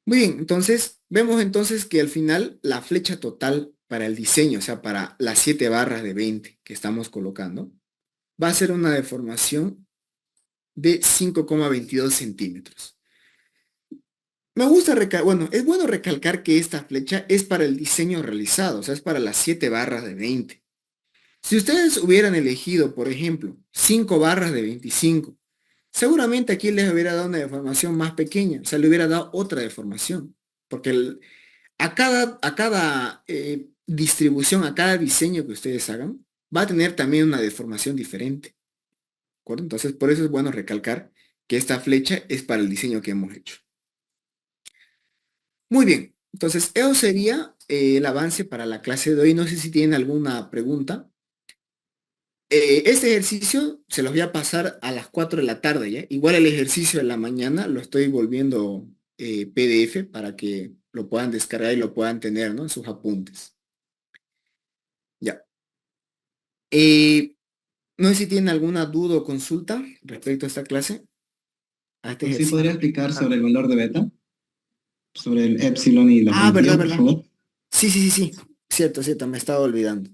Muy bien, entonces, vemos entonces que al final la flecha total para el diseño, o sea, para las 7 barras de 20 que estamos colocando, va a ser una deformación de 5,22 centímetros. Me gusta bueno, es bueno recalcar que esta flecha es para el diseño realizado, o sea, es para las 7 barras de 20. Si ustedes hubieran elegido, por ejemplo, 5 barras de 25, seguramente aquí les hubiera dado una deformación más pequeña, o sea, le hubiera dado otra deformación, porque a cada distribución, a cada diseño que ustedes hagan, va a tener también una deformación diferente. ¿De acuerdo? Entonces, por eso es bueno recalcar que esta flecha es para el diseño que hemos hecho. Muy bien, entonces eso sería el avance para la clase de hoy. No sé si tienen alguna pregunta. Este ejercicio se los voy a pasar a las 4 de la tarde, ¿ya? Igual el ejercicio de la mañana lo estoy volviendo PDF para que lo puedan descargar y lo puedan tener, ¿no? En sus apuntes. Ya. No sé si tienen alguna duda o consulta respecto a esta clase, a este ¿Sí ejercicio. podría explicar sobre el valor de beta? Sobre el epsilon y la Ah, verdad, cuantía, por verdad. favor. Sí. Cierto, me estaba olvidando.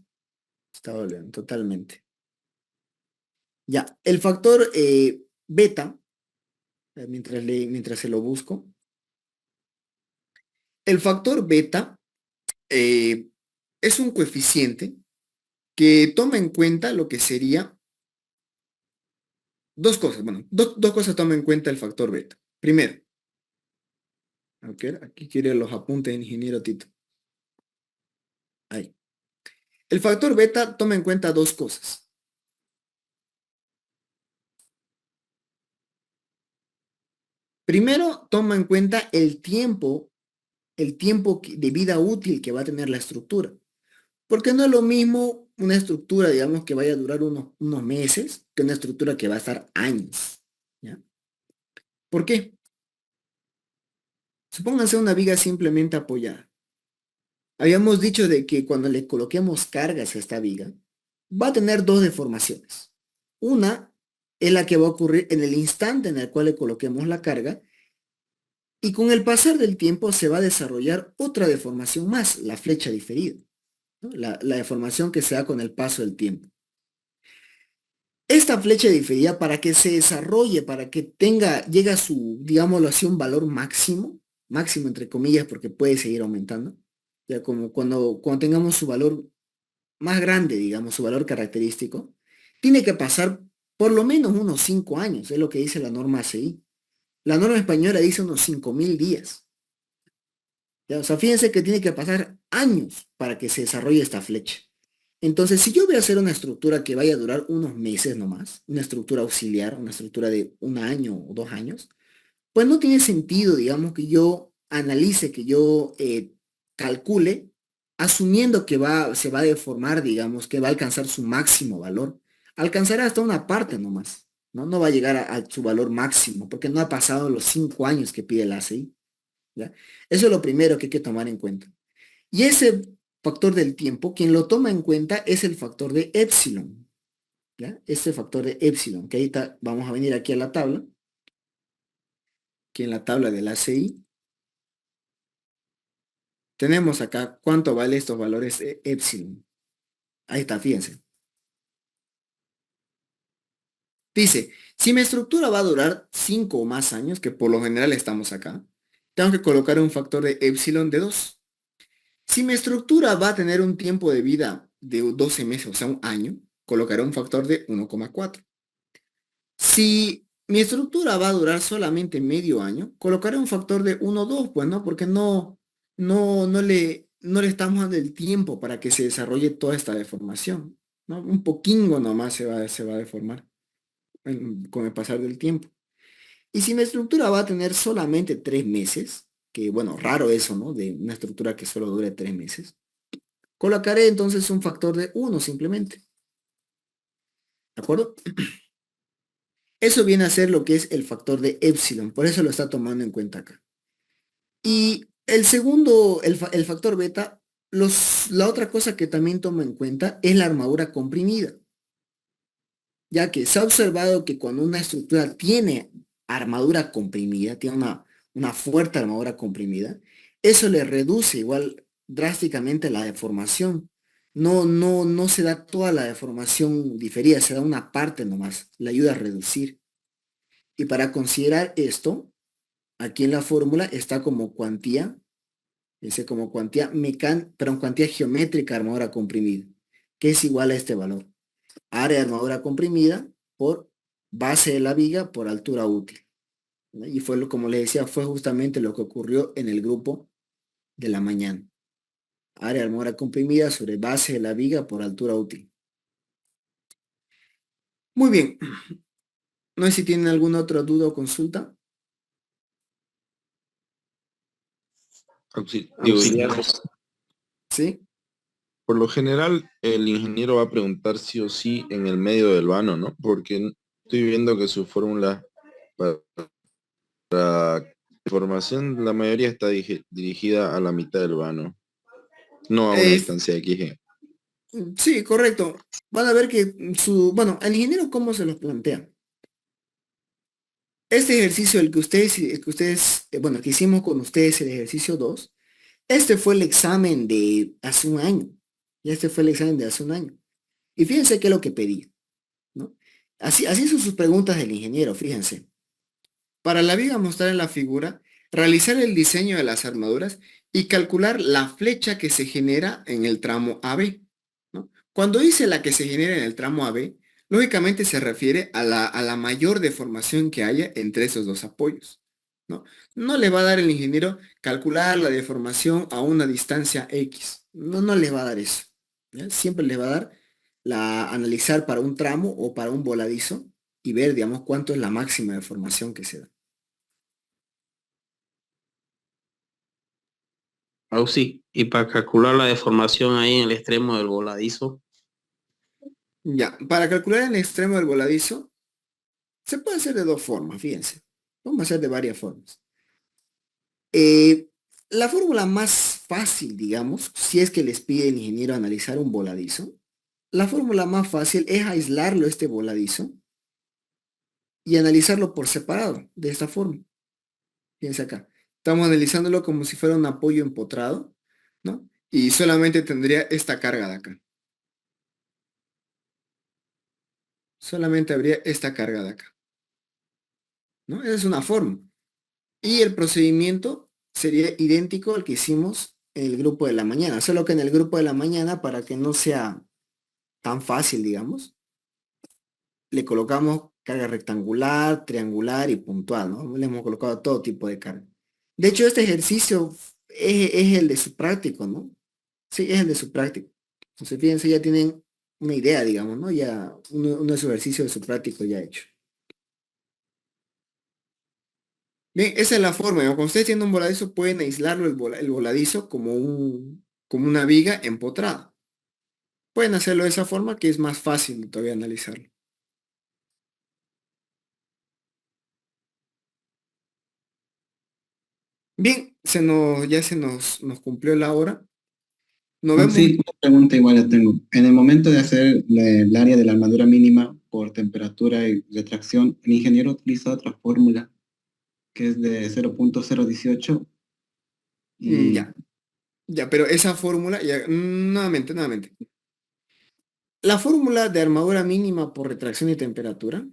Totalmente. Ya, el factor beta, mientras se lo busco, el factor beta es un coeficiente que toma en cuenta lo que sería dos cosas. Bueno, dos cosas toma en cuenta el factor beta. Primero, aquí quiere los apuntes de ingeniero Tito. Ahí. El factor beta toma en cuenta dos cosas. Primero, toma en cuenta el tiempo de vida útil que va a tener la estructura. Porque no es lo mismo una estructura, digamos, que vaya a durar unos meses que una estructura que va a estar años. ¿Ya? ¿Por qué? Supónganse una viga simplemente apoyada. Habíamos dicho de que cuando le coloquemos cargas a esta viga, va a tener dos deformaciones. Una es la que va a ocurrir en el instante en el cual le coloquemos la carga, y con el pasar del tiempo se va a desarrollar otra deformación más, la flecha diferida, ¿no? La deformación que se da con el paso del tiempo. Esta flecha diferida, para que se desarrolle, para que llegue a su, digámoslo así, un valor máximo entre comillas, porque puede seguir aumentando, ya como cuando tengamos su valor más grande, digamos, su valor característico, tiene que pasar por lo menos unos 5 años, es lo que dice la norma ACI. La norma española dice unos 5.000 días. ¿Ya? O sea, fíjense que tiene que pasar años para que se desarrolle esta flecha. Entonces, si yo voy a hacer una estructura que vaya a durar unos meses nomás, una estructura auxiliar, una estructura de 1 año o 2 años, pues no tiene sentido, digamos, que yo analice, que yo calcule, asumiendo que se va a deformar, digamos, que va a alcanzar su máximo valor. Alcanzará hasta una parte nomás, ¿no? No va a llegar a su valor máximo, porque no ha pasado los 5 años que pide el ACI, ¿ya? Eso es lo primero que hay que tomar en cuenta. Y ese factor del tiempo, quien lo toma en cuenta es el factor de epsilon, ¿ya? Este factor de epsilon, que ahorita vamos a venir aquí a la tabla, aquí en la tabla del ACI, tenemos acá cuánto vale estos valores de epsilon. Ahí está, fíjense. Dice, si mi estructura va a durar 5 o más años, que por lo general estamos acá, tengo que colocar un factor de epsilon de 2. Si mi estructura va a tener un tiempo de vida de 12 meses, o sea, un año, colocaré un factor de 1,4. Si mi estructura va a durar solamente medio año, colocaré un factor de 1,2, pues no, porque no le estamos dando el tiempo para que se desarrolle toda esta deformación, ¿no? Un poquingo nomás se va a deformar con el pasar del tiempo. Y si mi estructura va a tener solamente 3 meses, que bueno, raro eso, ¿no? De una estructura que solo dure 3 meses, colocaré entonces un factor de 1 simplemente. ¿De acuerdo? Eso viene a ser lo que es el factor de epsilon, por eso lo está tomando en cuenta acá. Y el segundo, el factor beta, la otra cosa que también toma en cuenta es la armadura comprimida, ya que se ha observado que cuando una estructura tiene armadura comprimida, tiene una fuerte armadura comprimida, eso le reduce igual drásticamente la deformación. No se da toda la deformación diferida, se da una parte nomás, le ayuda a reducir. Y para considerar esto, aquí en la fórmula está como cuantía, dice como cuantía geométrica armadura comprimida, que es igual a este valor. Área de armadura comprimida por base de la viga por altura útil. ¿No? Y fue como les decía, fue justamente lo que ocurrió en el grupo de la mañana. Área de armadura comprimida sobre base de la viga por altura útil. Muy bien. No sé si tienen alguna otra duda o consulta. Digo, Auxiliar. ¿Sí? por lo general, el ingeniero va a preguntar sí o sí en el medio del vano, ¿no? Porque estoy viendo que su fórmula para formación, la mayoría está dirigida a la mitad del vano, no a una Eh, distancia de XG. sí, correcto. Van a ver que bueno, el ingeniero cómo se los plantea. Este ejercicio, bueno, que hicimos con ustedes, el ejercicio 2, este fue el examen de hace un año. Y este fue el examen de hace un año. Y fíjense qué es lo que pedí, ¿no? Así son sus preguntas del ingeniero, fíjense. Para la viga mostrar en la figura, realizar el diseño de las armaduras y calcular la flecha que se genera en el tramo AB, ¿no? Cuando dice la que se genera en el tramo AB, lógicamente se refiere a la mayor deformación que haya entre esos dos apoyos, ¿no? No le va a dar el ingeniero calcular la deformación a una distancia X. No le va a dar eso, ¿ya? Siempre le va a dar analizar para un tramo o para un voladizo y ver, digamos, cuánto es la máxima deformación que se da. Sí. Y para calcular la deformación ahí en el extremo del voladizo. Ya, para calcular el extremo del voladizo, se puede hacer de dos formas, fíjense. Vamos a hacer de varias formas. Eh, la fórmula más fácil, digamos, si es que les pide el ingeniero analizar un voladizo, la fórmula más fácil es aislarlo este voladizo y analizarlo por separado, de esta forma. Fíjense acá. Estamos analizándolo como si fuera un apoyo empotrado, ¿no? Y solamente tendría esta carga de acá. Solamente habría esta carga de acá, ¿no? Esa es una forma. Y el procedimiento sería idéntico al que hicimos en el grupo de la mañana, solo que en el grupo de la mañana, para que no sea tan fácil, digamos, le colocamos carga rectangular, triangular y puntual, ¿no? Le hemos colocado todo tipo de carga. De hecho, este ejercicio es el de su práctico, ¿no? Sí, es el de su práctico. Entonces, fíjense, ya tienen una idea, digamos, ¿no? Ya uno de sus ejercicios de su práctico ya hecho. Bien, esa es la forma. Cuando ustedes tienen un voladizo, pueden aislarlo el voladizo como una viga empotrada. Pueden hacerlo de esa forma que es más fácil todavía analizarlo. Bien, ya nos cumplió la hora. Nos vemos. Sí, una pregunta igual la tengo. En el momento de hacer el área de la armadura mínima por temperatura y retracción, el ingeniero utiliza otra fórmula que es de 0.018 y Ya, ya, pero esa fórmula, ya, nuevamente. La fórmula de armadura mínima por retracción y temperatura,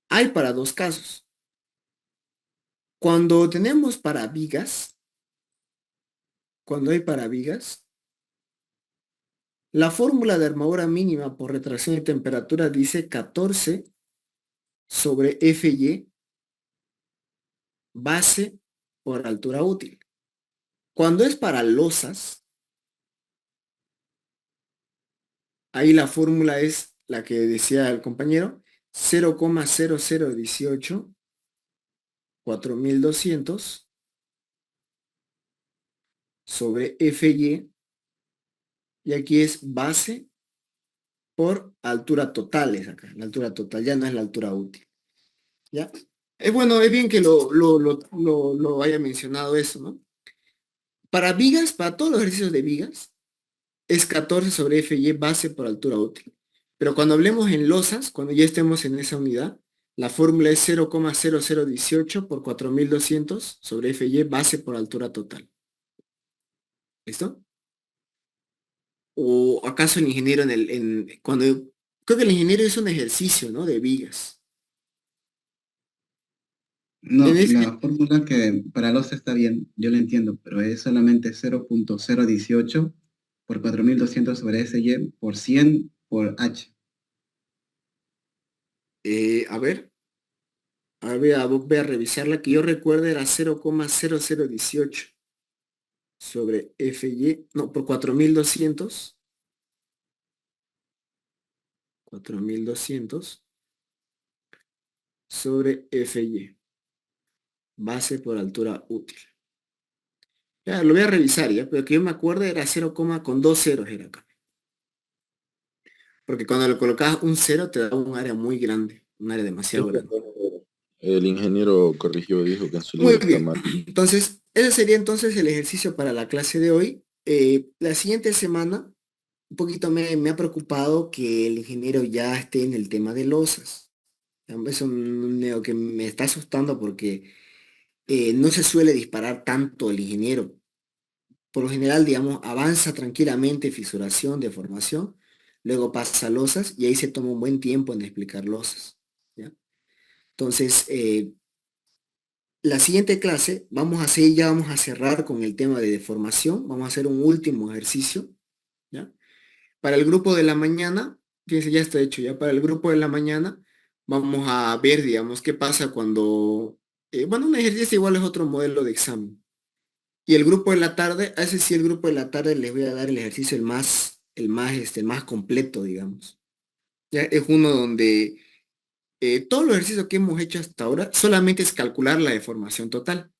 hay para dos casos. Cuando tenemos para vigas, cuando hay para vigas, la fórmula de armadura mínima por retracción y temperatura dice 14 sobre Fy base por altura útil. Cuando es para losas, ahí la fórmula es la que decía el compañero, 0,0018, 4200 sobre Fy, y aquí es base por altura total, es acá, la altura total, ya no es la altura útil. ¿Ya? Es bueno, es bien que lo haya mencionado eso, ¿no? Para vigas, para todos los ejercicios de vigas, es 14 sobre Fy base por altura útil. Pero cuando hablemos en losas, cuando ya estemos en esa unidad, la fórmula es 0,0018 por 4200 sobre Fy base por altura total. ¿Listo? ¿O acaso el ingeniero cuando creo que el ingeniero hizo un ejercicio, ¿no? De vigas. En No, ese, la fórmula que para los está bien, yo lo entiendo, pero es solamente 0,018 por 4200 sobre SY por 100 por H. a ver, voy a revisarla, que yo recuerdo era 0,0018 sobre Fy, no, por 4200 sobre Fy, base por altura útil. Ya, lo voy a revisar ya, pero que yo me acuerdo era 0, con dos ceros era acá. Porque cuando le colocabas un cero te da un área muy grande, un área demasiado grande. El ingeniero corrigió, dijo que en su Muy libro está bien, mal. entonces, ese sería entonces el ejercicio para la clase de hoy. La siguiente semana, un poquito me ha preocupado que el ingeniero ya esté en el tema de losas. Eso medio que me está asustando porque no se suele disparar tanto el ingeniero. Por lo general, digamos, avanza tranquilamente fisuración, deformación, luego pasa a losas y ahí se toma un buen tiempo en explicar losas. ¿Ya? Entonces, la siguiente clase ya vamos a cerrar con el tema de deformación, vamos a hacer un último ejercicio, ¿ya? Para el grupo de la mañana, fíjense, ya está hecho, ya para el grupo de la mañana vamos a ver, digamos, qué pasa cuando, bueno, un ejercicio igual es otro modelo de examen. Y el grupo de la tarde, a ese sí el grupo de la tarde les voy a dar el ejercicio el más completo, digamos. Ya es uno donde todos los ejercicios que hemos hecho hasta ahora solamente es calcular la deformación total,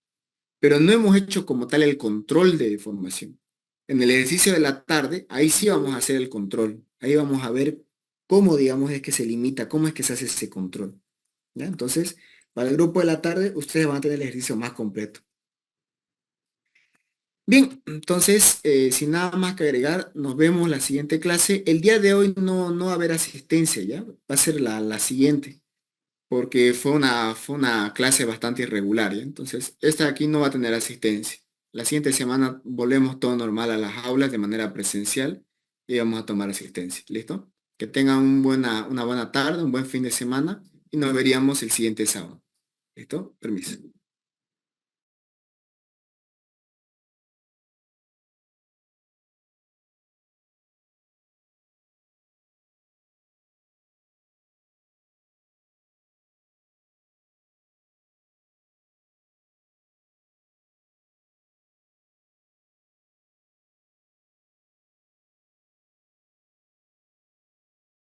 pero no hemos hecho como tal el control de deformación. En el ejercicio de la tarde, ahí sí vamos a hacer el control. Ahí vamos a ver cómo, digamos, es que se limita, cómo es que se hace ese control. ¿Ya? Entonces, para el grupo de la tarde, ustedes van a tener el ejercicio más completo. Bien, entonces, sin nada más que agregar, nos vemos la siguiente clase. El día de hoy no va a haber asistencia, ¿ya? Va a ser la siguiente, porque fue una clase bastante irregular, ¿ya? Entonces, esta aquí no va a tener asistencia. La siguiente semana volvemos todo normal a las aulas de manera presencial y vamos a tomar asistencia, ¿listo? Que tengan una buena tarde, un buen fin de semana y nos veríamos el siguiente sábado. ¿Listo? Permiso.